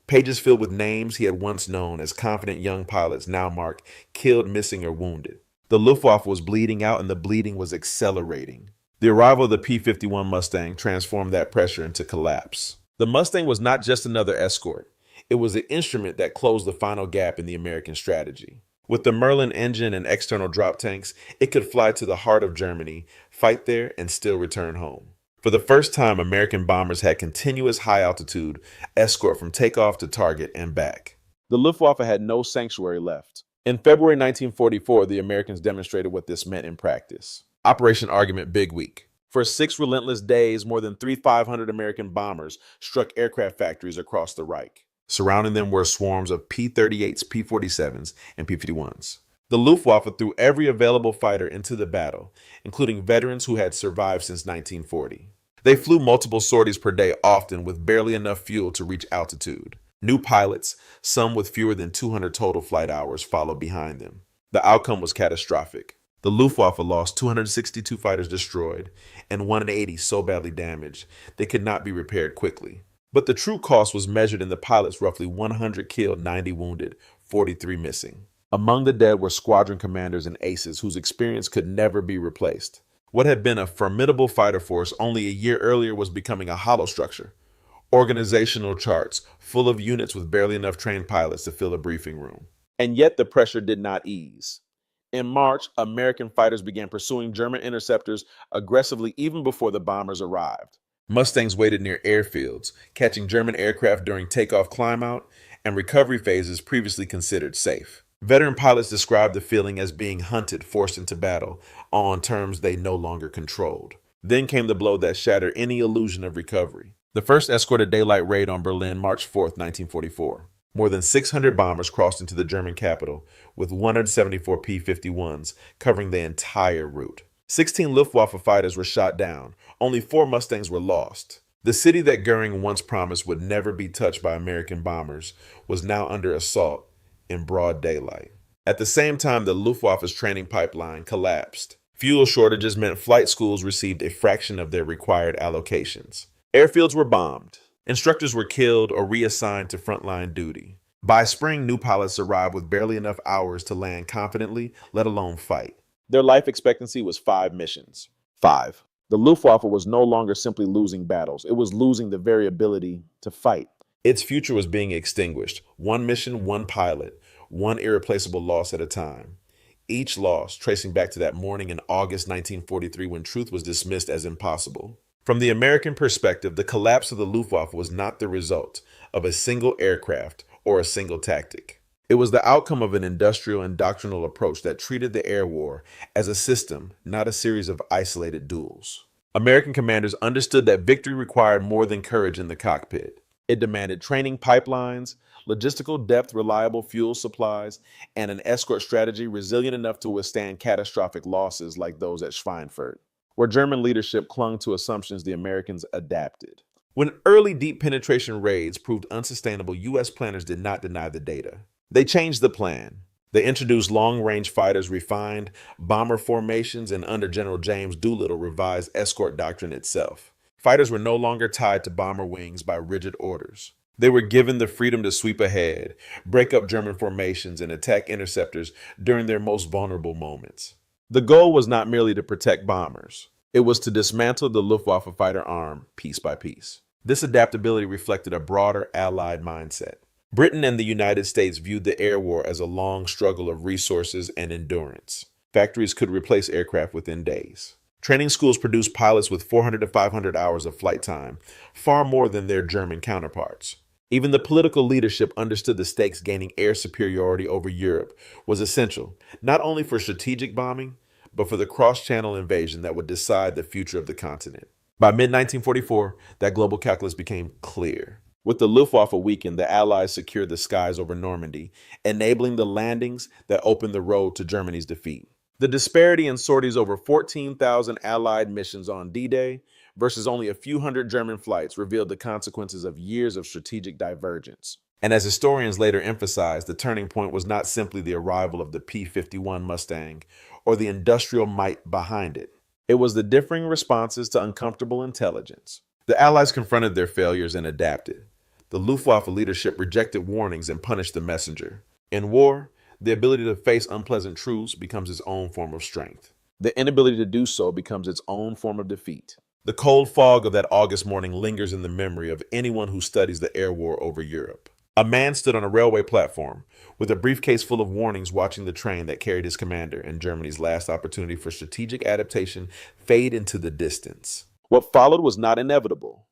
Speaker 1: Pages filled with names he had once known as confident young pilots now marked killed, missing, or wounded. The Luftwaffe was bleeding out, and the bleeding was accelerating. The arrival of the P-51 Mustang transformed that pressure into collapse. The Mustang was not just another escort. It was the instrument that closed the final gap in the American strategy. With the Merlin engine and external drop tanks, it could fly to the heart of Germany, fight there, and still return home. For the first time, American bombers had continuous high-altitude escort from takeoff to target and back. The Luftwaffe had no sanctuary left. In February 1944, the Americans demonstrated what this meant in practice. Operation Argument Big Week. For 6 relentless days, more than 3,500 American bombers struck aircraft factories across the Reich. Surrounding them were swarms of P-38s, P-47s, and P-51s. The Luftwaffe threw every available fighter into the battle, including veterans who had survived since 1940. They flew multiple sorties per day, often with barely enough fuel to reach altitude. New pilots, some with fewer than 200 total flight hours, followed behind them. The outcome was catastrophic. The Luftwaffe lost 262 fighters destroyed and 180 so badly damaged they could not be repaired quickly. But the true cost was measured in the pilots: roughly 100 killed, 90 wounded, 43 missing. Among the dead were squadron commanders and aces whose experience could never be replaced. What had been a formidable fighter force only a year earlier was becoming a hollow structure. Organizational charts full of units with barely enough trained pilots to fill a briefing room. And yet the pressure did not ease. In March, American fighters began pursuing German interceptors aggressively even before the bombers arrived. Mustangs waited near airfields, catching German aircraft during takeoff, climb-out, and recovery phases previously considered safe. Veteran pilots described the feeling as being hunted, forced into battle on terms they no longer controlled. Then came the blow that shattered any illusion of recovery. The first escorted daylight raid on Berlin, March 4, 1944. More than 600 bombers crossed into the German capital, with 174 P-51s covering the entire route. 16 Luftwaffe fighters were shot down. Only 4 Mustangs were lost. The city that Goering once promised would never be touched by American bombers was now under assault in broad daylight. At the same time, the Luftwaffe's training pipeline collapsed. Fuel shortages meant flight schools received a fraction of their required allocations. Airfields were bombed, Instructors were killed or reassigned to frontline duty. By spring, new pilots arrived with barely enough hours to land confidently, let alone fight. Their life expectancy was 5 missions. 5. The Luftwaffe was no longer simply losing battles, it was losing the very ability to fight. Its future was being extinguished. One mission, one pilot, one irreplaceable loss at a time. Each loss tracing back to that morning in August 1943 when truth was dismissed as impossible. From the American perspective, the collapse of the Luftwaffe was not the result of a single aircraft or a single tactic. It was the outcome of an industrial and doctrinal approach that treated the air war as a system, not a series of isolated duels. American commanders understood that victory required more than courage in the cockpit. It demanded training pipelines, logistical depth, reliable fuel supplies, and an escort strategy resilient enough to withstand catastrophic losses like those at Schweinfurt. Where German leadership clung to assumptions, the Americans adapted. When early deep penetration raids proved unsustainable, U.S. planners did not deny the data. They changed the plan. They introduced long-range fighters, refined bomber formations, and under General James Doolittle revised escort doctrine itself. Fighters were no longer tied to bomber wings by rigid orders. They were given the freedom to sweep ahead, break up German formations, and attack interceptors during their most vulnerable moments. The goal was not merely to protect bombers. It was to dismantle the Luftwaffe fighter arm piece by piece. This adaptability reflected a broader Allied mindset. Britain and the United States viewed the air war as a long struggle of resources and endurance. Factories could replace aircraft within days. Training schools produced pilots with 400 to 500 hours of flight time, far more than their German counterparts. Even the political leadership understood the stakes. Gaining air superiority over Europe was essential, not only for strategic bombing, but for the cross-channel invasion that would decide the future of the continent. By mid-1944, that global calculus became clear. With the Luftwaffe weakened, the Allies secured the skies over Normandy, enabling the landings that opened the road to Germany's defeat. The disparity in sorties over 14,000 Allied missions on D-Day versus only a few hundred German flights revealed the consequences of years of strategic divergence. And as historians later emphasized, the turning point was not simply the arrival of the P-51 Mustang or the industrial might behind it. It was the differing responses to uncomfortable intelligence. The Allies confronted their failures and adapted. The Luftwaffe leadership rejected warnings and punished the messenger. In war, the ability to face unpleasant truths becomes its own form of strength. The inability to do so becomes its own form of defeat. The cold fog of that August morning lingers in the memory of anyone who studies the air war over Europe. A man stood on a railway platform with a briefcase full of warnings, watching the train that carried his commander and Germany's last opportunity for strategic adaptation fade into the distance. What followed was not inevitable.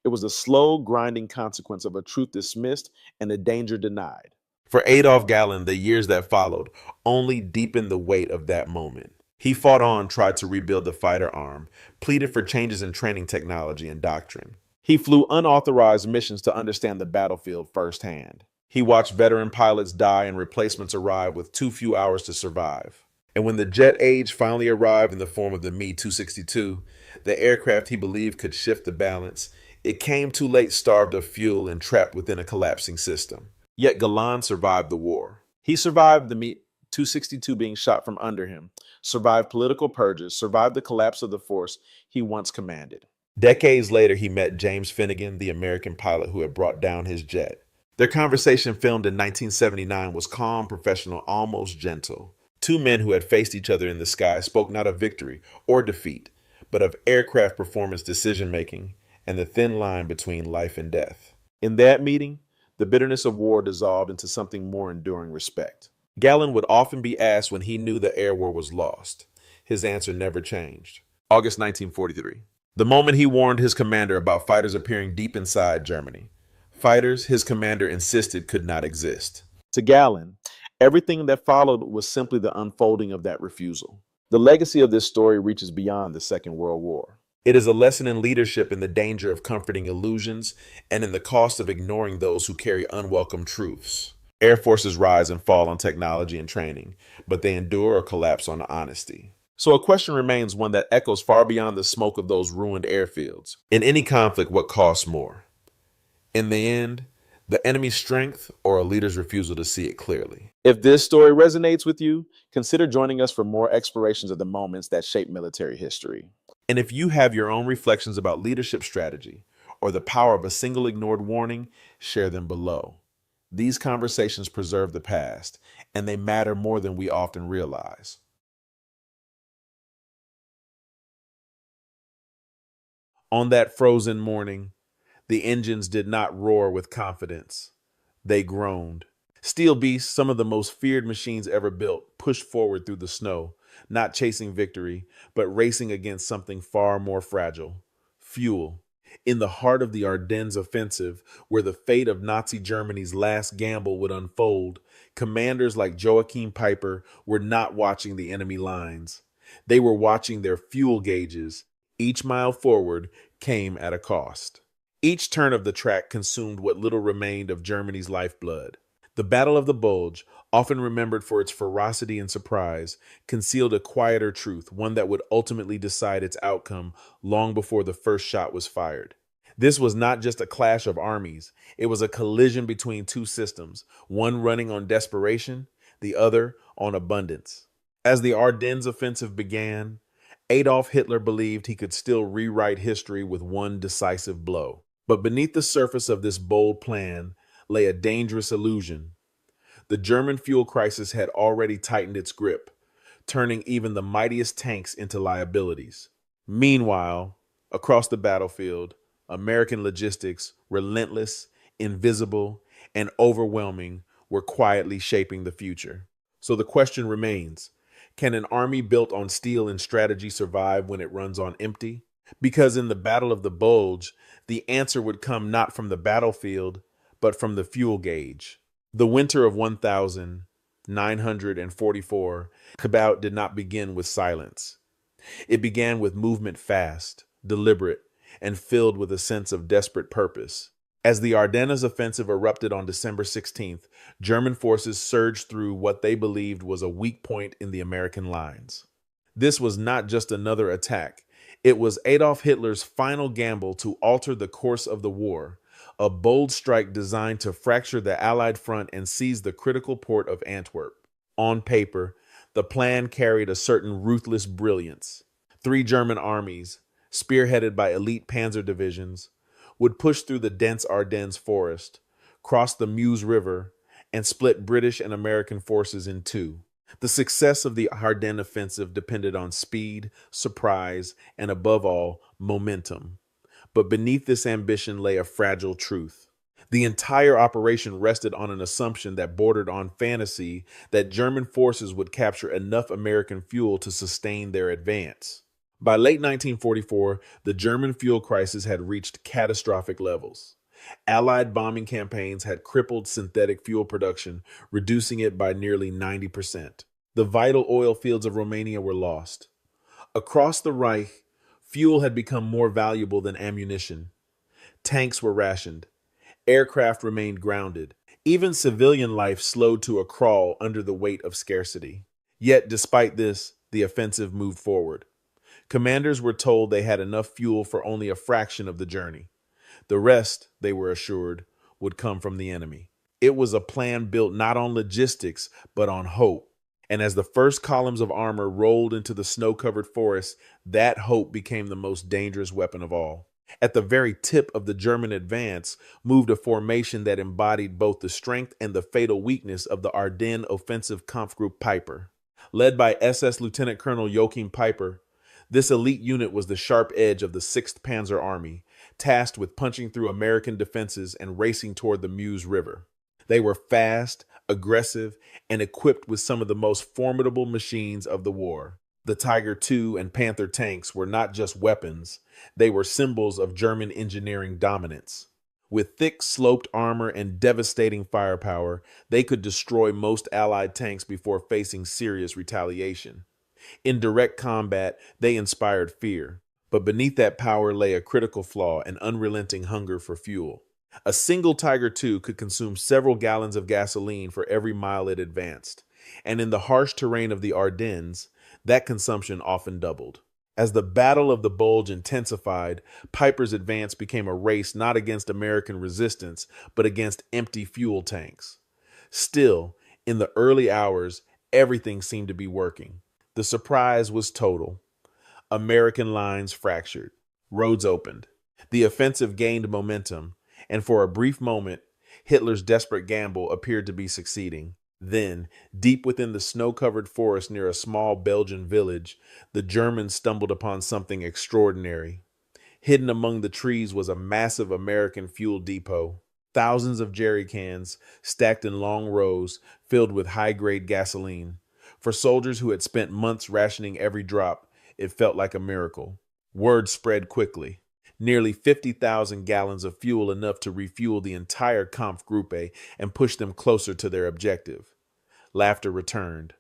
Speaker 1: It was a slow, grinding consequence of a truth dismissed and a danger denied. For Adolf Galland, the years that followed only deepened the weight of that moment. He fought on, tried to rebuild the fighter arm, pleaded for changes in training technology and doctrine. He flew unauthorized missions to understand the battlefield firsthand. He watched veteran pilots die and replacements arrive with too few hours to survive. And when the jet age finally arrived in the form of the Me-262, the aircraft he believed could shift the balance, it came too late, starved of fuel and trapped within a collapsing system. Yet Galland survived the war. He survived the Me-262 being shot from under him, survived political purges, survived the collapse of the force he once commanded. Decades later, he met James Finnegan, the American pilot who had brought down his jet. Their conversation, filmed in 1979, was calm, professional, almost gentle. Two men who had faced each other in the sky spoke not of victory or defeat, but of aircraft performance, decision-making, and the thin line between life and death. In that meeting, the bitterness of war dissolved into something more enduring: respect. Galland would often be asked when he knew the air war was lost. His answer never changed. August 1943. The moment he warned his commander about fighters appearing deep inside Germany. Fighters his commander insisted could not exist. To Galland, everything that followed was simply the unfolding of that refusal. The legacy of this story reaches beyond the Second World War. It is a lesson in leadership, in the danger of comforting illusions, and in the cost of ignoring those who carry unwelcome truths. Air forces rise and fall on technology and training, but they endure or collapse on honesty. So a question remains, one that echoes far beyond the smoke of those ruined airfields. In any conflict, what costs more? In the end, the enemy's strength or a leader's refusal to see it clearly? If this story resonates with you, consider joining us for more explorations of the moments that shape military history. And if you have your own reflections about leadership strategy or the power of a single ignored warning, share them below. These conversations preserve the past, and they matter more than we often realize. On that frozen morning, the engines did not roar with confidence. They groaned. Steel beasts, some of the most feared machines ever built, pushed forward through the snow, not chasing victory, but racing against something far more fragile: fuel. In the heart of the Ardennes offensive, where the fate of Nazi Germany's last gamble would unfold, commanders like Joachim Peiper were not watching the enemy lines. They were watching their fuel gauges. Each mile forward came at a cost. Each turn of the track consumed what little remained of Germany's lifeblood. The Battle of the Bulge, often remembered for its ferocity and surprise, concealed a quieter truth, one that would ultimately decide its outcome long before the first shot was fired. This was not just a clash of armies, it was a collision between two systems, one running on desperation, the other on abundance. As the Ardennes offensive began, Adolf Hitler believed he could still rewrite history with one decisive blow. But beneath the surface of this bold plan lay a dangerous illusion. The German fuel crisis had already tightened its grip, turning even the mightiest tanks into liabilities. Meanwhile, across the battlefield, American logistics, relentless, invisible, and overwhelming, were quietly shaping the future. So the question remains, can an army built on steel and strategy survive when it runs on empty? Because in the Battle of the Bulge, the answer would come not from the battlefield, but from the fuel gauge. The winter of 1944 Combat did not begin with silence. It began with movement fast, deliberate, and filled with a sense of desperate purpose. As the Ardennes offensive erupted on December 16th, German forces surged through what they believed was a weak point in the American lines. This was not just another attack. It was Adolf Hitler's final gamble to alter the course of the war, a bold strike designed to fracture the Allied front and seize the critical port of Antwerp. On paper, the plan carried a certain ruthless brilliance. 3 German armies, spearheaded by elite panzer divisions, would push through the dense Ardennes forest, cross the Meuse River, and split British and American forces in two. The success of the Ardennes offensive depended on speed, surprise, and above all, momentum. But beneath this ambition lay a fragile truth. The entire operation rested on an assumption that bordered on fantasy that German forces would capture enough American fuel to sustain their advance. By late 1944, the German fuel crisis had reached catastrophic levels. Allied bombing campaigns had crippled synthetic fuel production, reducing it by nearly 90%. The vital oil fields of Romania were lost. Across the Reich, fuel had become more valuable than ammunition. Tanks were rationed. Aircraft remained grounded. Even civilian life slowed to a crawl under the weight of scarcity. Yet, despite this, the offensive moved forward. Commanders were told they had enough fuel for only a fraction of the journey. The rest, they were assured, would come from the enemy. It was a plan built not on logistics, but on hope. And as the first columns of armor rolled into the snow-covered forest, that hope became the most dangerous weapon of all. At the very tip of the German advance moved a formation that embodied both the strength and the fatal weakness of the Ardennes Offensive Kampfgruppe Peiper. Led by SS Lieutenant Colonel Joachim Peiper, this elite unit was the sharp edge of the 6th Panzer Army, tasked with punching through American defenses and racing toward the Meuse River. They were fast, aggressive, and equipped with some of the most formidable machines of the war. The Tiger II and Panther tanks were not just weapons, they were symbols of German engineering dominance. With thick, sloped armor and devastating firepower, they could destroy most Allied tanks before facing serious retaliation. In direct combat, they inspired fear. But beneath that power lay a critical flaw, an unrelenting hunger for fuel. A single Tiger II could consume several gallons of gasoline for every mile it advanced. And in the harsh terrain of the Ardennes, that consumption often doubled. As the Battle of the Bulge intensified, Peiper's advance became a race not against American resistance, but against empty fuel tanks. Still, in the early hours, everything seemed to be working. The surprise was total. American lines fractured. Roads opened. The offensive gained momentum, and for a brief moment, Hitler's desperate gamble appeared to be succeeding. Then, deep within the snow-covered forest near a small Belgian village, the Germans stumbled upon something extraordinary. Hidden among the trees was a massive American fuel depot. Thousands of jerry cans, stacked in long rows, filled with high-grade gasoline. For soldiers who had spent months rationing every drop, it felt like a miracle. Word spread quickly. Nearly 50,000 gallons of fuel, enough to refuel the entire Kampfgruppe and push them closer to their objective. Laughter returned.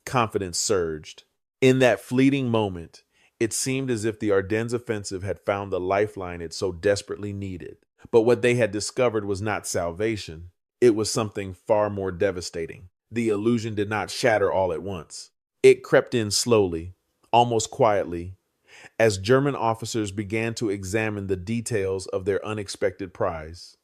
Speaker 1: Confidence surged. In that fleeting moment, it seemed as if the Ardennes offensive had found the lifeline it so desperately needed. But what they had discovered was not salvation. It was something far more devastating. The illusion did not shatter all at once. It crept in slowly, almost quietly, as German officers began to examine the details of their unexpected prize.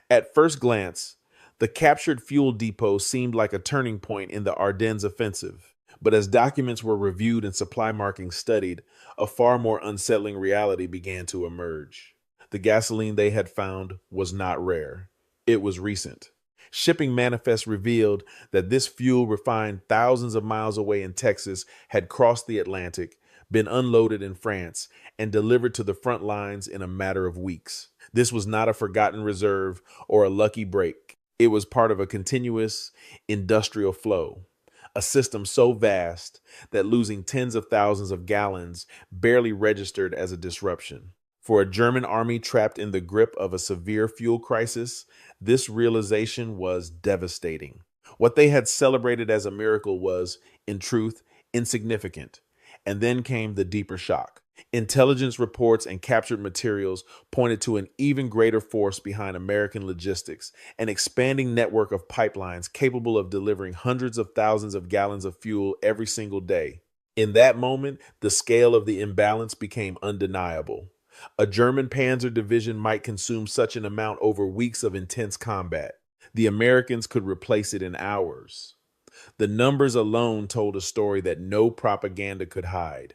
Speaker 1: At first glance, the captured fuel depot seemed like a turning point in the Ardennes offensive. But as documents were reviewed and supply markings studied, a far more unsettling reality began to emerge. The gasoline they had found was not rare. It was recent. Shipping manifests revealed that this fuel, refined thousands of miles away in Texas, had crossed the Atlantic, been unloaded in France, and delivered to the front lines in a matter of weeks. This was not a forgotten reserve or a lucky break. It was part of a continuous industrial flow, a system so vast that losing tens of thousands of gallons barely registered as a disruption. For a German army trapped in the grip of a severe fuel crisis, this realization was devastating. What they had celebrated as a miracle was, in truth, insignificant. And then came the deeper shock. Intelligence reports and captured materials pointed to an even greater force behind American logistics, an expanding network of pipelines capable of delivering hundreds of thousands of gallons of fuel every single day. In that moment, the scale of the imbalance became undeniable. A German panzer division might consume such an amount over weeks of intense combat. The Americans could replace it in hours. The numbers alone told a story that no propaganda could hide.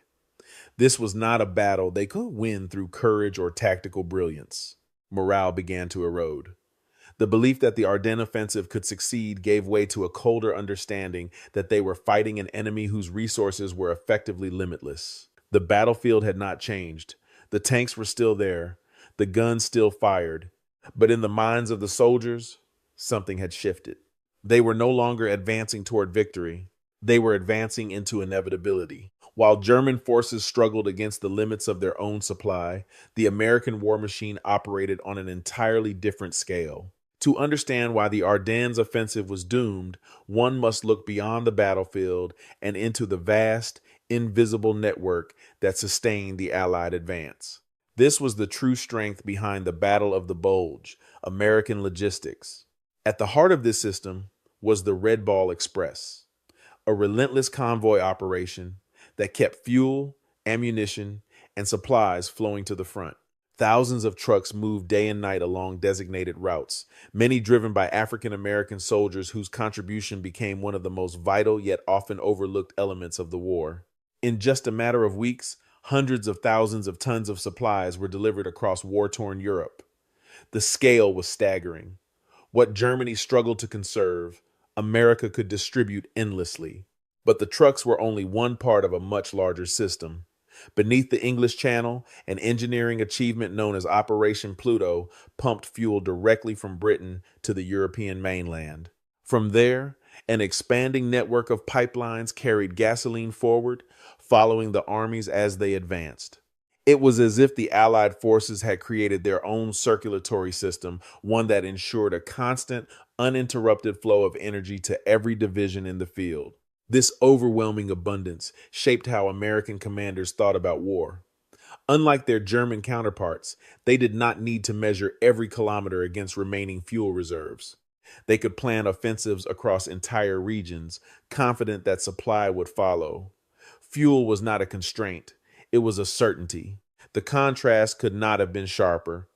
Speaker 1: This was not a battle they could win through courage or tactical brilliance. Morale began to erode. The belief that the Ardennes offensive could succeed gave way to a colder understanding that they were fighting an enemy whose resources were effectively limitless. The battlefield had not changed. The tanks were still there. The guns still fired. But in the minds of the soldiers, something had shifted. They were no longer advancing toward victory. They were advancing into inevitability. While German forces struggled against the limits of their own supply, the American war machine operated on an entirely different scale. To understand why the Ardennes offensive was doomed, one must look beyond the battlefield and into the vast, invisible network that sustained the Allied advance. This was the true strength behind the Battle of the Bulge, American logistics. At the heart of this system was the Red Ball Express, a relentless convoy operation that kept fuel, ammunition, and supplies flowing to the front. Thousands of trucks moved day and night along designated routes, many driven by African American soldiers whose contribution became one of the most vital yet often overlooked elements of the war. In just a matter of weeks, hundreds of thousands of tons of supplies were delivered across war-torn Europe. The scale was staggering. What Germany struggled to conserve, America could distribute endlessly. But the trucks were only one part of a much larger system. Beneath the English Channel, an engineering achievement known as Operation Pluto pumped fuel directly from Britain to the European mainland. From there, an expanding network of pipelines carried gasoline forward, following the armies as they advanced. It was as if the Allied forces had created their own circulatory system, one that ensured a constant, uninterrupted flow of energy to every division in the field. This overwhelming abundance shaped how American commanders thought about war. Unlike their German counterparts, they did not need to measure every kilometer against remaining fuel reserves. They could plan offensives across entire regions, confident that supply would follow. Fuel was not a constraint. It was a certainty. The contrast could not have been sharper.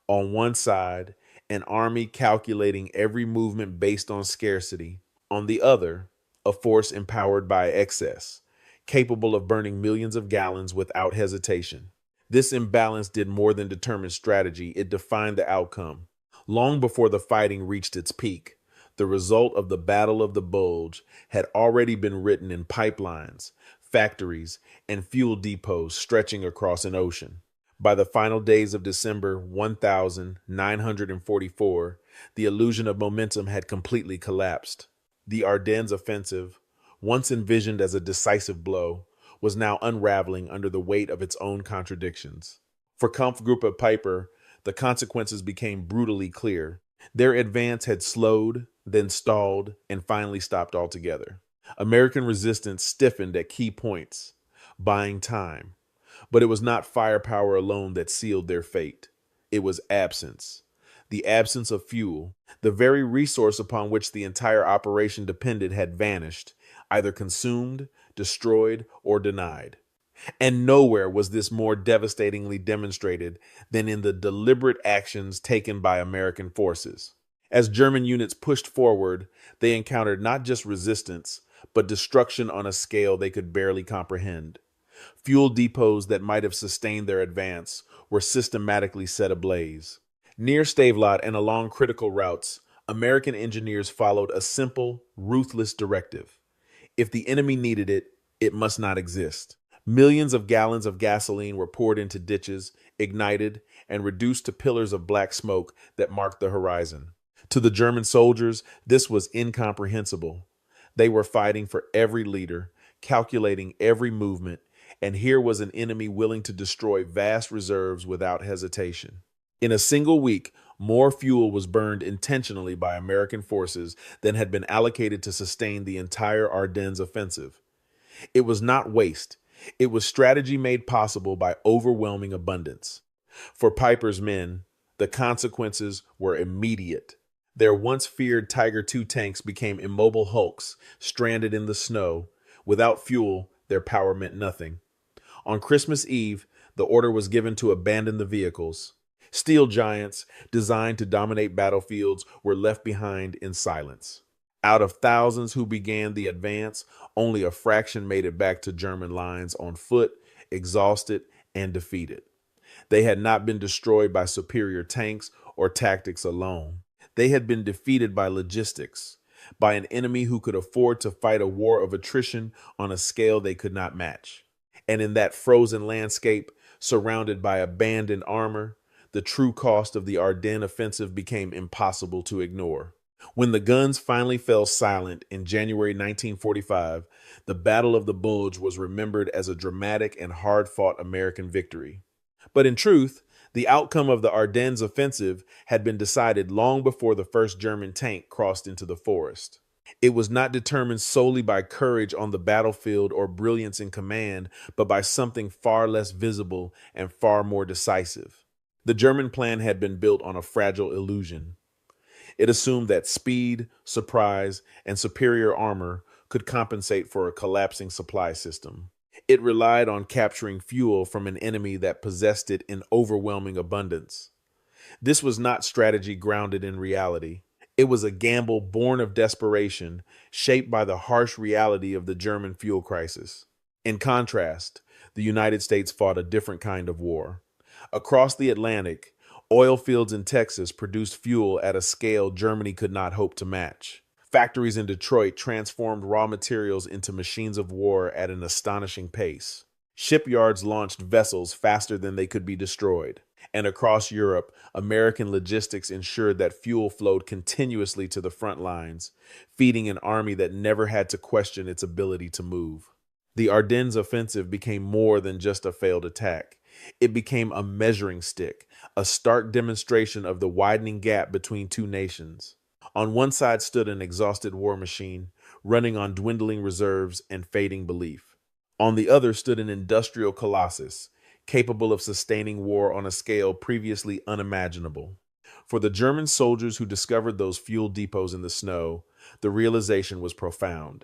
Speaker 1: On one side, an army calculating every movement based on scarcity. On the other, a force empowered by excess, capable of burning millions of gallons without hesitation. This imbalance did more than determine strategy, it defined the outcome. Long before the fighting reached its peak, the result of the Battle of the Bulge had already been written in pipelines, factories, and fuel depots stretching across an ocean. By the final days of December 1944, the illusion of momentum had completely collapsed. The Ardennes offensive, once envisioned as a decisive blow, was now unraveling under the weight of its own contradictions. For Kampfgruppe Piper, the consequences became brutally clear. Their advance had slowed, then stalled, and finally stopped altogether. American resistance stiffened at key points, buying time. But it was not firepower alone that sealed their fate. It was absence. The absence of fuel, the very resource upon which the entire operation depended, had vanished, either consumed, destroyed, or denied. And nowhere was this more devastatingly demonstrated than in the deliberate actions taken by American forces. As German units pushed forward, they encountered not just resistance, but destruction on a scale they could barely comprehend. Fuel depots that might have sustained their advance were systematically set ablaze. Near Stavelot and along critical routes, American engineers followed a simple, ruthless directive. If the enemy needed it, it must not exist. Millions of gallons of gasoline were poured into ditches, ignited, and reduced to pillars of black smoke that marked the horizon. To the German soldiers, this was incomprehensible. They were fighting for every leader, calculating every movement, and here was an enemy willing to destroy vast reserves without hesitation. In a single week, more fuel was burned intentionally by American forces than had been allocated to sustain the entire Ardennes offensive. It was not waste. It was strategy made possible by overwhelming abundance. For Piper's men, the consequences were immediate. Their once feared Tiger II tanks became immobile hulks, stranded in the snow. Without fuel, their power meant nothing. On Christmas Eve, the order was given to abandon the vehicles. Steel giants, designed to dominate battlefields, were left behind in silence. Out of thousands who began the advance, only a fraction made it back to German lines on foot, exhausted and defeated. They had not been destroyed by superior tanks or tactics alone. They had been defeated by logistics, by an enemy who could afford to fight a war of attrition on a scale they could not match. And in that frozen landscape, surrounded by abandoned armor, the true cost of the Ardennes offensive became impossible to ignore. When the guns finally fell silent in January 1945, the Battle of the Bulge was remembered as a dramatic and hard-fought American victory. But in truth, the outcome of the Ardennes offensive had been decided long before the first German tank crossed into the forest. It was not determined solely by courage on the battlefield or brilliance in command, but by something far less visible and far more decisive. The German plan had been built on a fragile illusion. It assumed that speed, surprise, and superior armor could compensate for a collapsing supply system. It relied on capturing fuel from an enemy that possessed it in overwhelming abundance. This was not strategy grounded in reality. It was a gamble born of desperation, shaped by the harsh reality of the German fuel crisis. In contrast, the United States fought a different kind of war. Across the Atlantic, oil fields in Texas produced fuel at a scale Germany could not hope to match. Factories in Detroit transformed raw materials into machines of war at an astonishing pace. Shipyards launched vessels faster than they could be destroyed. And across Europe, American logistics ensured that fuel flowed continuously to the front lines, feeding an army that never had to question its ability to move. The Ardennes offensive became more than just a failed attack. It became a measuring stick, a stark demonstration of the widening gap between two nations. On one side stood an exhausted war machine, running on dwindling reserves and fading belief. On the other stood an industrial colossus, capable of sustaining war on a scale previously unimaginable. For the German soldiers who discovered those fuel depots in the snow, the realization was profound.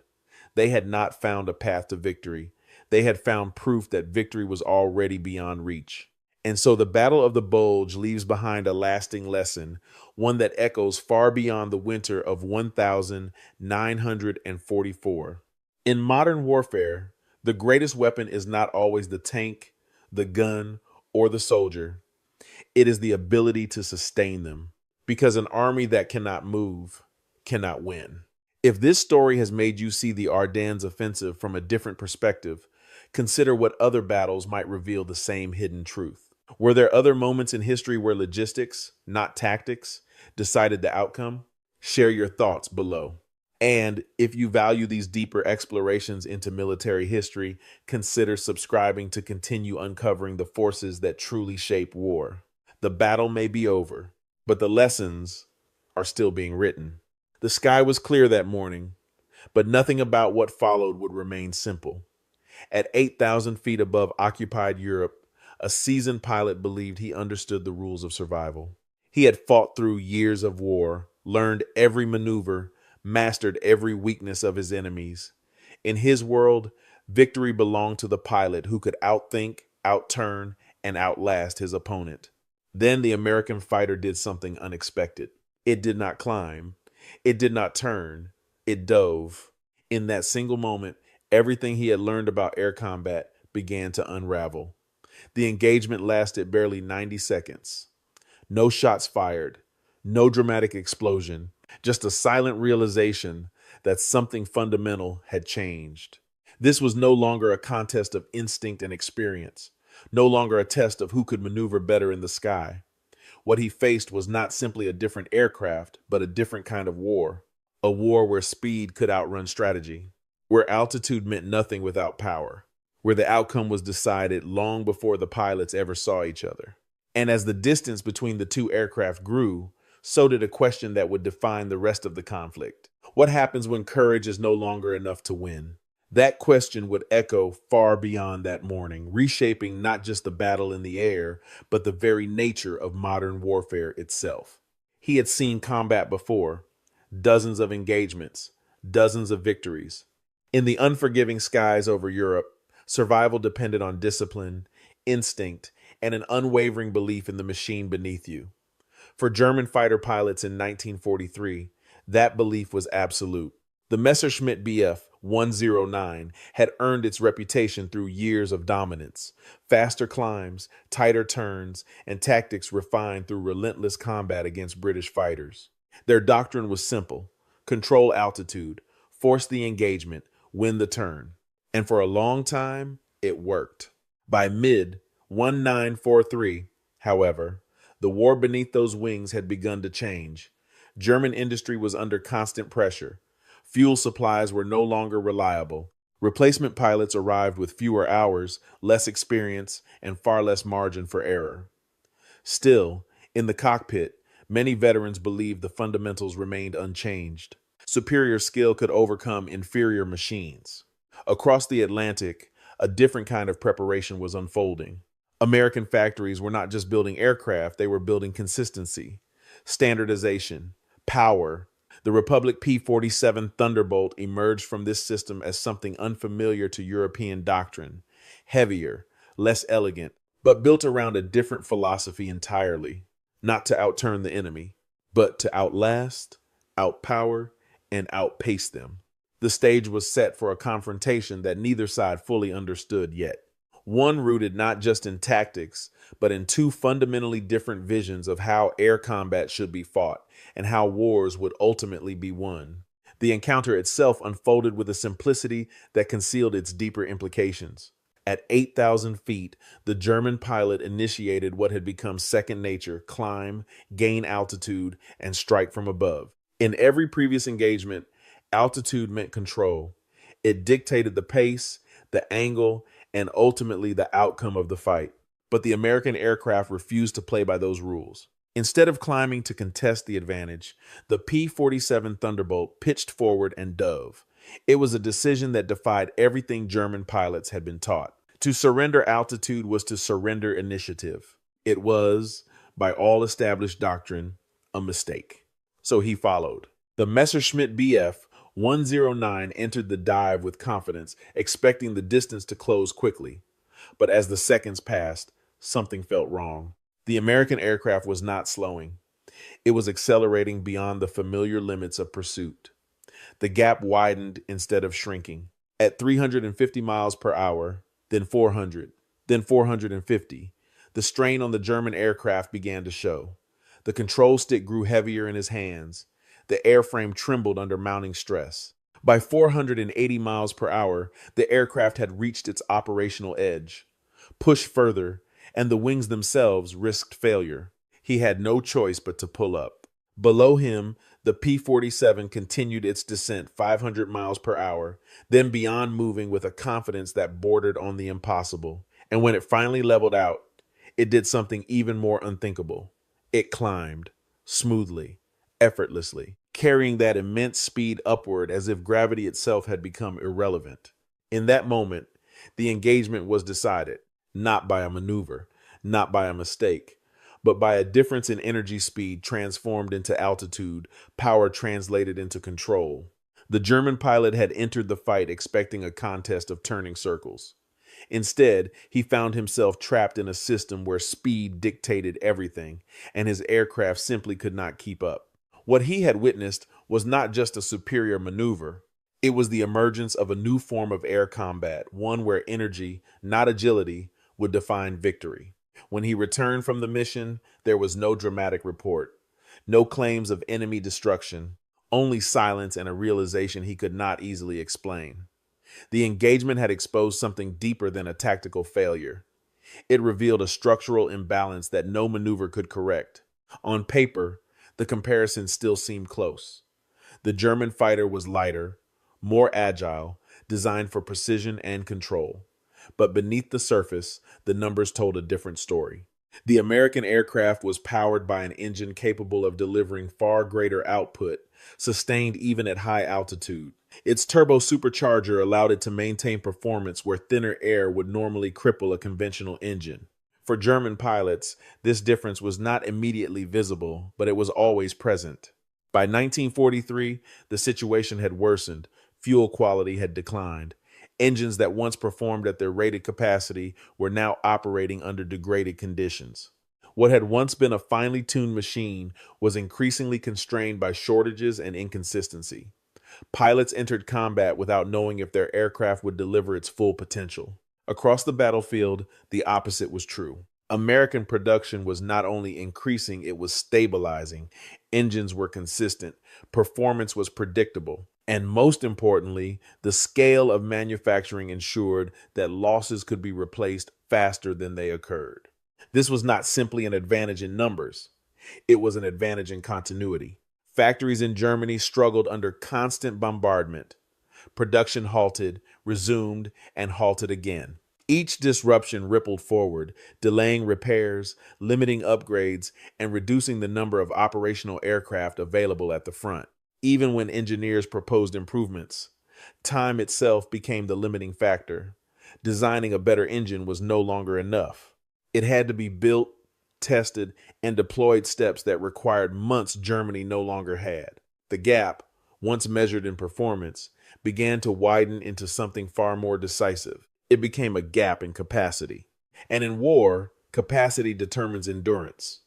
Speaker 1: They had not found a path to victory. They had found proof that victory was already beyond reach. And so the Battle of the Bulge leaves behind a lasting lesson, one that echoes far beyond the winter of 1944. In modern warfare, the greatest weapon is not always the tank, the gun, or the soldier. It is the ability to sustain them. Because an army that cannot move cannot win. If this story has made you see the Ardennes offensive from a different perspective, consider what other battles might reveal the same hidden truth. Were there other moments in history where logistics, not tactics, decided the outcome? Share your thoughts below. And if you value these deeper explorations into military history, consider subscribing to continue uncovering the forces that truly shape war. The battle may be over, but the lessons are still being written. The sky was clear that morning, but nothing about what followed would remain simple. At 8,000 feet above occupied Europe, a seasoned pilot believed he understood the rules of survival. He had fought through years of war, learned every maneuver, mastered every weakness of his enemies. In his world, victory belonged to the pilot who could outthink, outturn, and outlast his opponent. Then the American fighter did something unexpected. It did not climb. It did not turn. It dove. In that single moment, everything he had learned about air combat began to unravel. The engagement lasted barely 90 seconds. No shots fired, no dramatic explosion, just a silent realization that something fundamental had changed. This was no longer a contest of instinct and experience, no longer a test of who could maneuver better in the sky. What he faced was not simply a different aircraft, but a different kind of war. A war where speed could outrun strategy, where altitude meant nothing without power, where the outcome was decided long before the pilots ever saw each other. And as the distance between the two aircraft grew, so did a question that would define the rest of the conflict. What happens when courage is no longer enough to win? That question would echo far beyond that morning, reshaping not just the battle in the air, but the very nature of modern warfare itself. He had seen combat before, dozens of engagements, dozens of victories. In the unforgiving skies over Europe, survival depended on discipline, instinct, and an unwavering belief in the machine beneath you. For German fighter pilots in 1943, that belief was absolute. The Messerschmitt Bf 109 had earned its reputation through years of dominance, faster climbs, tighter turns, and tactics refined through relentless combat against British fighters. Their doctrine was simple: control altitude, force the engagement, win the turn. And for a long time, it worked. By mid-1943, however, the war beneath those wings had begun to change. German industry was under constant pressure. Fuel supplies were no longer reliable. Replacement pilots arrived with fewer hours, less experience, and far less margin for error. Still, in the cockpit, many veterans believed the fundamentals remained unchanged. Superior skill could overcome inferior machines. Across the Atlantic, a different kind of preparation was unfolding. American factories were not just building aircraft, they were building consistency, standardization, power. The Republic P-47 Thunderbolt emerged from this system as something unfamiliar to European doctrine, heavier, less elegant, but built around a different philosophy entirely. Not to outturn the enemy, but to outlast, outpower, and outpace them. The stage was set for a confrontation that neither side fully understood yet. One rooted not just in tactics, but in two fundamentally different visions of how air combat should be fought and how wars would ultimately be won. The encounter itself unfolded with a simplicity that concealed its deeper implications. At 8,000 feet, the German pilot initiated what had become second nature: climb, gain altitude, and strike from above. In every previous engagement, altitude meant control. It dictated the pace, the angle, and ultimately the outcome of the fight. But the American aircraft refused to play by those rules. Instead of climbing to contest the advantage, the P-47 Thunderbolt pitched forward and dove. It was a decision that defied everything German pilots had been taught. To surrender altitude was to surrender initiative. It was, by all established doctrine, a mistake. So he followed. The Messerschmitt Bf 109 entered the dive with confidence, expecting the distance to close quickly. But as the seconds passed, something felt wrong. The American aircraft was not slowing. It was accelerating beyond the familiar limits of pursuit. The gap widened instead of shrinking. At 350 miles per hour, then 400, then 450, The strain on the German aircraft began to show. The control stick grew heavier in his hands. The airframe trembled under mounting stress. By 480 miles per hour, the aircraft had reached its operational edge. Pushed further, and the wings themselves risked failure. He had no choice but to pull up. Below him, the P-47 continued its descent 500 miles per hour, then beyond, moving with a confidence that bordered on the impossible. And when it finally leveled out, it did something even more unthinkable. It climbed, smoothly, effortlessly, carrying that immense speed upward as if gravity itself had become irrelevant. In that moment, the engagement was decided, not by a maneuver, not by a mistake, but by a difference in energy speed transformed into altitude, power translated into control. The German pilot had entered the fight expecting a contest of turning circles. Instead, he found himself trapped in a system where speed dictated everything, and his aircraft simply could not keep up. What he had witnessed was not just a superior maneuver. It was the emergence of a new form of air combat, one where energy, not agility, would define victory. When he returned from the mission, there was no dramatic report, no claims of enemy destruction, only silence and a realization he could not easily explain. The engagement had exposed something deeper than a tactical failure. It revealed a structural imbalance that no maneuver could correct. On paper, the comparison still seemed close. The German fighter was lighter, more agile, designed for precision and control. But beneath the surface, the numbers told a different story. The American aircraft was powered by an engine capable of delivering far greater output, sustained even at high altitude. Its turbo-supercharger allowed it to maintain performance where thinner air would normally cripple a conventional engine. For German pilots, this difference was not immediately visible, but it was always present. By 1943, the situation had worsened. Fuel quality had declined. Engines that once performed at their rated capacity were now operating under degraded conditions. What had once been a finely tuned machine was increasingly constrained by shortages and inconsistency. Pilots entered combat without knowing if their aircraft would deliver its full potential. Across the battlefield, the opposite was true. American production was not only increasing, it was stabilizing. Engines were consistent, performance was predictable, and most importantly, the scale of manufacturing ensured that losses could be replaced faster than they occurred. This was not simply an advantage in numbers, it was an advantage in continuity. Factories in Germany struggled under constant bombardment. Production halted, resumed, and halted again. Each disruption rippled forward, delaying repairs, limiting upgrades, and reducing the number of operational aircraft available at the front. Even when engineers proposed improvements, time itself became the limiting factor. Designing a better engine was no longer enough. It had to be built, tested, and deployed, steps that required months Germany no longer had. The gap, once measured in performance, began to widen into something far more decisive. It became a gap in capacity. And in war, capacity determines endurance.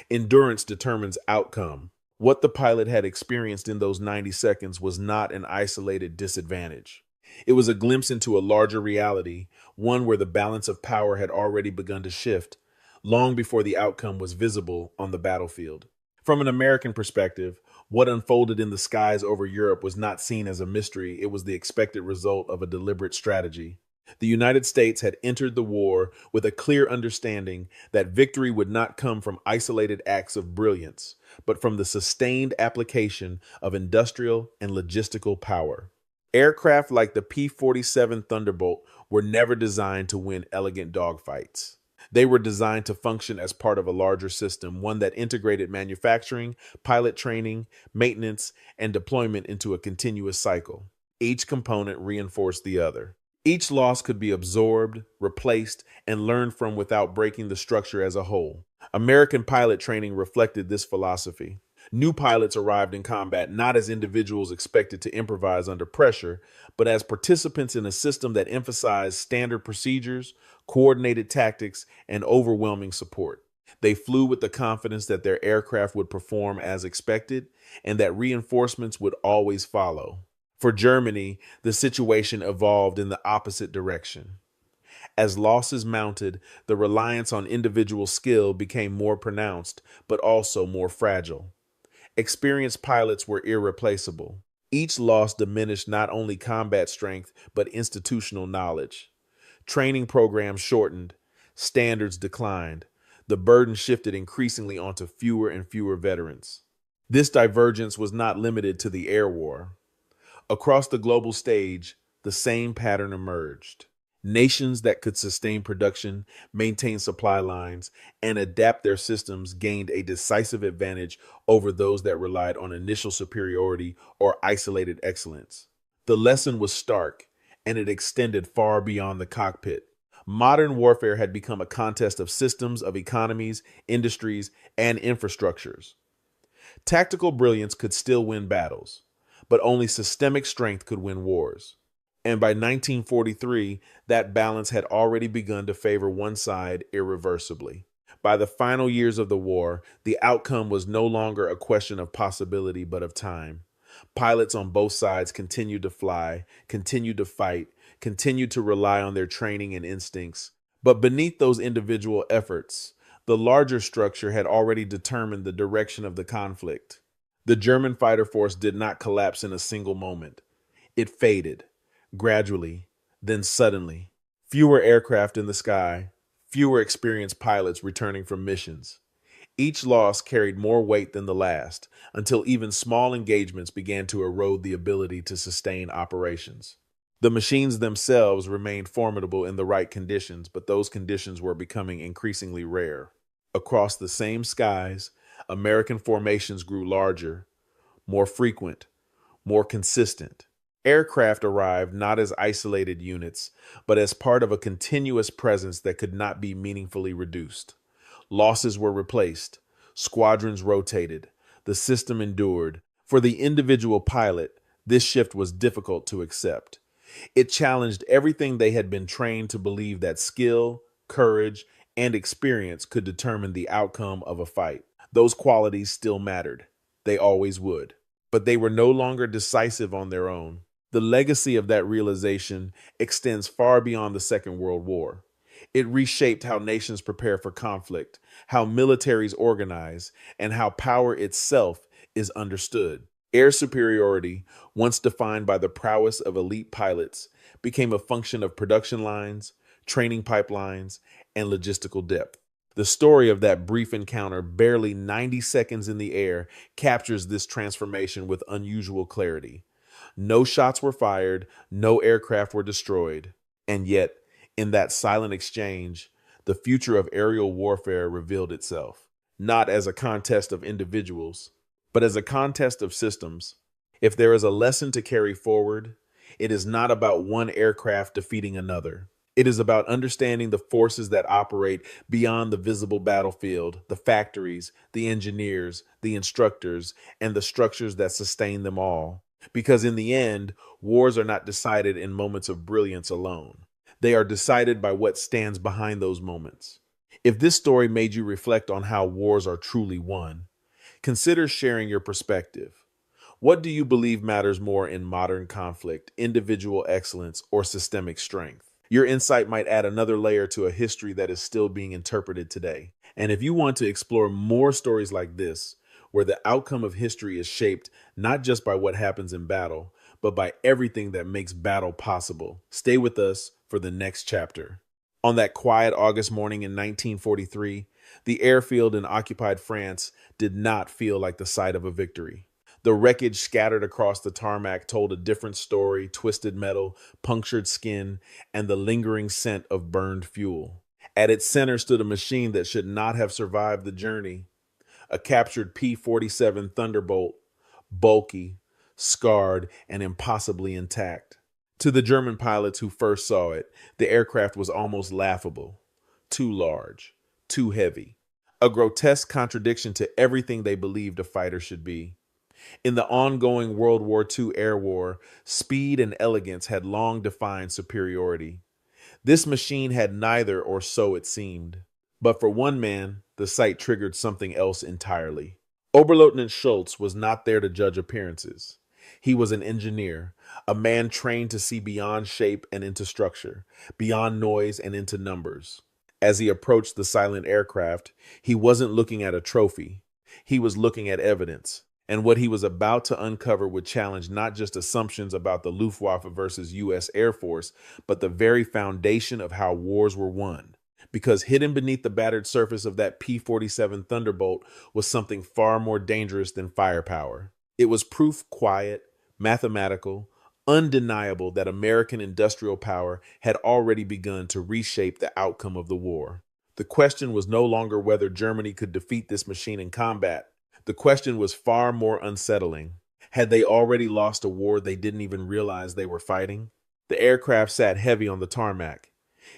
Speaker 1: Endurance determines outcome. What the pilot had experienced in those 90 seconds was not an isolated disadvantage. It was a glimpse into a larger reality, one where the balance of power had already begun to shift, long before the outcome was visible on the battlefield. From an American perspective, what unfolded in the skies over Europe was not seen as a mystery. It was the expected result of a deliberate strategy. The United States had entered the war with a clear understanding that victory would not come from isolated acts of brilliance, but from the sustained application of industrial and logistical power. Aircraft like the P-47 Thunderbolt were never designed to win elegant dogfights. They were designed to function as part of a larger system, one that integrated manufacturing, pilot training, maintenance, and deployment into a continuous cycle. Each component reinforced the other. Each loss could be absorbed, replaced, and learned from without breaking the structure as a whole. American pilot training reflected this philosophy. New pilots arrived in combat not as individuals expected to improvise under pressure, but as participants in a system that emphasized standard procedures, coordinated tactics, and overwhelming support. They flew with the confidence that their aircraft would perform as expected and that reinforcements would always follow. For Germany, the situation evolved in the opposite direction. As losses mounted, the reliance on individual skill became more pronounced, but also more fragile. Experienced pilots were irreplaceable. Each loss diminished not only combat strength, but institutional knowledge. Training programs shortened, standards declined. The burden shifted increasingly onto fewer and fewer veterans. This divergence was not limited to the air war. Across the global stage, the same pattern emerged. Nations that could sustain production, maintain supply lines, and adapt their systems gained a decisive advantage over those that relied on initial superiority or isolated excellence. The lesson was stark, and it extended far beyond the cockpit. Modern warfare had become a contest of systems, of economies, industries, and infrastructures. Tactical brilliance could still win battles, but only systemic strength could win wars. And by 1943, that balance had already begun to favor one side irreversibly. By the final years of the war, the outcome was no longer a question of possibility, but of time. Pilots on both sides continued to fly, continued to fight, continued to rely on their training and instincts. But beneath those individual efforts, the larger structure had already determined the direction of the conflict. The German fighter force did not collapse in a single moment. It faded, gradually, then suddenly. Fewer aircraft in the sky, fewer experienced pilots returning from missions. Each loss carried more weight than the last, until even small engagements began to erode the ability to sustain operations. The machines themselves remained formidable in the right conditions, but those conditions were becoming increasingly rare. Across the same skies, American formations grew larger, more frequent, more consistent. Aircraft arrived not as isolated units, but as part of a continuous presence that could not be meaningfully reduced. Losses were replaced, squadrons rotated, the system endured. For the individual pilot, this shift was difficult to accept. It challenged everything they had been trained to believe, that skill, courage, and experience could determine the outcome of a fight. Those qualities still mattered. They always would. But they were no longer decisive on their own. The legacy of that realization extends far beyond the Second World War. It reshaped how nations prepare for conflict, how militaries organize, and how power itself is understood. Air superiority, once defined by the prowess of elite pilots, became a function of production lines, training pipelines, and logistical depth. The story of that brief encounter, barely 90 seconds in the air, captures this transformation with unusual clarity. No shots were fired, no aircraft were destroyed, and yet, in that silent exchange, the future of aerial warfare revealed itself, not as a contest of individuals, but as a contest of systems. If there is a lesson to carry forward, it is not about one aircraft defeating another. It is about understanding the forces that operate beyond the visible battlefield, the factories, the engineers, the instructors, and the structures that sustain them all. Because in the end, wars are not decided in moments of brilliance alone. They are decided by what stands behind those moments. If this story made you reflect on how wars are truly won, consider sharing your perspective. What do you believe matters more in modern conflict, individual excellence, or systemic strength? Your insight might add another layer to a history that is still being interpreted today. And if you want to explore more stories like this, where the outcome of history is shaped not just by what happens in battle, but by everything that makes battle possible, stay with us for the next chapter. On that quiet August morning in 1943, the airfield in occupied France did not feel like the site of a victory. The wreckage scattered across the tarmac told a different story: twisted metal, punctured skin, and the lingering scent of burned fuel. At its center stood a machine that should not have survived the journey, a captured P-47 Thunderbolt, bulky, scarred, and impossibly intact. To the German pilots who first saw it, the aircraft was almost laughable. Too large, too heavy. A grotesque contradiction to everything they believed a fighter should be. In the ongoing World War II air war, speed and elegance had long defined superiority. This machine had neither, or so it seemed. But for one man, the sight triggered something else entirely. Oberleutnant Schultz was not there to judge appearances. He was an engineer, a man trained to see beyond shape and into structure, beyond noise and into numbers. As he approached the silent aircraft, he wasn't looking at a trophy. He was looking at evidence. And what he was about to uncover would challenge not just assumptions about the Luftwaffe versus U.S. Air Force, but the very foundation of how wars were won. Because hidden beneath the battered surface of that P-47 Thunderbolt was something far more dangerous than firepower. It was proof quiet, mathematical, undeniable that American industrial power had already begun to reshape the outcome of the war. The question was no longer whether Germany could defeat this machine in combat. The question was far more unsettling. Had they already lost a war they didn't even realize they were fighting? The aircraft sat heavy on the tarmac,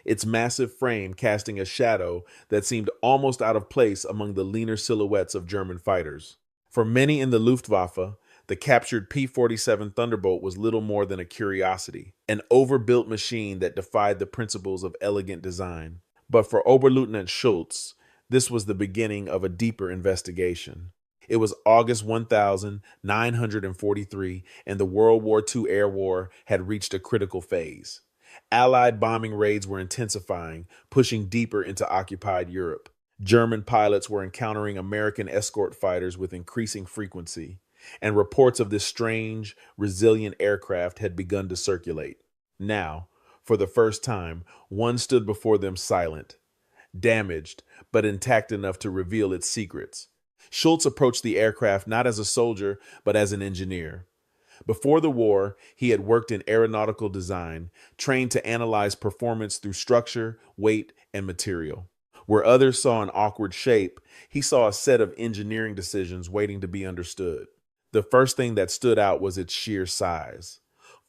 Speaker 1: its massive frame casting a shadow that seemed almost out of place among the leaner silhouettes of German fighters. For many in the Luftwaffe, the captured P-47 Thunderbolt was little more than a curiosity, an overbuilt machine that defied the principles of elegant design. But for Oberleutnant Schultz, this was the beginning of a deeper investigation. It was August 1943, and the World War II air war had reached a critical phase. Allied bombing raids were intensifying, pushing deeper into occupied Europe. German pilots were encountering American escort fighters with increasing frequency, and reports of this strange, resilient aircraft had begun to circulate. Now, for the first time, one stood before them silent, damaged, but intact enough to reveal its secrets. Schultz approached the aircraft not as a soldier, but as an engineer. Before the war, he had worked in aeronautical design, trained to analyze performance through structure, weight, and material. Where others saw an awkward shape, he saw a set of engineering decisions waiting to be understood. The first thing that stood out was its sheer size.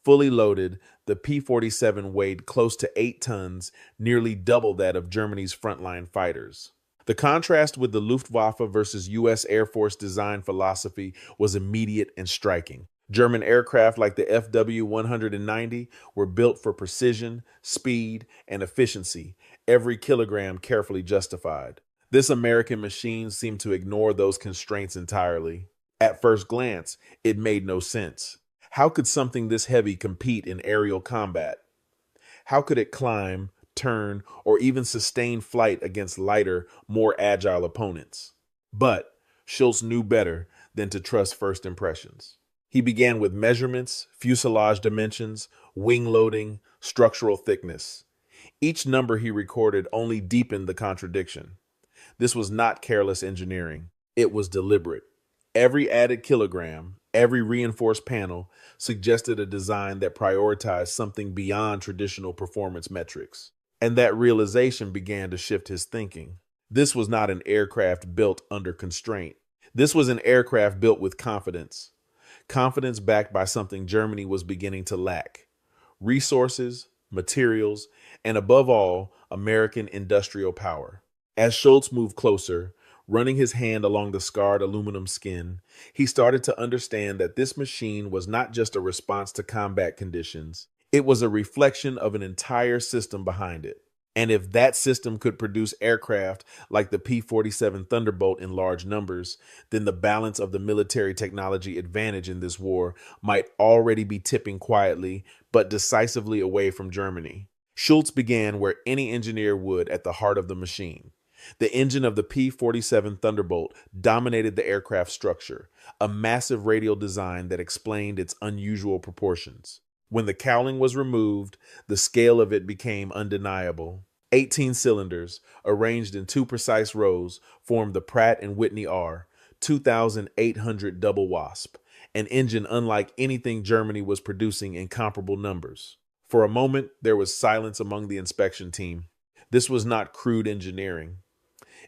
Speaker 1: Fully loaded, the P-47 weighed close to 8 tons, nearly double that of Germany's frontline fighters. The contrast with the Luftwaffe versus U.S. Air Force design philosophy was immediate and striking. German aircraft like the WW190 were built for precision, speed, and efficiency, every kilogram carefully justified. This American machine seemed to ignore those constraints entirely. At first glance, it made no sense. How could something this heavy compete in aerial combat? How could it climb, turn, or even sustain flight against lighter, more agile opponents? But Schultz knew better than to trust first impressions. He began with measurements, fuselage dimensions, wing loading, structural thickness. Each number he recorded only deepened the contradiction. This was not careless engineering. It was deliberate. Every added kilogram, every reinforced panel suggested a design that prioritized something beyond traditional performance metrics. And that realization began to shift his thinking. This was not an aircraft built under constraint. This was an aircraft built with confidence. Confidence backed by something Germany was beginning to lack: resources, materials, and above all, American industrial power. As Schultz moved closer, running his hand along the scarred aluminum skin, he started to understand that this machine was not just a response to combat conditions. It was a reflection of an entire system behind it. And if that system could produce aircraft like the P-47 Thunderbolt in large numbers, then the balance of the military technology advantage in this war might already be tipping quietly but decisively away from Germany. Schultz began where any engineer would, at the heart of the machine. The engine of the P-47 Thunderbolt dominated the aircraft structure, a massive radial design that explained its unusual proportions. When the cowling was removed, the scale of it became undeniable. 18 cylinders, arranged in 2 precise rows, formed the Pratt & Whitney R, 2,800 double wasp, an engine unlike anything Germany was producing in comparable numbers. For a moment, there was silence among the inspection team. This was not crude engineering.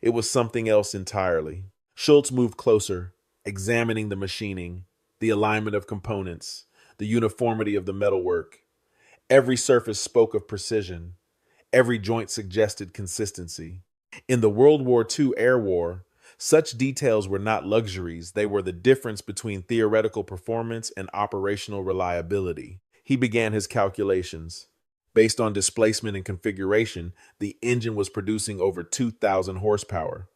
Speaker 1: It was something else entirely. Schultz moved closer, examining the machining, the alignment of components, the uniformity of the metalwork. Every surface spoke of precision. Every joint suggested consistency. In the World War II air war, such details were not luxuries. They were the difference between theoretical performance and operational reliability. He began his calculations. Based on displacement and configuration, the engine was producing over 2,000 horsepower.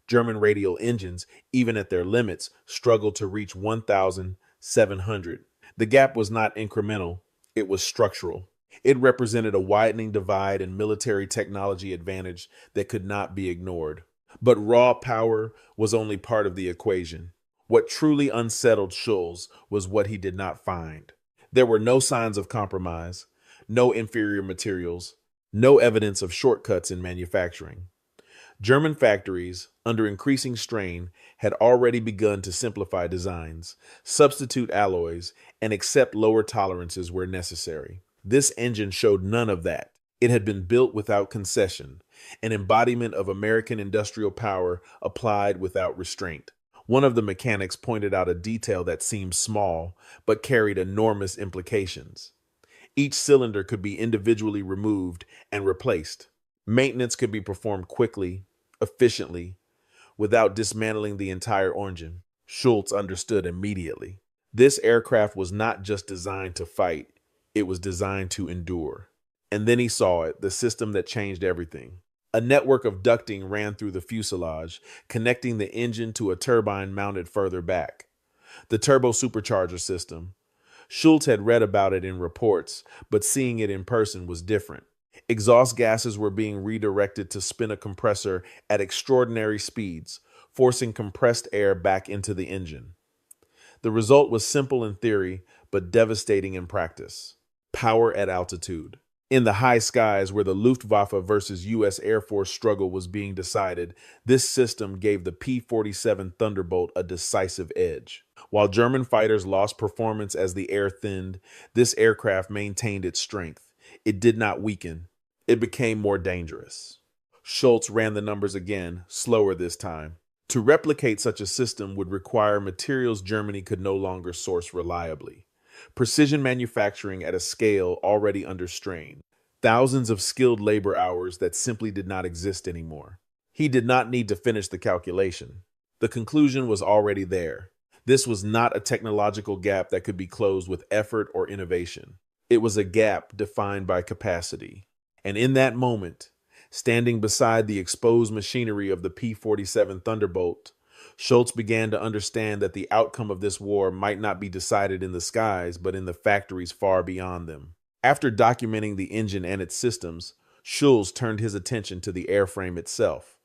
Speaker 1: German radial engines, even at their limits, struggled to reach 1,700. The gap was not incremental, it was structural. It represented a widening divide in military technology advantage that could not be ignored. But raw power was only part of the equation. What truly unsettled Schulz was what he did not find. There were no signs of compromise, no inferior materials, no evidence of shortcuts in manufacturing. German factories, under increasing strain, had already begun to simplify designs, substitute alloys, and accept lower tolerances where necessary. This engine showed none of that. It had been built without concession, an embodiment of American industrial power applied without restraint. One of the mechanics pointed out a detail that seemed small, but carried enormous implications. Each cylinder could be individually removed and replaced. Maintenance could be performed quickly, efficiently, without dismantling the entire engine. Schulz understood immediately. This aircraft was not just designed to fight, it was designed to endure. And then he saw it, the system that changed everything. A network of ducting ran through the fuselage, connecting the engine to a turbine mounted further back. The turbo-supercharger system. Schulz had read about it in reports, but seeing it in person was different. Exhaust gases were being redirected to spin a compressor at extraordinary speeds, forcing compressed air back into the engine. The result was simple in theory, but devastating in practice. Power at altitude. In the high skies where the Luftwaffe versus U.S. Air Force struggle was being decided, this system gave the P-47 Thunderbolt a decisive edge. While German fighters lost performance as the air thinned, this aircraft maintained its strength. It did not weaken. It became more dangerous. Schulz ran the numbers again, slower this time. To replicate such a system would require materials Germany could no longer source reliably. Precision manufacturing at a scale already under strain. Thousands of skilled labor hours that simply did not exist anymore. He did not need to finish the calculation. The conclusion was already there. This was not a technological gap that could be closed with effort or innovation. It was a gap defined by capacity. And in that moment, standing beside the exposed machinery of the P-47 Thunderbolt, Schulz began to understand that the outcome of this war might not be decided in the skies, but in the factories far beyond them. After documenting the engine and its systems, Schulz turned his attention to the airframe itself.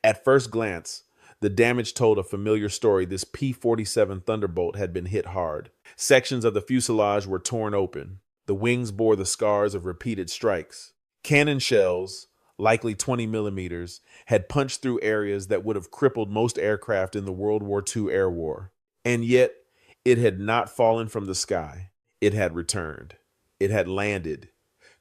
Speaker 1: At first glance, the damage told a familiar story. This P-47 Thunderbolt had been hit hard. Sections of the fuselage were torn open. The wings bore the scars of repeated strikes. Cannon shells, likely 20 millimeters, had punched through areas that would have crippled most aircraft in the World War II air war. And yet, it had not fallen from the sky. It had returned. It had landed,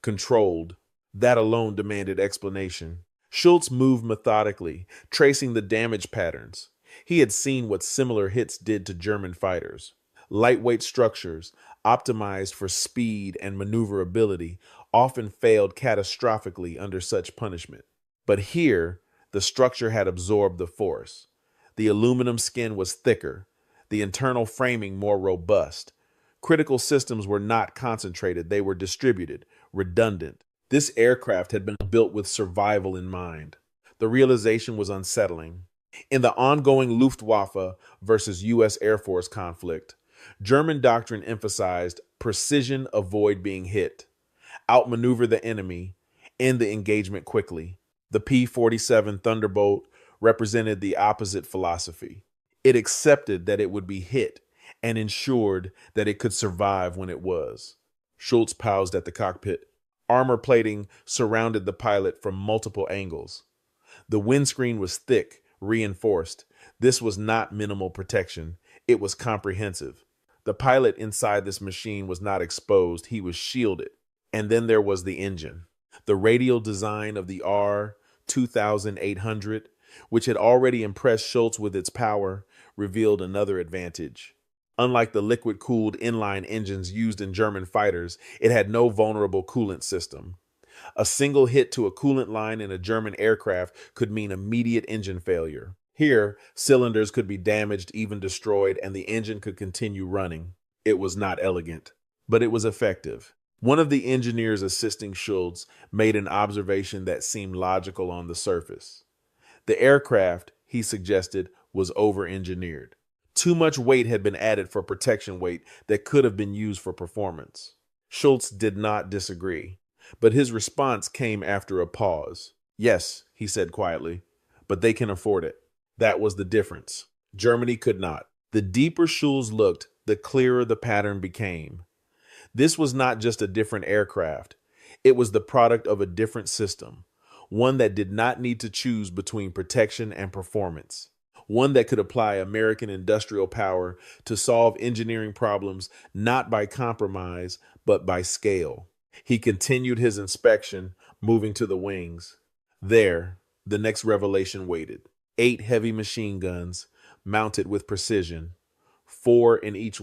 Speaker 1: controlled. That alone demanded explanation. Schulz moved methodically, tracing the damage patterns. He had seen what similar hits did to German fighters. Lightweight structures, optimized for speed and maneuverability, often failed catastrophically under such punishment. But here, the structure had absorbed the force. The aluminum skin was thicker, the internal framing more robust. Critical systems were not concentrated, they were distributed, redundant. This aircraft had been built with survival in mind. The realization was unsettling. In the ongoing Luftwaffe versus U.S. Air Force conflict, German doctrine emphasized precision, avoid being hit, outmaneuver the enemy, end the engagement quickly. The P-47 Thunderbolt represented the opposite philosophy. It accepted that it would be hit and ensured that it could survive when it was. Schulz paused at the cockpit. Armor plating surrounded the pilot from multiple angles. The windscreen was thick, reinforced. This was not minimal protection. It was comprehensive. The pilot inside this machine was not exposed. He was shielded. And then there was the engine. The radial design of the R-2800, which had already impressed Schulz with its power, revealed another advantage. Unlike the liquid-cooled inline engines used in German fighters, it had no vulnerable coolant system. A single hit to a coolant line in a German aircraft could mean immediate engine failure. Here, cylinders could be damaged, even destroyed, and the engine could continue running. It was not elegant, but it was effective. One of the engineers assisting Schulz made an observation that seemed logical on the surface. The aircraft, he suggested, was over-engineered. Too much weight had been added for protection weight that could have been used for performance. Schultz did not disagree, but his response came after a pause. Yes, he said quietly, but they can afford it. That was the difference. Germany could not. The deeper Schultz looked, the clearer the pattern became. This was not just a different aircraft. It was the product of a different system, one that did not need to choose between protection and performance, one that could apply American industrial power to solve engineering problems not by compromise, but by scale. He continued his inspection, moving to the wings. There, the next revelation waited. 8 heavy machine guns, mounted with precision, 4 in each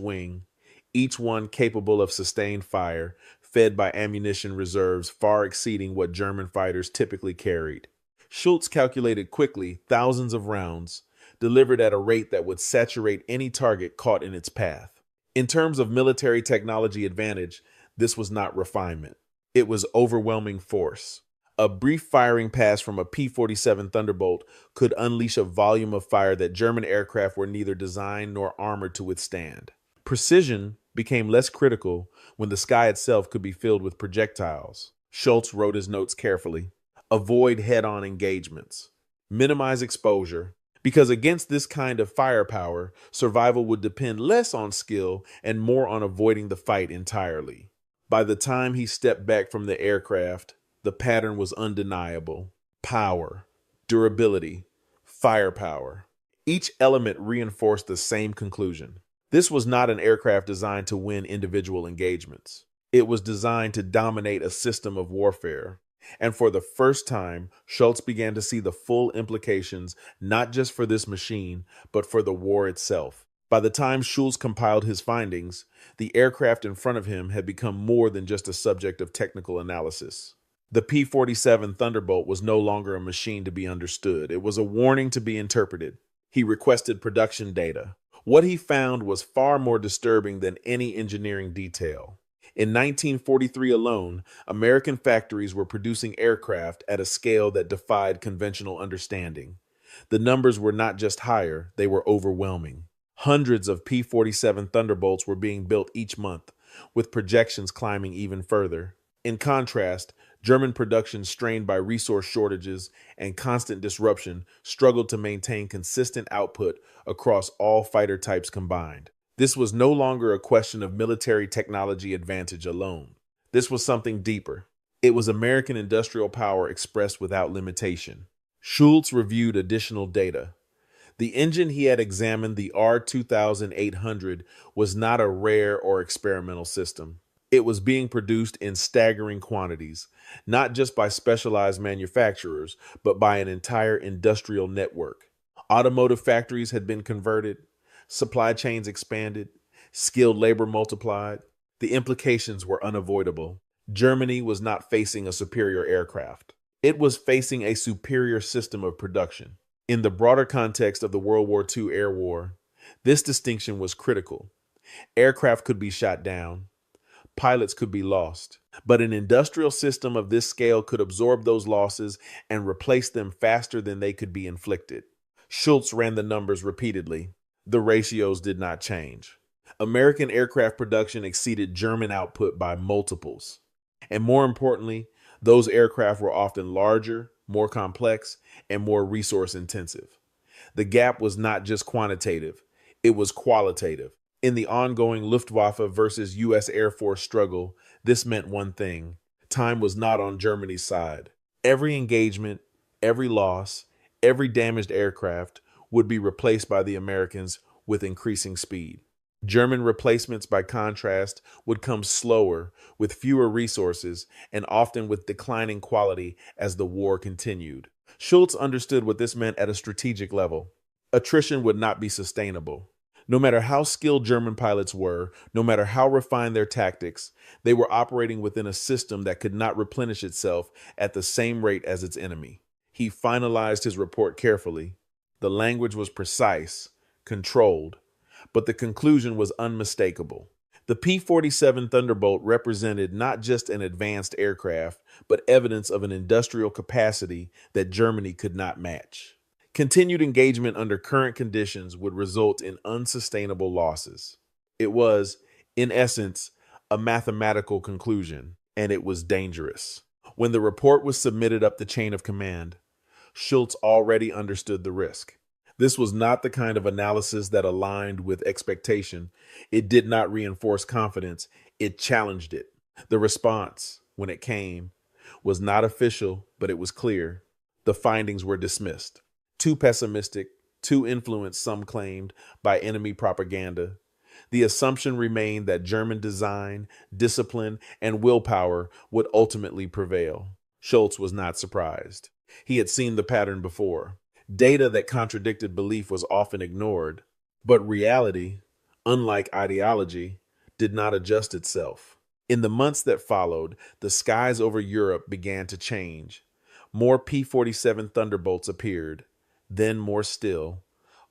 Speaker 1: one capable of sustained fire, fed by ammunition reserves far exceeding what German fighters typically carried. Schultz calculated quickly thousands of rounds, delivered at a rate that would saturate any target caught in its path. In terms of military technology advantage, this was not refinement. It was overwhelming force. A brief firing pass from a P-47 Thunderbolt could unleash a volume of fire that German aircraft were neither designed nor armored to withstand. Precision became less critical when the sky itself could be filled with projectiles. Schultz wrote his notes carefully. Avoid head-on engagements. Minimize exposure. Because against this kind of firepower, survival would depend less on skill and more on avoiding the fight entirely. By the time he stepped back from the aircraft, the pattern was undeniable. Power, durability, firepower. Each element reinforced the same conclusion. This was not an aircraft designed to win individual engagements. It was designed to dominate a system of warfare. And for the first time, Schultz began to see the full implications, not just for this machine, but for the war itself. By the time Schultz compiled his findings, the aircraft in front of him had become more than just a subject of technical analysis. The P-47 Thunderbolt was no longer a machine to be understood. It was a warning to be interpreted. He requested production data. What he found was far more disturbing than any engineering detail. In 1943 alone, American factories were producing aircraft at a scale that defied conventional understanding. The numbers were not just higher, they were overwhelming. Hundreds of P-47 Thunderbolts were being built each month, with projections climbing even further. In contrast, German production, strained by resource shortages and constant disruption, struggled to maintain consistent output across all fighter types combined. This was no longer a question of military technology advantage alone. This was something deeper. It was American industrial power expressed without limitation. Schultz reviewed additional data. The engine he had examined, the R2800, was not a rare or experimental system. It was being produced in staggering quantities, not just by specialized manufacturers, but by an entire industrial network. Automotive factories had been converted, supply chains expanded, skilled labor multiplied. The implications were unavoidable. Germany was not facing a superior aircraft. It was facing a superior system of production. In the broader context of the World War II air war, this distinction was critical. Aircraft could be shot down. Pilots could be lost. But an industrial system of this scale could absorb those losses and replace them faster than they could be inflicted. Schultz ran the numbers repeatedly. The ratios did not change. American aircraft production exceeded German output by multiples. And more importantly, those aircraft were often larger, more complex, and more resource intensive. The gap was not just quantitative, it was qualitative. In the ongoing Luftwaffe versus U.S. Air Force struggle, this meant one thing: time was not on Germany's side. Every engagement, every loss, every damaged aircraft would be replaced by the Americans with increasing speed. German replacements, by contrast, would come slower, with fewer resources, and often with declining quality as the war continued. Schultz understood what this meant at a strategic level. Attrition would not be sustainable. No matter how skilled German pilots were, no matter how refined their tactics, they were operating within a system that could not replenish itself at the same rate as its enemy. He finalized his report carefully. The language was precise, controlled, but the conclusion was unmistakable. The P-47 Thunderbolt represented not just an advanced aircraft, but evidence of an industrial capacity that Germany could not match. Continued engagement under current conditions would result in unsustainable losses. It was, in essence, a mathematical conclusion, and it was dangerous. When the report was submitted up the chain of command, Schultz already understood the risk. This was not the kind of analysis that aligned with expectation. It did not reinforce confidence, it challenged it. The response, when it came, was not official, but it was clear. The findings were dismissed. Too pessimistic, too influenced, some claimed, by enemy propaganda. The assumption remained that German design, discipline, and willpower would ultimately prevail. Schultz was not surprised. He had seen the pattern before. Data that contradicted belief was often ignored, but reality, unlike ideology, did not adjust itself. In the months that followed, the skies over Europe began to change. More P-47 Thunderbolts appeared, then more still.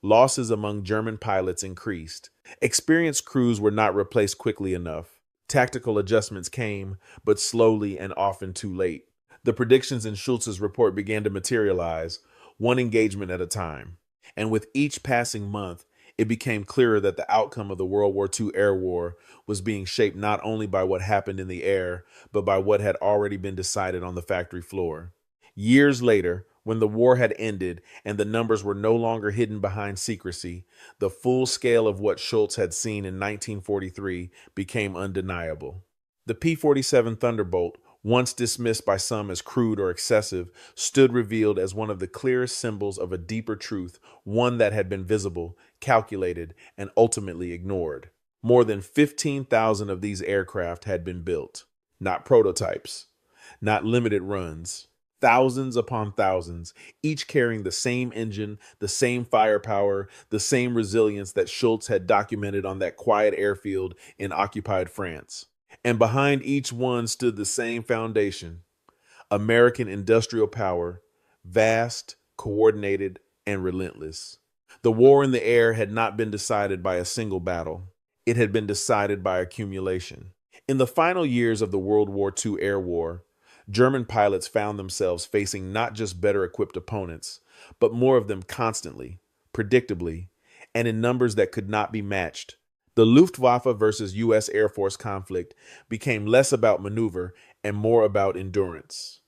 Speaker 1: Losses among German pilots increased. Experienced crews were not replaced quickly enough. Tactical adjustments came, but slowly and often too late. The predictions in Schultz's report began to materialize, one engagement at a time. And with each passing month, it became clearer that the outcome of the World War II air war was being shaped not only by what happened in the air, but by what had already been decided on the factory floor. Years later, when the war had ended and the numbers were no longer hidden behind secrecy, the full scale of what Schultz had seen in 1943 became undeniable. The P-47 Thunderbolt, once dismissed by some as crude or excessive, stood revealed as one of the clearest symbols of a deeper truth, one that had been visible, calculated, and ultimately ignored. More than 15,000 of these aircraft had been built. Not prototypes, not limited runs. Thousands upon thousands, each carrying the same engine, the same firepower, the same resilience that Schultz had documented on that quiet airfield in occupied France. And behind each one stood the same foundation: American industrial power, vast, coordinated, and relentless. The war in the air had not been decided by a single battle. It had been decided by accumulation. In the final years of the World War II air war, German pilots found themselves facing not just better equipped opponents, but more of them constantly, predictably, and in numbers that could not be matched. The Luftwaffe versus U.S. Air Force conflict became less about maneuver and more about endurance.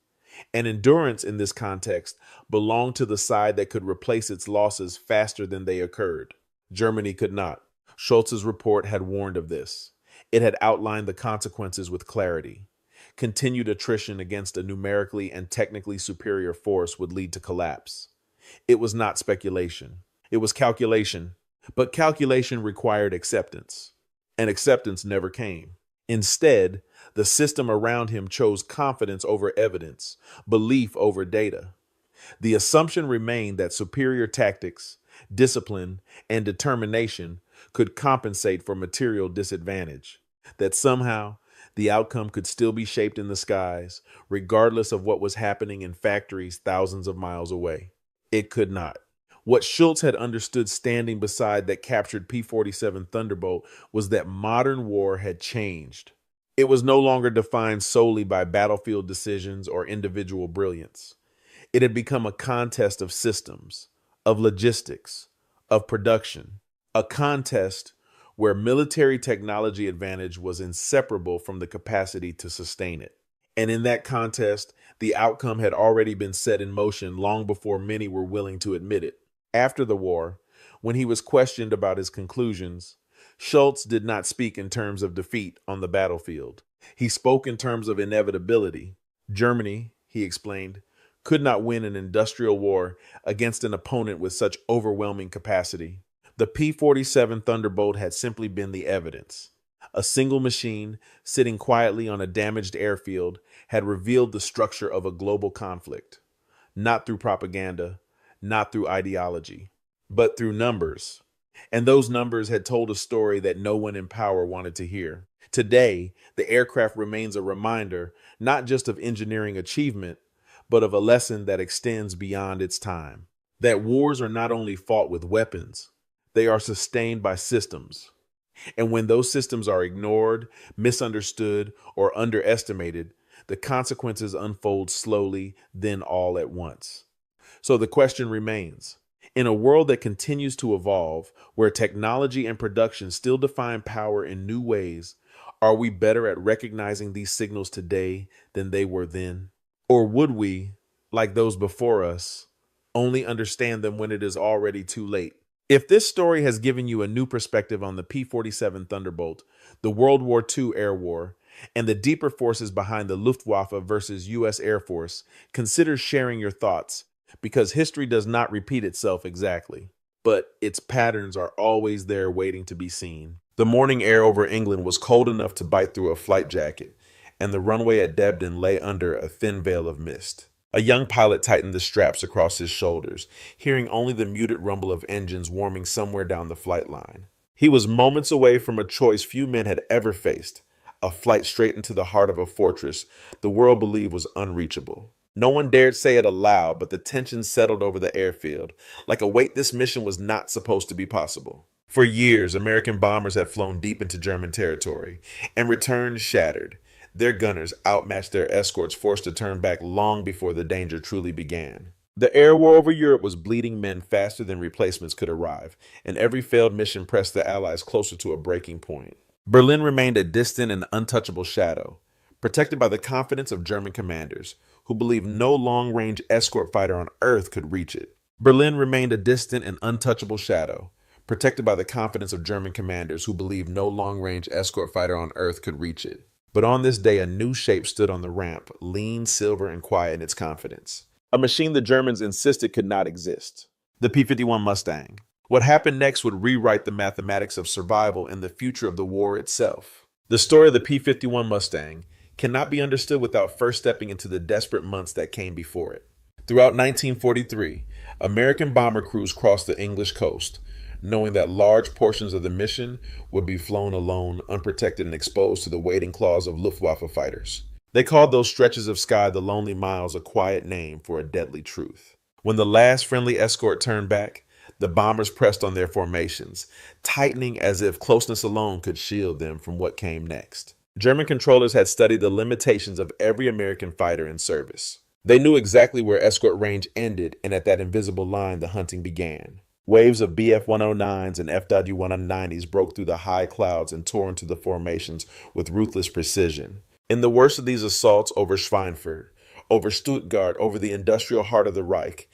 Speaker 1: And endurance in this context belonged to the side that could replace its losses faster than they occurred. Germany could not. Schultz's report had warned of this. It had outlined the consequences with clarity. Continued attrition against a numerically and technically superior force would lead to collapse. It was not speculation. It was calculation. But calculation required acceptance, and acceptance never came. Instead, the system around him chose confidence over evidence, belief over data. The assumption remained that superior tactics, discipline, and determination could compensate for material disadvantage, that somehow the outcome could still be shaped in the skies, regardless of what was happening in factories thousands of miles away. It could not. What Schultz had understood standing beside that captured P-47 Thunderbolt was that modern war had changed. It was no longer defined solely by battlefield decisions or individual brilliance. It had become a contest of systems, of logistics, of production, a contest where military technology advantage was inseparable from the capacity to sustain it. And in that contest, the outcome had already been set in motion long before many were willing to admit it. After the war, when he was questioned about his conclusions, Schultz did not speak in terms of defeat on the battlefield. He spoke in terms of inevitability. Germany, he explained, could not win an industrial war against an opponent with such overwhelming capacity. The P-47 Thunderbolt had simply been the evidence. A single machine, sitting quietly on a damaged airfield, had revealed the structure of a global conflict, not through propaganda, not through ideology, but through numbers. And those numbers had told a story that no one in power wanted to hear. Today, the aircraft remains a reminder not just of engineering achievement, but of a lesson that extends beyond its time. That wars are not only fought with weapons, they are sustained by systems. And when those systems are ignored, misunderstood, or underestimated, the consequences unfold slowly, then all at once. So the question remains, In a world that continues to evolve, where technology and production still define power in new ways, are we better at recognizing these signals today than they were then? Or would we, like those before us, only understand them when it is already too late? If this story has given you a new perspective on the P-47 Thunderbolt, the World War II air war, and the deeper forces behind the Luftwaffe versus U.S. Air Force, consider sharing your thoughts, because history does not repeat itself exactly, but its patterns are always there waiting to be seen. The morning air over England was cold enough to bite through a flight jacket, and the runway at Debden lay under a thin veil of mist. A young pilot tightened the straps across his shoulders, hearing only the muted rumble of engines warming somewhere down the flight line. He was moments away from a choice few men had ever faced, a flight straight into the heart of a fortress the world believed was unreachable. No one dared say it aloud, but the tension settled over the airfield, like a weight this mission was not supposed to be possible. For years, American bombers had flown deep into German territory and returned shattered. Their gunners outmatched their escorts, forced to turn back long before the danger truly began. The air war over Europe was bleeding men faster than replacements could arrive, and every failed mission pressed the Allies closer to a breaking point. Berlin remained a distant and untouchable shadow, protected by the confidence of German commanders, who believed no long-range escort fighter on Earth could reach it. Berlin remained a distant and untouchable shadow, protected by the confidence of German commanders who believed no long-range escort fighter on Earth could reach it. But on this day, a new shape stood on the ramp, lean, silver, and quiet in its confidence. A machine the Germans insisted could not exist. The P-51 Mustang. What happened next would rewrite the mathematics of survival and the future of the war itself. The story of the P-51 Mustang cannot be understood without first stepping into the desperate months that came before it. Throughout 1943, American bomber crews crossed the English coast, knowing that large portions of the mission would be flown alone, unprotected, and exposed to the waiting claws of Luftwaffe fighters. They called those stretches of sky the Lonely Miles, a quiet name for a deadly truth. When the last friendly escort turned back, the bombers pressed on their formations, tightening as if closeness alone could shield them from what came next. German controllers had studied the limitations of every American fighter in service. They knew exactly where escort range ended, and at that invisible line the hunting began. Waves of Bf-109s and FW-190s broke through the high clouds and tore into the formations with ruthless precision. In the worst of these assaults over Schweinfurt, over Stuttgart, over the industrial heart of the Reich,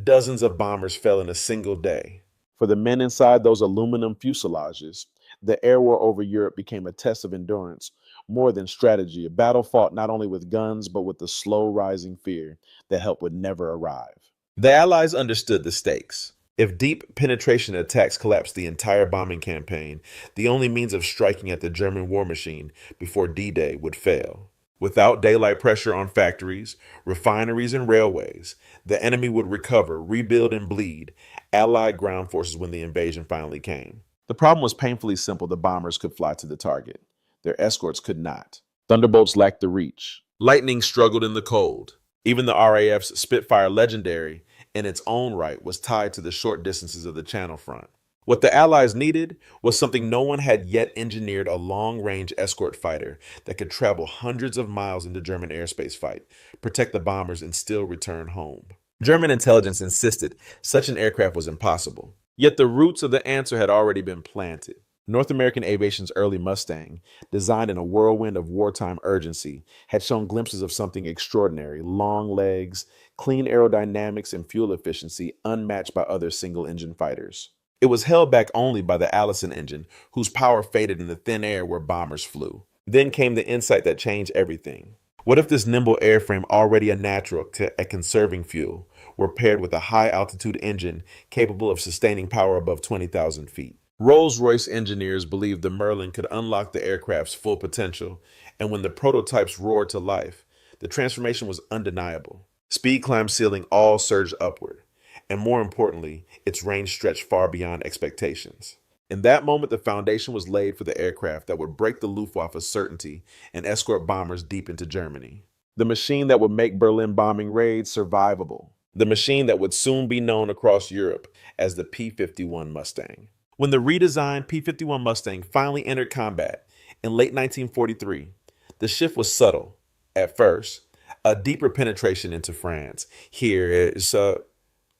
Speaker 1: dozens of bombers fell in a single day. For the men inside those aluminum fuselages, the air war over Europe became a test of endurance, more than strategy, a battle fought not only with guns, but with the slow rising fear that help would never arrive. The Allies understood the stakes. If deep penetration attacks collapsed the entire bombing campaign, the only means of striking at the German war machine before D-Day would fail. Without daylight pressure on factories, refineries, and railways, the enemy would recover, rebuild, and bleed Allied ground forces when the invasion finally came. The problem was painfully simple. The bombers could fly to the target. Their escorts could not. Thunderbolts lacked the reach. Lightning struggled in the cold. Even the RAF's Spitfire, legendary in its own right, was tied to the short distances of the Channel front. What the Allies needed was something no one had yet engineered: a long-range escort fighter that could travel hundreds of miles into German airspace fight, protect the bombers, and still return home. German intelligence insisted such an aircraft was impossible. Yet the roots of the answer had already been planted. North American aviation's early Mustang, designed in a whirlwind of wartime urgency, had shown glimpses of something extraordinary: long legs, clean aerodynamics, and fuel efficiency unmatched by other single-engine fighters. It was held back only by the Allison engine, whose power faded in the thin air where bombers flew. Then came the insight that changed everything. What if this nimble airframe, already a natural at conserving fuel, were paired with a high-altitude engine capable of sustaining power above 20,000 feet? Rolls-Royce engineers believed the Merlin could unlock the aircraft's full potential, and when the prototypes roared to life, the transformation was undeniable. Speed climbed ceiling, all surged upward, and more importantly, its range stretched far beyond expectations. In that moment, the foundation was laid for the aircraft that would break the Luftwaffe's certainty and escort bombers deep into Germany. The machine that would make Berlin bombing raids survivable. The machine that would soon be known across Europe as the P-51 Mustang. When the redesigned P-51 Mustang finally entered combat in late 1943, the shift was subtle. At first, a deeper penetration into France. Here is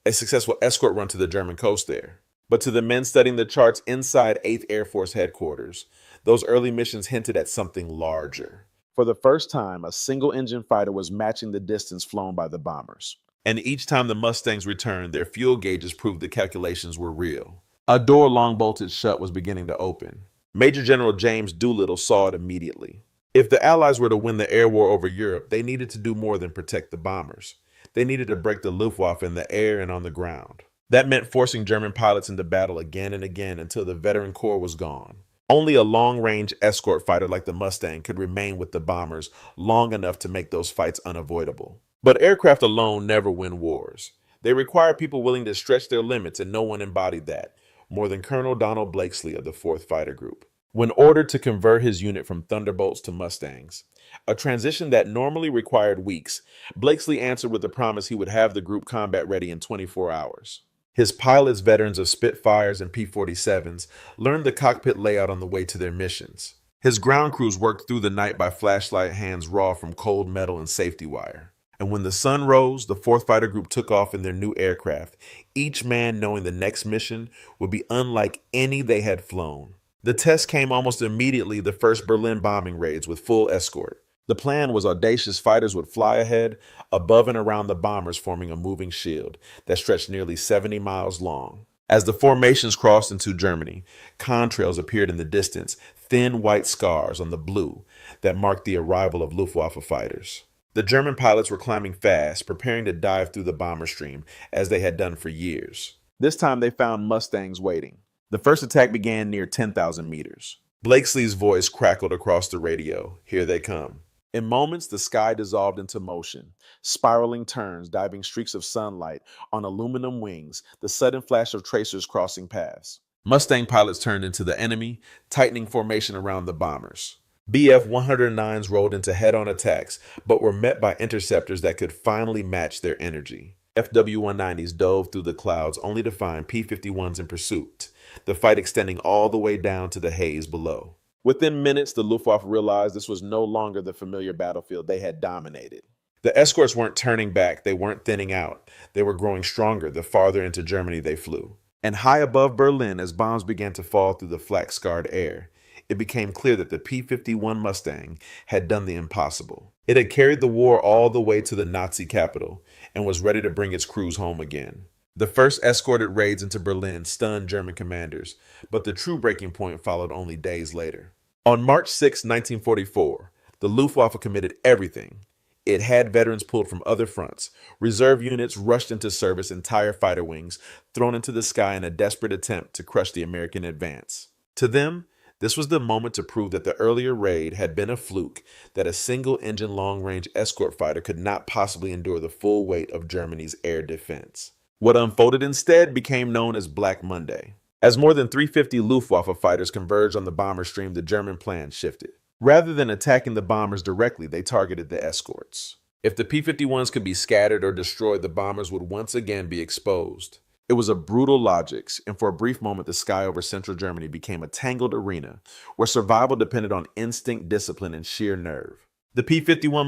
Speaker 1: a successful escort run to the German coast there. But to the men studying the charts inside 8th Air Force headquarters, those early missions hinted at something larger. For the first time, a single-engine fighter was matching the distance flown by the bombers. And each time the Mustangs returned, their fuel gauges proved the calculations were real. A door long bolted shut was beginning to open. Major General James Doolittle saw it immediately. If the Allies were to win the air war over Europe, they needed to do more than protect the bombers. They needed to break the Luftwaffe in the air and on the ground. That meant forcing German pilots into battle again and again until the veteran corps was gone. Only a long-range escort fighter like the Mustang could remain with the bombers long enough to make those fights unavoidable. But aircraft alone never win wars. They require people willing to stretch their limits, and no one embodied that more than Colonel Donald Blakesley of the 4th Fighter Group. When ordered to convert his unit from Thunderbolts to Mustangs, a transition that normally required weeks, Blakesley answered with the promise he would have the group combat ready in 24 hours. His pilots, veterans of Spitfires and P-47s, learned the cockpit layout on the way to their missions. His ground crews worked through the night by flashlight hands raw from cold metal and safety wire. And when the sun rose, the 4th Fighter Group took off in their new aircraft, each man knowing the next mission would be unlike any they had flown. The test came almost immediately, the first Berlin bombing raids with full escort. The plan was audacious. Fighters would fly ahead, above and around the bombers, forming a moving shield that stretched nearly 70 miles long. As the formations crossed into Germany, contrails appeared in the distance, thin white scars on the blue that marked the arrival of Luftwaffe fighters. The German pilots were climbing fast, preparing to dive through the bomber stream, as they had done for years. This time they found Mustangs waiting. The first attack began near 10,000 meters. Blakesley's voice crackled across the radio. Here they come. In moments, the sky dissolved into motion, spiraling turns, diving streaks of sunlight on aluminum wings, the sudden flash of tracers crossing paths. Mustang pilots turned into the enemy, tightening formation around the bombers. BF-109s rolled into head-on attacks, but were met by interceptors that could finally match their energy. FW-190s dove through the clouds only to find P-51s in pursuit, the fight extending all the way down to the haze below. Within minutes, the Luftwaffe realized this was no longer the familiar battlefield they had dominated. The escorts weren't turning back, they weren't thinning out. They were growing stronger the farther into Germany they flew. And high above Berlin, as bombs began to fall through the flak-scarred air, it became clear that the P-51 Mustang had done the impossible. It had carried the war all the way to the Nazi capital and was ready to bring its crews home again. The first escorted raids into Berlin stunned German commanders, but the true breaking point followed only days later. On March 6, 1944, the Luftwaffe committed everything. It had veterans pulled from other fronts, reserve units rushed into service, entire fighter wings thrown into the sky in a desperate attempt to crush the American advance. To them, this was the moment to prove that the earlier raid had been a fluke, that a single-engine long-range escort fighter could not possibly endure the full weight of Germany's air defense. What unfolded instead became known as Black Monday. As more than 350 Luftwaffe fighters converged on the bomber stream, the German plan shifted. Rather than attacking the bombers directly, they targeted the escorts. If the P-51s could be scattered or destroyed, the bombers would once again be exposed. It was a brutal logic, and for a brief moment, the sky over central Germany became a tangled arena where survival depended on instinct, discipline, and sheer nerve. The P-51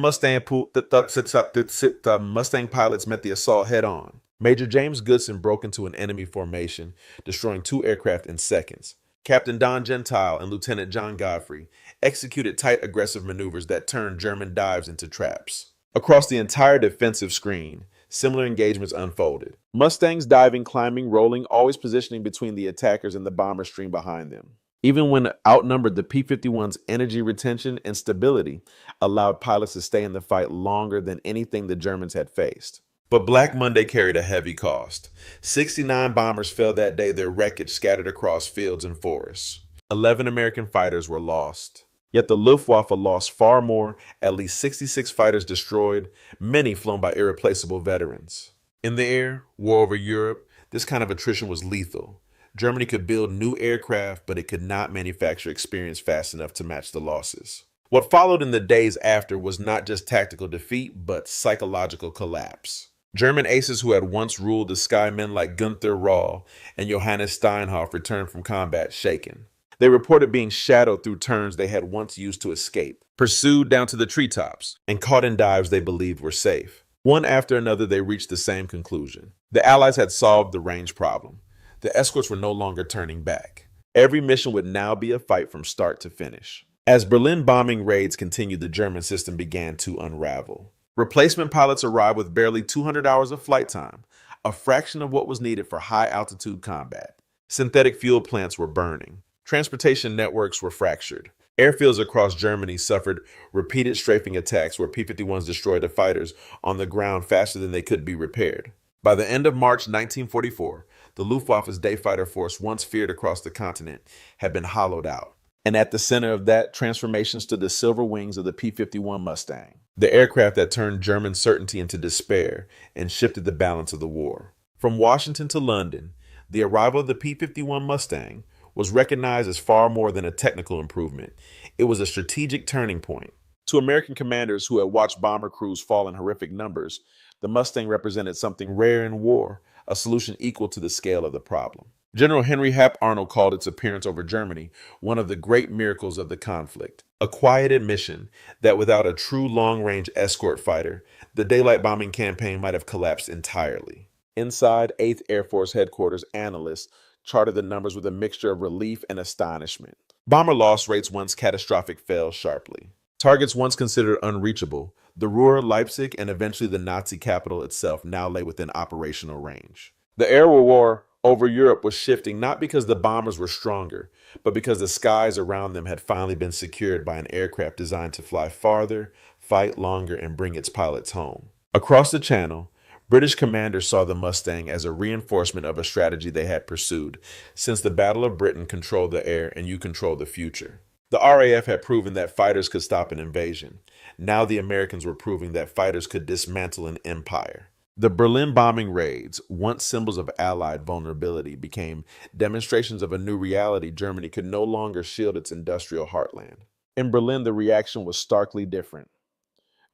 Speaker 1: Mustang pilots met the assault head-on. Major James Goodson broke into an enemy formation, destroying 2 aircraft in seconds. Captain Don Gentile and Lieutenant John Godfrey executed tight, aggressive maneuvers that turned German dives into traps. Across the entire defensive screen, similar engagements unfolded. Mustangs diving, climbing, rolling, always positioning between the attackers and the bomber stream behind them. Even when outnumbered, the P-51's energy retention and stability allowed pilots to stay in the fight longer than anything the Germans had faced. But Black Monday carried a heavy cost. 69 bombers fell that day, their wreckage scattered across fields and forests. 11 American fighters were lost. Yet the Luftwaffe lost far more, at least 66 fighters destroyed, many flown by irreplaceable veterans. In the air, war over Europe, this kind of attrition was lethal. Germany could build new aircraft, but it could not manufacture experience fast enough to match the losses. What followed in the days after was not just tactical defeat, but psychological collapse. German aces who had once ruled the sky, men like Gunther Rau and Johannes Steinhoff, returned from combat shaken. They reported being shadowed through turns they had once used to escape, pursued down to the treetops, and caught in dives they believed were safe. One after another, they reached the same conclusion. The Allies had solved the range problem. The escorts were no longer turning back. Every mission would now be a fight from start to finish. As Berlin bombing raids continued, the German system began to unravel. Replacement pilots arrived with barely 200 hours of flight time, a fraction of what was needed for high-altitude combat. Synthetic fuel plants were burning. Transportation networks were fractured. Airfields across Germany suffered repeated strafing attacks where P-51s destroyed the fighters on the ground faster than they could be repaired. By the end of March 1944, the Luftwaffe's day fighter force, once feared across the continent, had been hollowed out. And at the center of that transformation stood the silver wings of the P-51 Mustang, the aircraft that turned German certainty into despair and shifted the balance of the war. From Washington to London, the arrival of the P-51 Mustang was recognized as far more than a technical improvement. It was a strategic turning point. To American commanders who had watched bomber crews fall in horrific numbers, the Mustang represented something rare in war, a solution equal to the scale of the problem. General Henry Hap Arnold called its appearance over Germany one of the great miracles of the conflict, a quiet admission that without a true long-range escort fighter, the daylight bombing campaign might have collapsed entirely. Inside 8th Air Force Headquarters, analysts charted the numbers with a mixture of relief and astonishment. Bomber loss rates once catastrophic fell sharply. Targets once considered unreachable, the Ruhr, Leipzig, and eventually the Nazi capital itself now lay within operational range. The air war over Europe was shifting not because the bombers were stronger, but because the skies around them had finally been secured by an aircraft designed to fly farther, fight longer, and bring its pilots home. Across the channel, British commanders saw the Mustang as a reinforcement of a strategy they had pursued since the Battle of Britain controlled the air and you control the future. The RAF had proven that fighters could stop an invasion. Now the Americans were proving that fighters could dismantle an empire. The Berlin bombing raids, once symbols of Allied vulnerability, became demonstrations of a new reality. Germany could no longer shield its industrial heartland. In Berlin, the reaction was starkly different.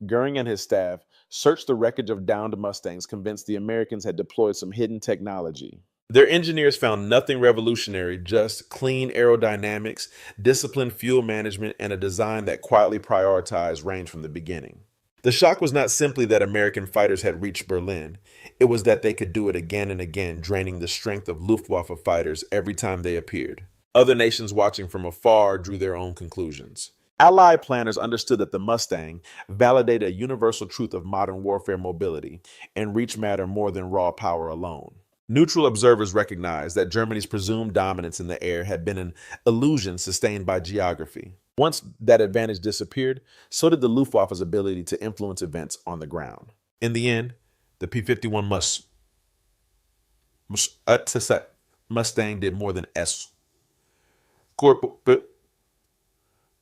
Speaker 1: Goering and his staff searched the wreckage of downed Mustangs, convinced the Americans had deployed some hidden technology. Their engineers found nothing revolutionary, just clean aerodynamics, disciplined fuel management, and a design that quietly prioritized range from the beginning. The shock was not simply that American fighters had reached Berlin. It was that they could do it again and again, draining the strength of Luftwaffe fighters every time they appeared. Other nations watching from afar drew their own conclusions. Allied planners understood that the Mustang validated a universal truth of modern warfare mobility and reach matter more than raw power alone. Neutral observers recognized that Germany's presumed dominance in the air had been an illusion sustained by geography. Once that advantage disappeared, so did the Luftwaffe's ability to influence events on the ground. In the end, the P-51 Mustang did more than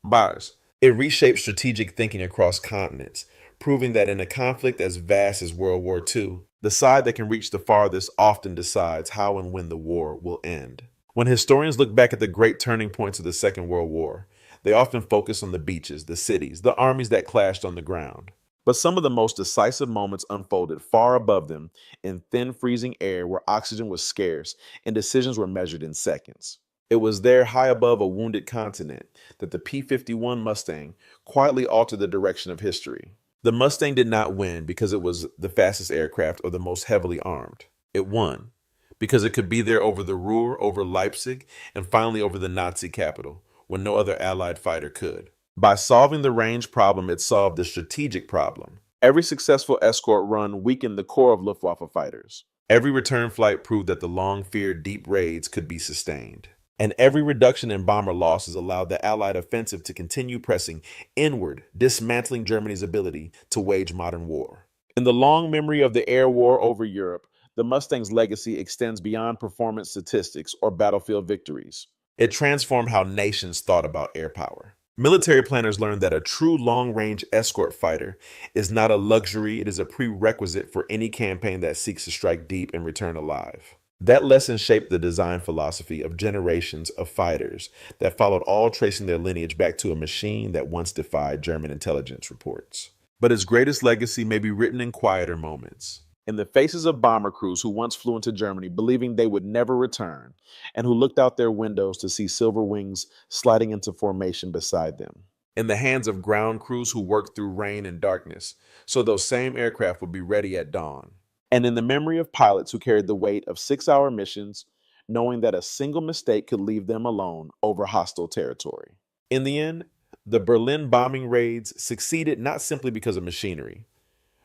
Speaker 1: bars. It reshaped strategic thinking across continents, proving that in a conflict as vast as World War II, the side that can reach the farthest often decides how and when the war will end. When historians look back at the great turning points of the Second World War, they often focus on the beaches, the cities, the armies that clashed on the ground. But some of the most decisive moments unfolded far above them in thin, freezing air where oxygen was scarce and decisions were measured in seconds. It was there, high above a wounded continent, that the P-51 Mustang quietly altered the direction of history. The Mustang did not win because it was the fastest aircraft or the most heavily armed. It won because it could be there over the Ruhr, over Leipzig, and finally over the Nazi capital, when no other Allied fighter could. By solving the range problem, it solved the strategic problem. Every successful escort run weakened the core of Luftwaffe fighters. Every return flight proved that the long-feared deep raids could be sustained. And every reduction in bomber losses allowed the Allied offensive to continue pressing inward, dismantling Germany's ability to wage modern war. In the long memory of the air war over Europe, the Mustang's legacy extends beyond performance statistics or battlefield victories. It transformed how nations thought about air power. Military planners learned that a true long-range escort fighter is not a luxury, it is a prerequisite for any campaign that seeks to strike deep and return alive. That lesson shaped the design philosophy of generations of fighters that followed, all tracing their lineage back to a machine that once defied German intelligence reports. But its greatest legacy may be written in quieter moments. In the faces of bomber crews who once flew into Germany believing they would never return, and who looked out their windows to see silver wings sliding into formation beside them. in the hands of ground crews who worked through rain and darkness, so those same aircraft would be ready at dawn. And in the memory of pilots who carried the weight of 6-hour missions, knowing that a single mistake could leave them alone over hostile territory. In the end, the Berlin bombing raids succeeded not simply because of machinery,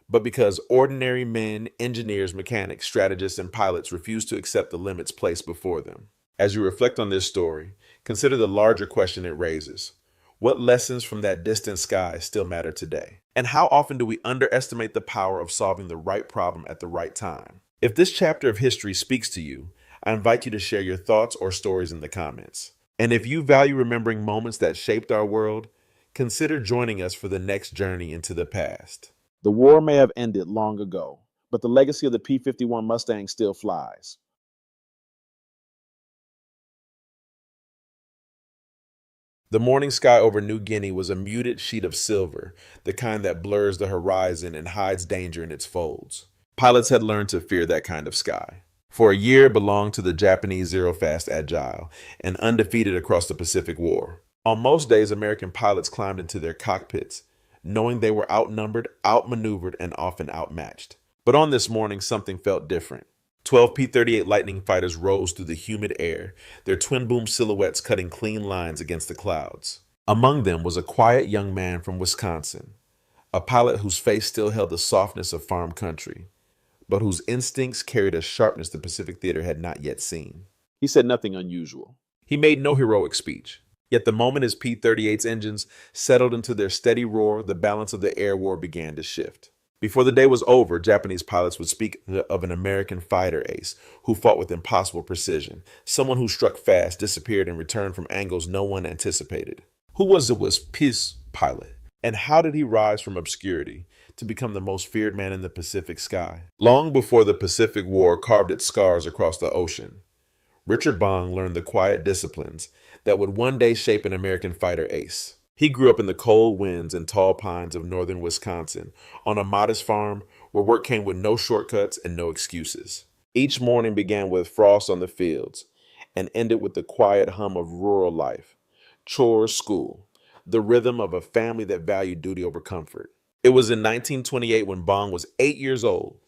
Speaker 1: but because ordinary men, engineers, mechanics, strategists, and pilots refused to accept the limits placed before them. As you reflect on this story, consider the larger question it raises. What lessons from that distant sky still matter today? And how often do we underestimate the power of solving the right problem at the right time? If this chapter of history speaks to you, I invite you to share your thoughts or stories in the comments. And if you value remembering moments that shaped our world, consider joining us for the next journey into the past. The war may have ended long ago, but the legacy of the P-51 Mustang still flies. The morning sky over New Guinea was a muted sheet of silver, the kind that blurs the horizon and hides danger in its folds. Pilots had learned to fear that kind of sky. For a year, it belonged to the Japanese Zero Fast Agile and undefeated across the Pacific War. On most days, American pilots climbed into their cockpits, knowing they were outnumbered, outmaneuvered, and often outmatched. But on this morning, something felt different. 12 P-38 Lightning fighters rose through the humid air, their twin-boom silhouettes cutting clean lines against the clouds. Among them was a quiet young man from Wisconsin, a pilot whose face still held the softness of farm country, but whose instincts carried a sharpness the Pacific Theater had not yet seen. He said nothing unusual. He made no heroic speech. Yet the moment his P-38's engines settled into their steady roar, the balance of the air war began to shift. Before the day was over, Japanese pilots would speak of an American fighter ace who fought with impossible precision, someone who struck fast, disappeared, and returned from angles no one anticipated. Who was the Peace pilot? And how did he rise from obscurity to become the most feared man in the Pacific sky? Long before the Pacific War carved its scars across the ocean, Richard Bong learned the quiet disciplines that would one day shape an American fighter ace. He grew up in the cold winds and tall pines of northern Wisconsin on a modest farm where work came with no shortcuts and no excuses. Each morning began with frost on the fields and ended with the quiet hum of rural life, chores, school, the rhythm of a family that valued duty over comfort. It was in 1928 when Bong was 8 years old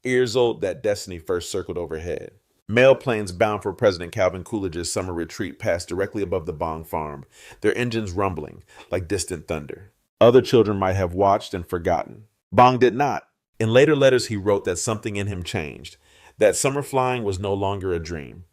Speaker 1: that destiny first circled overhead. Mail planes bound for President Calvin Coolidge's summer retreat passed directly above the Bong farm, their engines rumbling like distant thunder. Other children might have watched and forgotten. Bong did not. In later letters, he wrote that something in him changed, that summer flying was no longer a dream.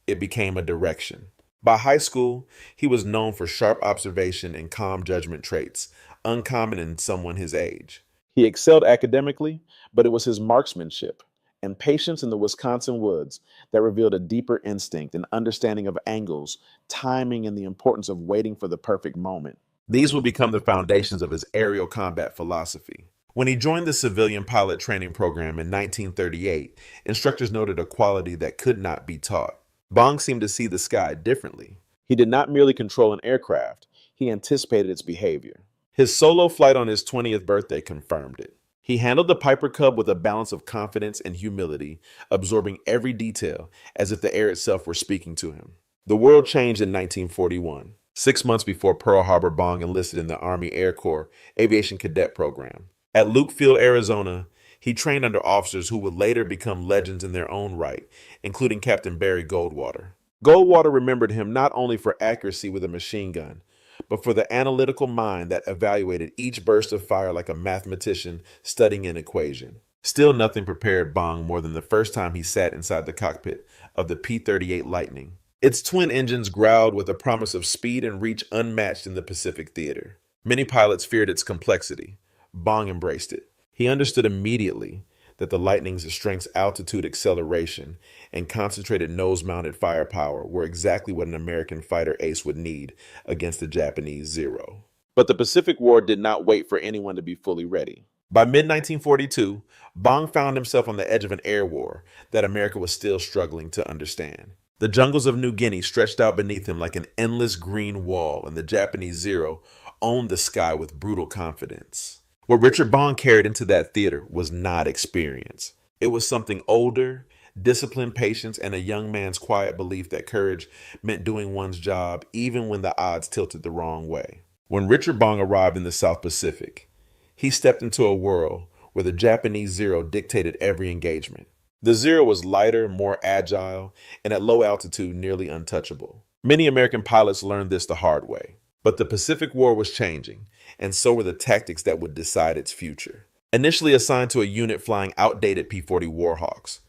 Speaker 1: It became a direction. By high school, he was known for sharp observation and calm judgment traits, uncommon in someone his age. He excelled academically, but it was his marksmanship and patience in the Wisconsin woods that revealed a deeper instinct and understanding of angles, timing, and the importance of waiting for the perfect moment. These would become the foundations of his aerial combat philosophy. When he joined the civilian pilot training program in 1938, instructors noted a quality that could not be taught. Bong seemed to see the sky differently. He did not merely control an aircraft, he anticipated its behavior. His solo flight on his 20th birthday confirmed it. He handled the Piper Cub with a balance of confidence and humility, absorbing every detail as if the air itself were speaking to him. The world changed in 1941, 6 months before Pearl Harbor. Bong enlisted in the Army Air Corps Aviation Cadet Program. At Luke Field, Arizona, he trained under officers who would later become legends in their own right, including Captain Barry Goldwater. Goldwater remembered him not only for accuracy with a machine gun, but for the analytical mind that evaluated each burst of fire like a mathematician studying an equation. Still, nothing prepared Bong more than the first time he sat inside the cockpit of the P-38 Lightning. Its twin engines growled with a promise of speed and reach unmatched in the Pacific Theater. Many pilots feared its complexity. Bong embraced it. He understood immediately that the Lightning's strength's altitude acceleration and concentrated nose-mounted firepower were exactly what an American fighter ace would need against the Japanese Zero. But the Pacific War did not wait for anyone to be fully ready. By mid-1942, Bong found himself on the edge of an air war that America was still struggling to understand. The jungles of New Guinea stretched out beneath him like an endless green wall, and the Japanese Zero owned the sky with brutal confidence. What Richard Bong carried into that theater was not experience. It was something older, disciplined patience, and a young man's quiet belief that courage meant doing one's job even when the odds tilted the wrong way. When Richard Bong arrived in the South Pacific, he stepped into a world where the Japanese Zero dictated every engagement. The Zero was lighter, more agile, and at low altitude nearly untouchable. Many American pilots learned this the hard way. But the Pacific War was changing, and so were the tactics that would decide its future. Initially assigned to a unit flying outdated P-40 Warhawks,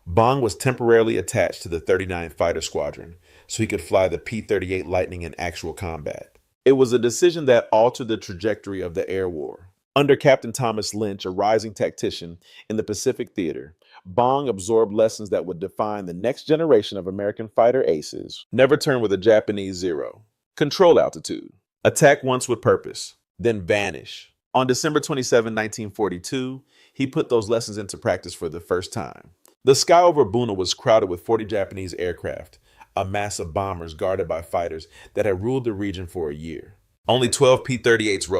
Speaker 1: Bong was temporarily attached to the 39th Fighter Squadron so he could fly the P-38 Lightning in actual combat. It was a decision that altered the trajectory of the air war. Under Captain Thomas Lynch, a rising tactician in the Pacific Theater, Bong absorbed lessons that would define the next generation of American fighter aces. Never turn with a Japanese Zero. Control altitude. Attack once with purpose, then vanish. On December 27, 1942, he put those lessons into practice for the first time. The sky over Buna was crowded with 40 Japanese aircraft, a mass of bombers guarded by fighters that had ruled the region for a year. Only 12 P-38s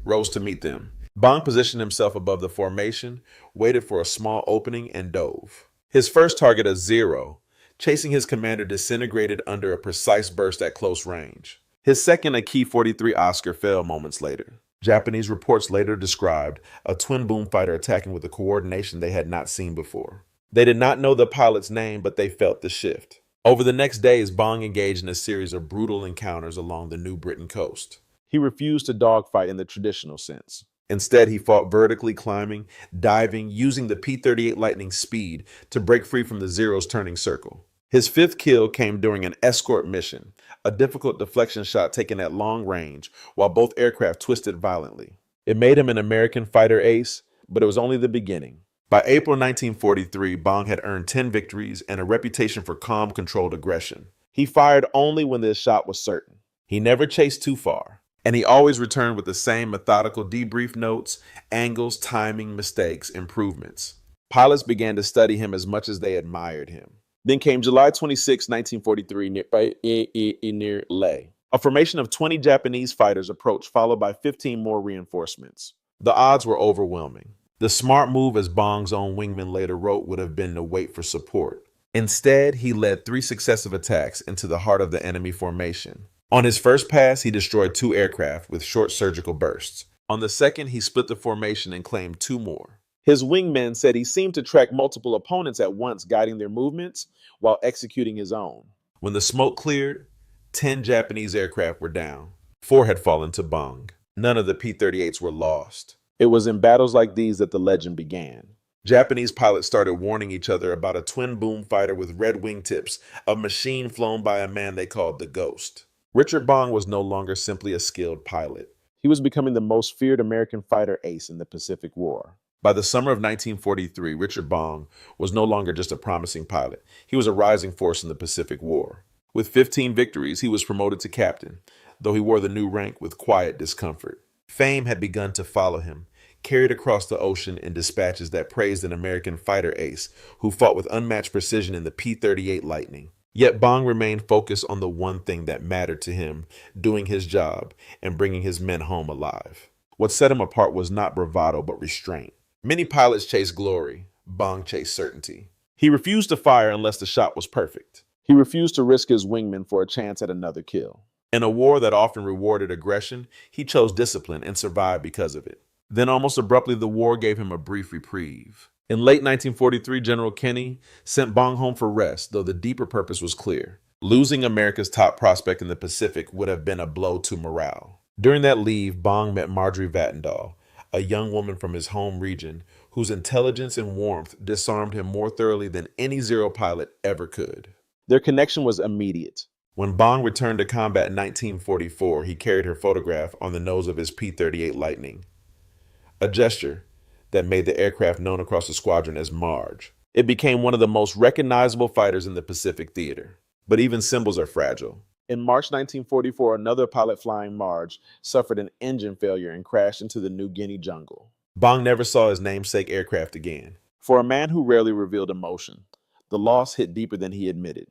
Speaker 1: rose to meet them. Bong positioned himself above the formation, waited for a small opening, and dove. His first target, a Zero, chasing his commander, disintegrated under a precise burst at close range. His second, a Key 43 Oscar, fell moments later. Japanese reports later described a twin-boom fighter attacking with a coordination they had not seen before. They did not know the pilot's name, but they felt the shift. Over the next days, Bong engaged in a series of brutal encounters along the New Britain coast. He refused to dogfight in the traditional sense. Instead, he fought vertically, climbing, diving, using the P-38 Lightning's speed to break free from the Zero's turning circle. His fifth kill came during an escort mission, a difficult deflection shot taken at long range while both aircraft twisted violently. It made him an American fighter ace, but it was only the beginning. By April 1943, Bong had earned 10 victories and a reputation for calm, controlled aggression. He fired only when the shot was certain. He never chased too far, and he always returned with the same methodical debrief notes, angles, timing, mistakes, improvements. Pilots began to study him as much as they admired him. Then came July 26, 1943, near Leh. A formation of 20 Japanese fighters approached, followed by 15 more reinforcements. The odds were overwhelming. The smart move, as Bong's own wingman later wrote, would have been to wait for support. Instead, he led 3 successive attacks into the heart of the enemy formation. On his first pass, he destroyed 2 aircraft with short surgical bursts. On the second, he split the formation and claimed 2 more. His wingmen said he seemed to track multiple opponents at once, guiding their movements while executing his own. When the smoke cleared, 10 Japanese aircraft were down. 4 had fallen to Bong. None of the P-38s were lost. It was in battles like these that the legend began. Japanese pilots started warning each other about a twin-boom fighter with red wingtips, a machine flown by a man they called the Ghost. Richard Bong was no longer simply a skilled pilot. He was becoming the most feared American fighter ace in the Pacific War. By the summer of 1943, Richard Bong was no longer just a promising pilot. He was a rising force in the Pacific War. With 15 victories, he was promoted to captain, though he wore the new rank with quiet discomfort. Fame had begun to follow him, carried across the ocean in dispatches that praised an American fighter ace who fought with unmatched precision in the P-38 Lightning. Yet Bong remained focused on the one thing that mattered to him, doing his job and bringing his men home alive. What set him apart was not bravado, but restraint. Many pilots chase glory. Bong chased certainty. He refused to fire unless the shot was perfect. He refused to risk his wingmen for a chance at another kill. In a war that often rewarded aggression, he chose discipline and survived because of it. Then almost abruptly, the war gave him a brief reprieve. In late 1943, General Kenney sent Bong home for rest, though the deeper purpose was clear. Losing America's top prospect in the Pacific would have been a blow to morale. During that leave, Bong met Marjorie Vatndal, a young woman from his home region whose intelligence and warmth disarmed him more thoroughly than any Zero pilot ever could. Their connection was immediate. When Bong returned to combat in 1944, he carried her photograph on the nose of his P-38 Lightning, a gesture that made the aircraft known across the squadron as Marge. It became one of the most recognizable fighters in the Pacific Theater. But even symbols are fragile. In March 1944, another pilot flying Marge suffered an engine failure and crashed into the New Guinea jungle. Bong never saw his namesake aircraft again. For a man who rarely revealed emotion, the loss hit deeper than he admitted.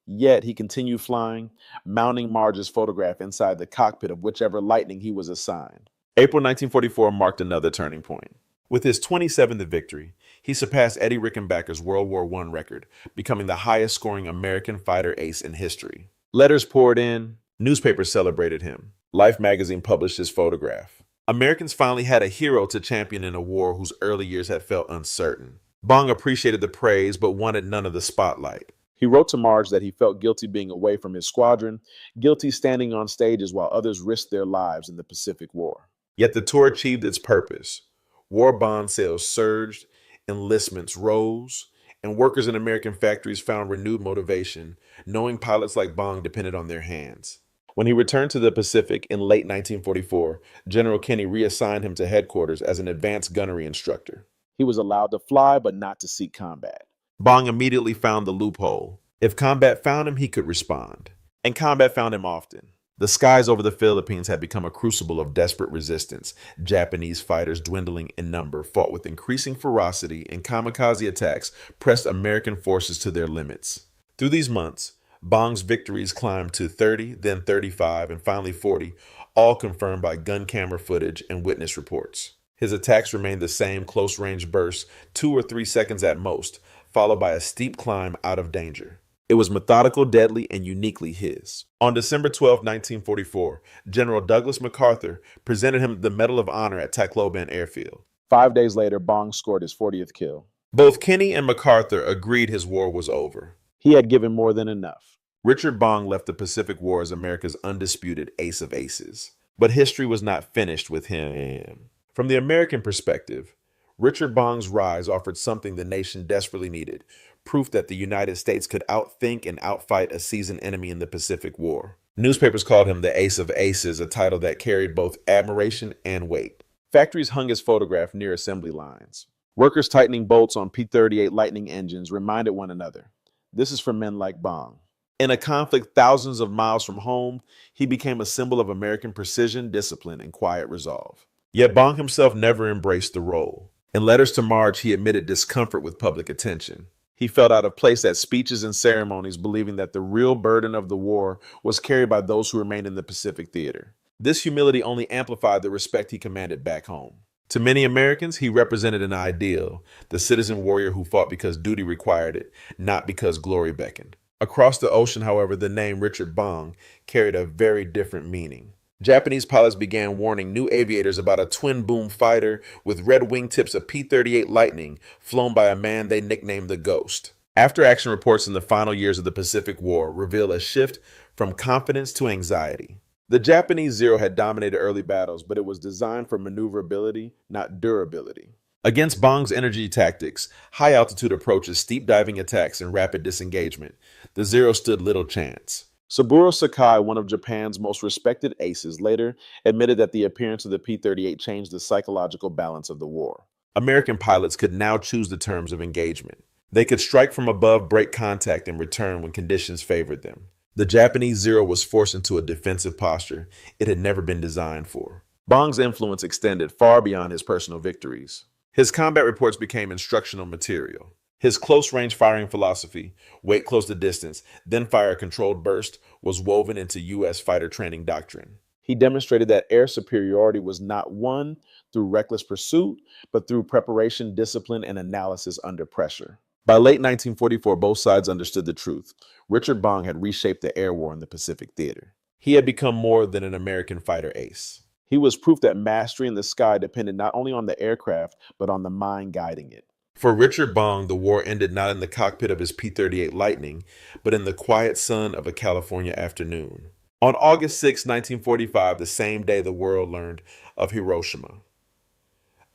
Speaker 1: Yet he continued flying, mounting Marge's photograph inside the cockpit of whichever Lightning he was assigned. April 1944 marked another turning point. With his 27th victory, he surpassed Eddie Rickenbacker's World War I record, becoming the highest-scoring American fighter ace in history. Letters poured in. Newspapers celebrated him. Life magazine published his photograph. Americans finally had a hero to champion in a war whose early years had felt uncertain. Bong appreciated the praise but wanted none of the spotlight. He wrote to Marge that he felt guilty being away from his squadron, guilty standing on stages while others risked their lives in the Pacific War. Yet the tour achieved its purpose. War bond sales surged, enlistments rose, and workers in American factories found renewed motivation, knowing pilots like Bong depended on their hands. When he returned to the Pacific in late 1944, General Kenny reassigned him to headquarters as an advanced gunnery instructor. He was allowed to fly, but not to seek combat. Bong immediately found the loophole. If combat found him, he could respond. And combat found him often. The skies over the Philippines had become a crucible of desperate resistance. Japanese fighters, dwindling in number, fought with increasing ferocity, and kamikaze attacks pressed American forces to their limits. Through these months, Bong's victories climbed to 30, then 35, and finally 40, all confirmed by gun camera footage and witness reports. His attacks remained the same close-range bursts, 2 or 3 seconds at most, followed by a steep climb out of danger. It was methodical, deadly, and uniquely his. On December 12, 1944, General Douglas MacArthur presented him the Medal of Honor at Tacloban Airfield. 5 days later, Bong scored his 40th kill. Both Kenny and MacArthur agreed his war was over. He had given more than enough. Richard Bong left the Pacific War as America's undisputed ace of aces. But history was not finished with him. From the American perspective, Richard Bong's rise offered something the nation desperately needed: proof that the United States could outthink and outfight a seasoned enemy in the Pacific War. Newspapers called him the Ace of Aces, a title that carried both admiration and weight. Factories hung his photograph near assembly lines. Workers tightening bolts on P-38 Lightning engines reminded one another, this is for men like Bong. In a conflict thousands of miles from home, he became a symbol of American precision, discipline, and quiet resolve. Yet Bong himself never embraced the role. In letters to Marge, he admitted discomfort with public attention. He felt out of place at speeches and ceremonies, believing that the real burden of the war was carried by those who remained in the Pacific theater. This humility only amplified the respect he commanded back home. To many Americans, he represented an ideal, the citizen warrior who fought because duty required it, not because glory beckoned. Across the ocean, however, the name Richard Bong carried a very different meaning. Japanese pilots began warning new aviators about a twin-boom fighter with red wingtips of P-38 Lightning flown by a man they nicknamed the Ghost. After-action reports in the final years of the Pacific War reveal a shift from confidence to anxiety. The Japanese Zero had dominated early battles, but it was designed for maneuverability, not durability. Against Bong's energy tactics, high-altitude approaches, steep diving attacks, and rapid disengagement, the Zero stood little chance. Saburo Sakai, one of Japan's most respected aces, later admitted that the appearance of the P-38 changed the psychological balance of the war. American pilots could now choose the terms of engagement. They could strike from above, break contact, and return when conditions favored them. The Japanese Zero was forced into a defensive posture it had never been designed for. Bong's influence extended far beyond his personal victories. His combat reports became instructional material. His close-range firing philosophy, wait close to distance, then fire a controlled burst, was woven into U.S. fighter training doctrine. He demonstrated that air superiority was not won through reckless pursuit, but through preparation, discipline, and analysis under pressure. By late 1944, both sides understood the truth. Richard Bong had reshaped the air war in the Pacific theater. He had become more than an American fighter ace. He was proof that mastery in the sky depended not only on the aircraft, but on the mind guiding it. For Richard Bong, the war ended not in the cockpit of his P-38 Lightning, but in the quiet sun of a California afternoon. On August 6, 1945, the same day the world learned of Hiroshima,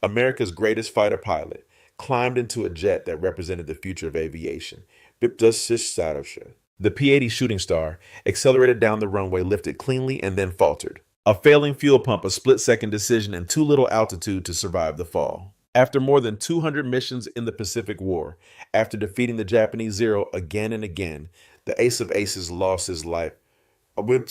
Speaker 1: America's greatest fighter pilot climbed into a jet that represented the future of aviation. The P-80 Shooting Star accelerated down the runway, lifted cleanly, and then faltered. A failing fuel pump, a split-second decision, and too little altitude to survive the fall. After more than 200 missions in the Pacific War, after defeating the Japanese Zero again and again, the Ace of Aces lost his life than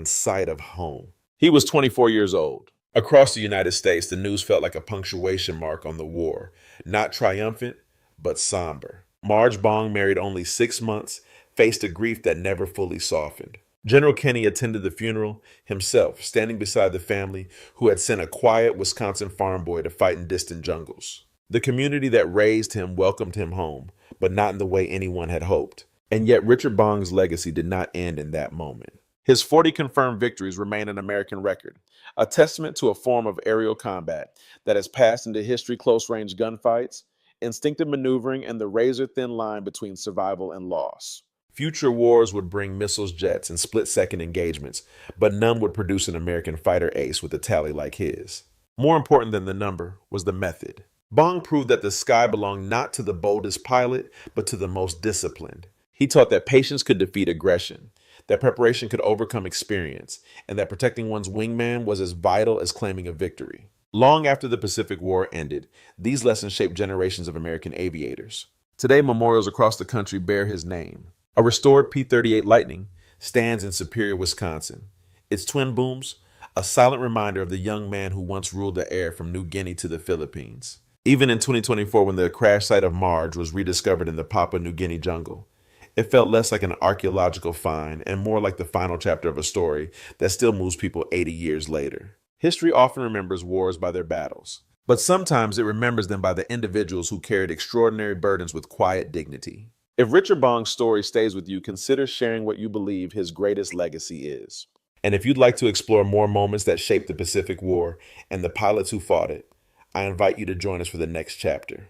Speaker 1: sight of home. He was 24 years old. Across the United States, the news felt like a punctuation mark on the war, not triumphant, but somber. Marge Bong, married only 6 months, faced a grief that never fully softened. General Kenny attended the funeral himself, standing beside the family who had sent a quiet Wisconsin farm boy to fight in distant jungles. The community that raised him welcomed him home, but not in the way anyone had hoped. And yet Richard Bong's legacy did not end in that moment. His 40 confirmed victories remain an American record, a testament to a form of aerial combat that has passed into history: close-range gunfights, instinctive maneuvering, and the razor-thin line between survival and loss. Future wars would bring missiles, jets, and split-second engagements, but none would produce an American fighter ace with a tally like his. More important than the number was the method. Bong proved that the sky belonged not to the boldest pilot, but to the most disciplined. He taught that patience could defeat aggression, that preparation could overcome experience, and that protecting one's wingman was as vital as claiming a victory. Long after the Pacific War ended, these lessons shaped generations of American aviators. Today, memorials across the country bear his name. A restored P-38 Lightning stands in Superior, Wisconsin. Its twin booms, a silent reminder of the young man who once ruled the air from New Guinea to the Philippines. Even in 2024, when the crash site of Marge was rediscovered in the Papua New Guinea jungle, it felt less like an archaeological find and more like the final chapter of a story that still moves people 80 years later. History often remembers wars by their battles, but sometimes it remembers them by the individuals who carried extraordinary burdens with quiet dignity. If Richard Bong's story stays with you, consider sharing what you believe his greatest legacy is. And if you'd like to explore more moments that shaped the Pacific War and the pilots who fought it, I invite you to join us for the next chapter.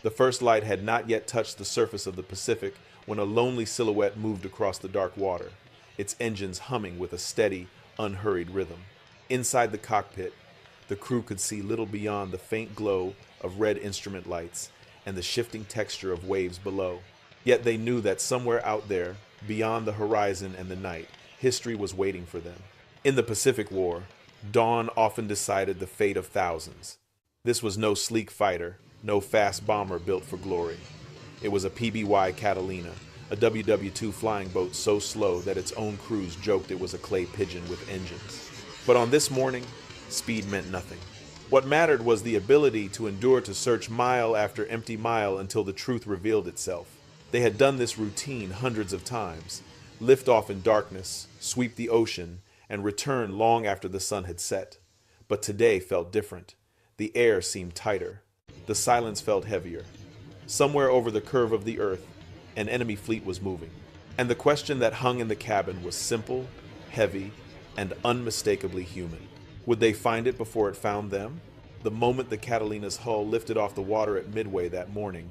Speaker 1: The first light had not yet touched the surface of the Pacific when a lonely silhouette moved across the dark water, its engines humming with a steady, unhurried rhythm. Inside the cockpit, the crew could see little beyond the faint glow of red instrument lights and the shifting texture of waves below. Yet they knew that somewhere out there, beyond the horizon and the night, history was waiting for them. In the Pacific War, dawn often decided the fate of thousands. This was no sleek fighter, no fast bomber built for glory. It was a PBY Catalina, a WW2 flying boat so slow that its own crews joked it was a clay pigeon with engines. But on this morning, speed meant nothing. What mattered was the ability to endure to search mile after empty mile until the truth revealed itself. They had done this routine hundreds of times: lift off in darkness, sweep the ocean, and return long after the sun had set. But today felt different. The air seemed tighter. The silence felt heavier. Somewhere over the curve of the earth, an enemy fleet was moving. And the question that hung in the cabin was simple, heavy, and unmistakably human. Would they find it before it found them? The moment the Catalina's hull lifted off the water at Midway that morning,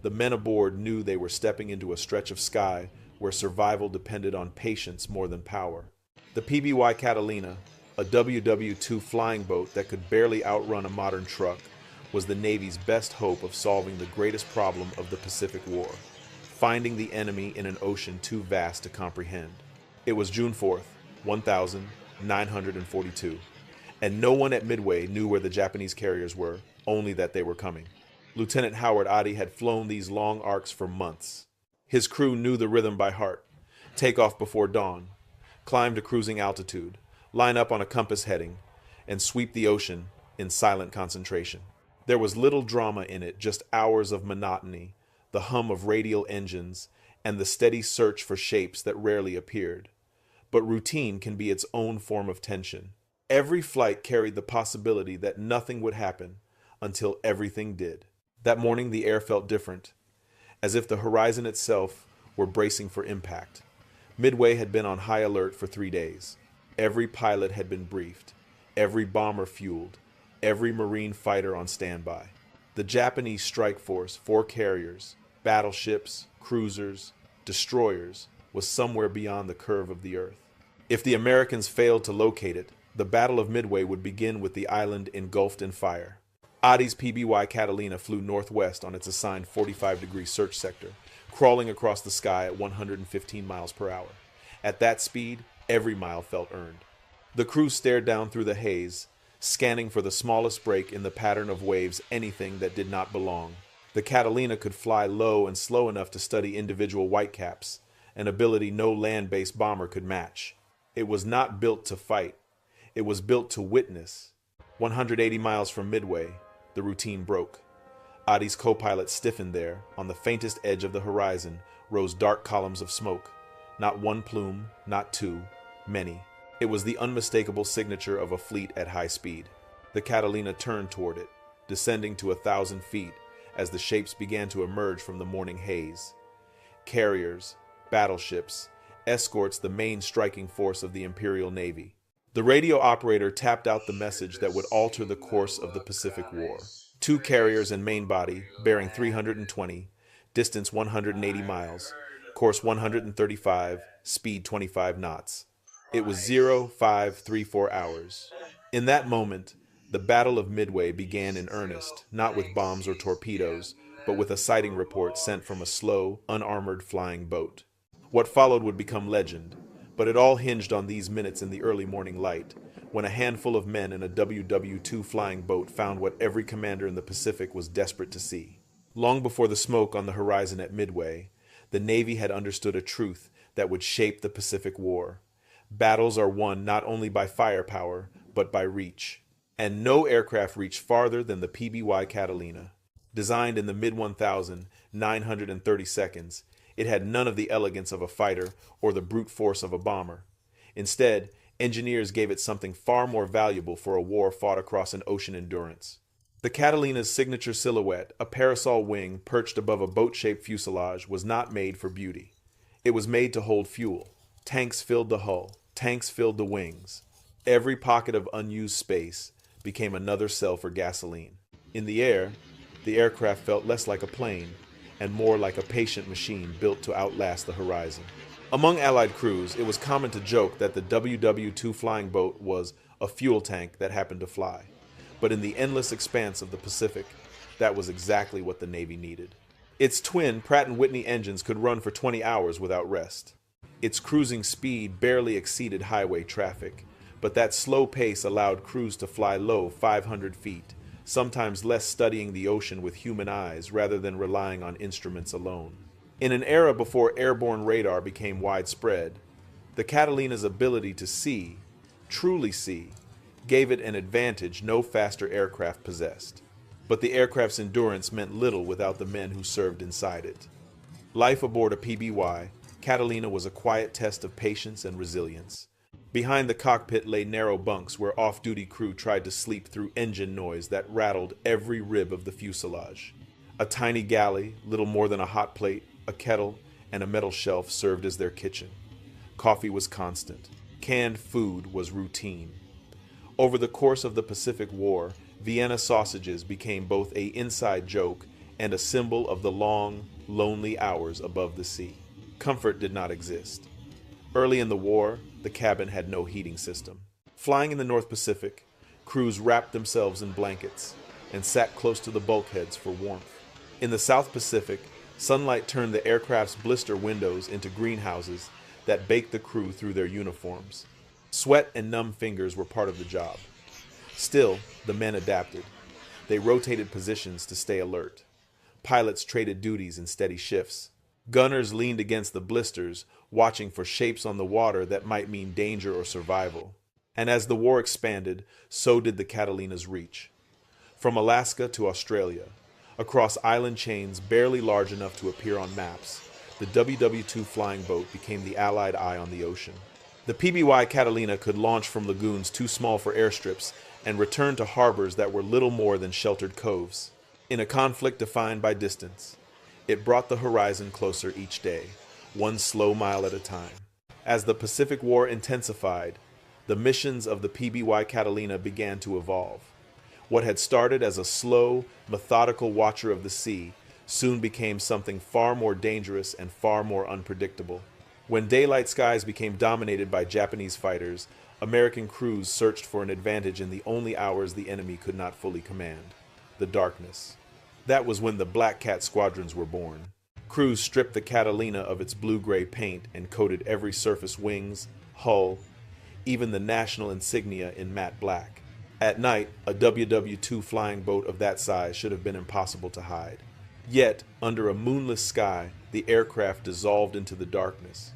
Speaker 1: the men aboard knew they were stepping into a stretch of sky where survival depended on patience more than power. The PBY Catalina, a WW2 flying boat that could barely outrun a modern truck, was the Navy's best hope of solving the greatest problem of the Pacific War: finding the enemy in an ocean too vast to comprehend. It was June 4th, 1942, and no one at Midway knew where the Japanese carriers were, only that they were coming. Lieutenant Howard Adi had flown these long arcs for months. His crew knew the rhythm by heart: take off before dawn, climb to cruising altitude, line up on a compass heading, and sweep the ocean in silent concentration. There was little drama in it, just hours of monotony, the hum of radial engines, and the steady search for shapes that rarely appeared. But routine can be its own form of tension. Every flight carried the possibility that nothing would happen until everything did. That morning the air felt different, as if the horizon itself were bracing for impact. Midway had been on high alert for 3 days. Every pilot had been briefed, every bomber fueled, every Marine fighter on standby. The Japanese strike force, 4 carriers, battleships, cruisers, destroyers, was somewhere beyond the curve of the earth. If the Americans failed to locate it, the Battle of Midway would begin with the island engulfed in fire. Adi's PBY Catalina flew northwest on its assigned 45-degree search sector, crawling across the sky at 115 miles per hour. At that speed, every mile felt earned. The crew stared down through the haze, scanning for the smallest break in the pattern of waves, anything that did not belong. The Catalina could fly low and slow enough to study individual whitecaps, an ability no land-based bomber could match. It was not built to fight. It was built to witness. 180 miles from Midway, the routine broke. Adi's co-pilot stiffened there. On the faintest edge of the horizon rose dark columns of smoke. Not one plume, not two, many. It was the unmistakable signature of a fleet at high speed. The Catalina turned toward it, descending to 1,000 feet as the shapes began to emerge from the morning haze. Carriers, battleships, escorts, the main striking force of the Imperial Navy. The radio operator tapped out the message that would alter the course of the Pacific War. 2 carriers and main body, bearing 320, distance 180 miles, course 135, speed 25 knots. It was 0534 hours. In that moment, the Battle of Midway began in earnest, not with bombs or torpedoes, but with a sighting report sent from a slow, unarmored flying boat. What followed would become legend, but it all hinged on these minutes in the early morning light, when a handful of men in a WW2 flying boat found what every commander in the Pacific was desperate to see. Long before the smoke on the horizon at Midway, the Navy had understood a truth that would shape the Pacific War. Battles are won not only by firepower, but by reach. And no aircraft reached farther than the PBY Catalina. Designed in the mid-1930s, it had none of the elegance of a fighter or the brute force of a bomber. Instead, engineers gave it something far more valuable for a war fought across an ocean endurance. The Catalina's signature silhouette, a parasol wing perched above a boat-shaped fuselage, was not made for beauty. It was made to hold fuel. Tanks filled the hull. Tanks filled the wings. Every pocket of unused space became another cell for gasoline. In the air, the aircraft felt less like a plane and more like a patient machine built to outlast the horizon. Among Allied crews, it was common to joke that the WW2 flying boat was a fuel tank that happened to fly. But in the endless expanse of the Pacific, that was exactly what the Navy needed. Its twin Pratt & Whitney engines could run for 20 hours without rest. Its cruising speed barely exceeded highway traffic, but that slow pace allowed crews to fly low 500 feet, sometimes less studying the ocean with human eyes rather than relying on instruments alone. In an era before airborne radar became widespread, the Catalina's ability to see, truly see, gave it an advantage no faster aircraft possessed. But the aircraft's endurance meant little without the men who served inside it. Life aboard a PBY, Catalina was a quiet test of patience and resilience. Behind the cockpit lay narrow bunks where off-duty crew tried to sleep through engine noise that rattled every rib of the fuselage. A tiny galley, little more than a hot plate, a kettle, and a metal shelf served as their kitchen. Coffee was constant. Canned food was routine. Over the course of the Pacific War, Vienna sausages became both an inside joke and a symbol of the long, lonely hours above the sea. Comfort did not exist. Early in the war, the cabin had no heating system. Flying in the North Pacific, crews wrapped themselves in blankets and sat close to the bulkheads for warmth. In the South Pacific, sunlight turned the aircraft's blister windows into greenhouses that baked the crew through their uniforms. Sweat and numb fingers were part of the job. Still, the men adapted. They rotated positions to stay alert. Pilots traded duties in steady shifts. Gunners leaned against the blisters, watching for shapes on the water that might mean danger or survival. And as the war expanded, so did the Catalina's reach. From Alaska to Australia, across island chains barely large enough to appear on maps, the WW2 flying boat became the Allied eye on the ocean. The PBY Catalina could launch from lagoons too small for airstrips and return to harbors that were little more than sheltered coves. In a conflict defined by distance, it brought the horizon closer each day, one slow mile at a time. As the Pacific War intensified, the missions of the PBY Catalina began to evolve. What had started as a slow, methodical watcher of the sea soon became something far more dangerous and far more unpredictable. When daylight skies became dominated by Japanese fighters, American crews searched for an advantage in the only hours the enemy could not fully command: the darkness. That was when the Black Cat squadrons were born. Crews stripped the Catalina of its blue-gray paint and coated every surface, wings, hull, even the national insignia in matte black. At night, a WW2 flying boat of that size should have been impossible to hide. Yet, under a moonless sky, the aircraft dissolved into the darkness.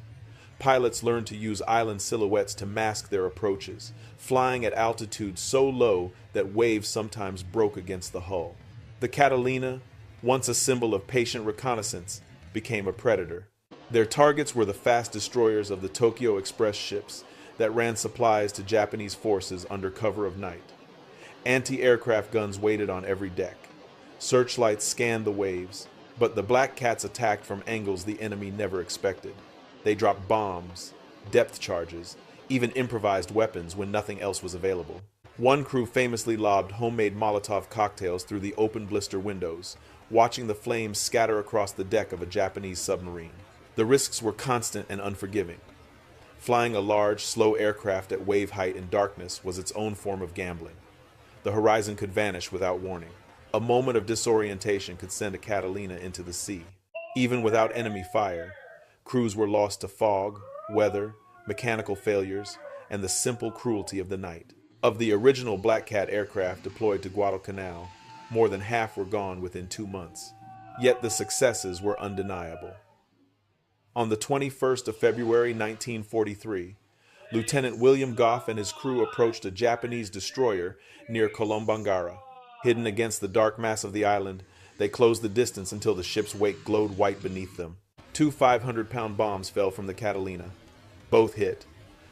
Speaker 1: Pilots learned to use island silhouettes to mask their approaches, flying at altitudes so low that waves sometimes broke against the hull. The Catalina, once a symbol of patient reconnaissance, became a predator. Their targets were the fast destroyers of the Tokyo Express ships that ran supplies to Japanese forces under cover of night. Anti-aircraft guns waited on every deck. Searchlights scanned the waves, but the Black Cats attacked from angles the enemy never expected. They dropped bombs, depth charges, even improvised weapons when nothing else was available. One crew famously lobbed homemade Molotov cocktails through the open blister windows, watching the flames scatter across the deck of a Japanese submarine. The risks were constant and unforgiving. Flying a large, slow aircraft at wave height in darkness was its own form of gambling. The horizon could vanish without warning. A moment of disorientation could send a Catalina into the sea. Even without enemy fire, crews were lost to fog, weather, mechanical failures, and the simple cruelty of the night. Of the original Black Cat aircraft deployed to Guadalcanal, more than half were gone within 2 months. Yet the successes were undeniable. On the 21st of February 1943, Lieutenant William Goff and his crew approached a Japanese destroyer near Kolombangara. Hidden against the dark mass of the island, they closed the distance until the ship's wake glowed white beneath them. 2 500-pound bombs fell from the Catalina. Both hit.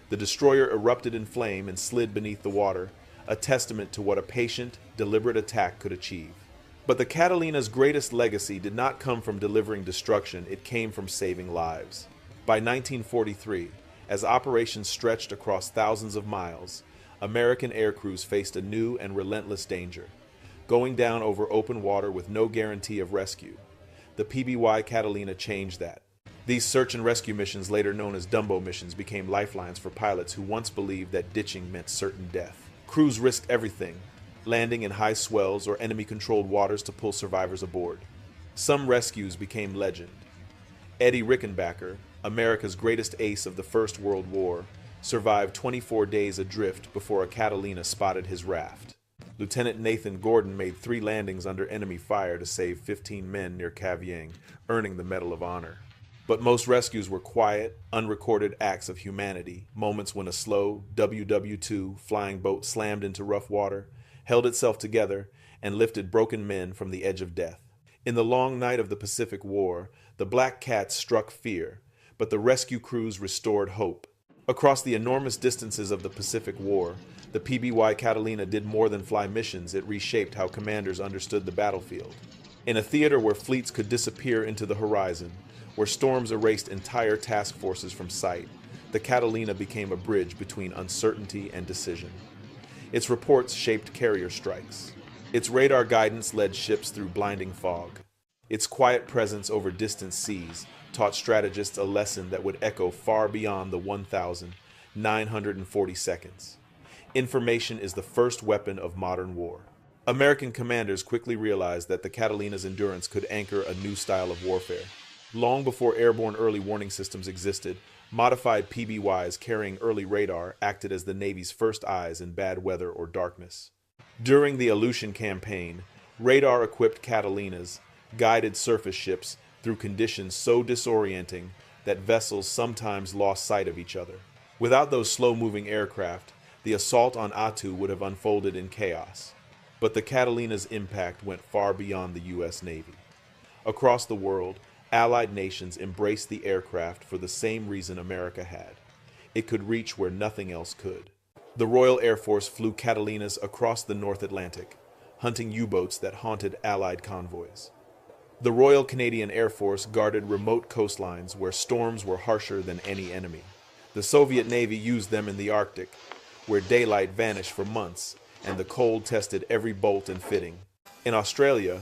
Speaker 1: The destroyer erupted in flame and slid beneath the water, a testament to what a patient, deliberate attack could achieve. But the Catalina's greatest legacy did not come from delivering destruction, it came from saving lives. By 1943, as operations stretched across thousands of miles, American air crews faced a new and relentless danger, going down over open water with no guarantee of rescue. The PBY Catalina changed that. These search and rescue missions, later known as Dumbo missions, became lifelines for pilots who once believed that ditching meant certain death. Crews risked everything, landing in high swells or enemy-controlled waters to pull survivors aboard. Some rescues became legend. Eddie Rickenbacker, America's greatest ace of the First World War, survived 24 days adrift before a Catalina spotted his raft. Lieutenant Nathan Gordon made 3 landings under enemy fire to save 15 men near Cavien, earning the Medal of Honor. But most rescues were quiet, unrecorded acts of humanity, moments when a slow WW2 flying boat slammed into rough water, held itself together, and lifted broken men from the edge of death. In the long night of the Pacific War, the Black Cats struck fear, but the rescue crews restored hope. Across the enormous distances of the Pacific War, the PBY Catalina did more than fly missions, it reshaped how commanders understood the battlefield. In a theater where fleets could disappear into the horizon, where storms erased entire task forces from sight, the Catalina became a bridge between uncertainty and decision. Its reports shaped carrier strikes. Its radar guidance led ships through blinding fog. Its quiet presence over distant seas taught strategists a lesson that would echo far beyond the 1,940 seconds. Information is the first weapon of modern war. American commanders quickly realized that the Catalina's endurance could anchor a new style of warfare. Long before airborne early warning systems existed, modified PBYs carrying early radar acted as the Navy's first eyes in bad weather or darkness. During the Aleutian Campaign, radar-equipped Catalinas guided surface ships through conditions so disorienting that vessels sometimes lost sight of each other. Without those slow-moving aircraft, the assault on Attu would have unfolded in chaos. But the Catalina's impact went far beyond the U.S. Navy. Across the world, Allied nations embraced the aircraft for the same reason America had. It could reach where nothing else could. The Royal Air Force flew Catalinas across the North Atlantic, hunting U-boats that haunted Allied convoys. The Royal Canadian Air Force guarded remote coastlines where storms were harsher than any enemy. The Soviet Navy used them in the Arctic, where daylight vanished for months and the cold tested every bolt and fitting. In Australia,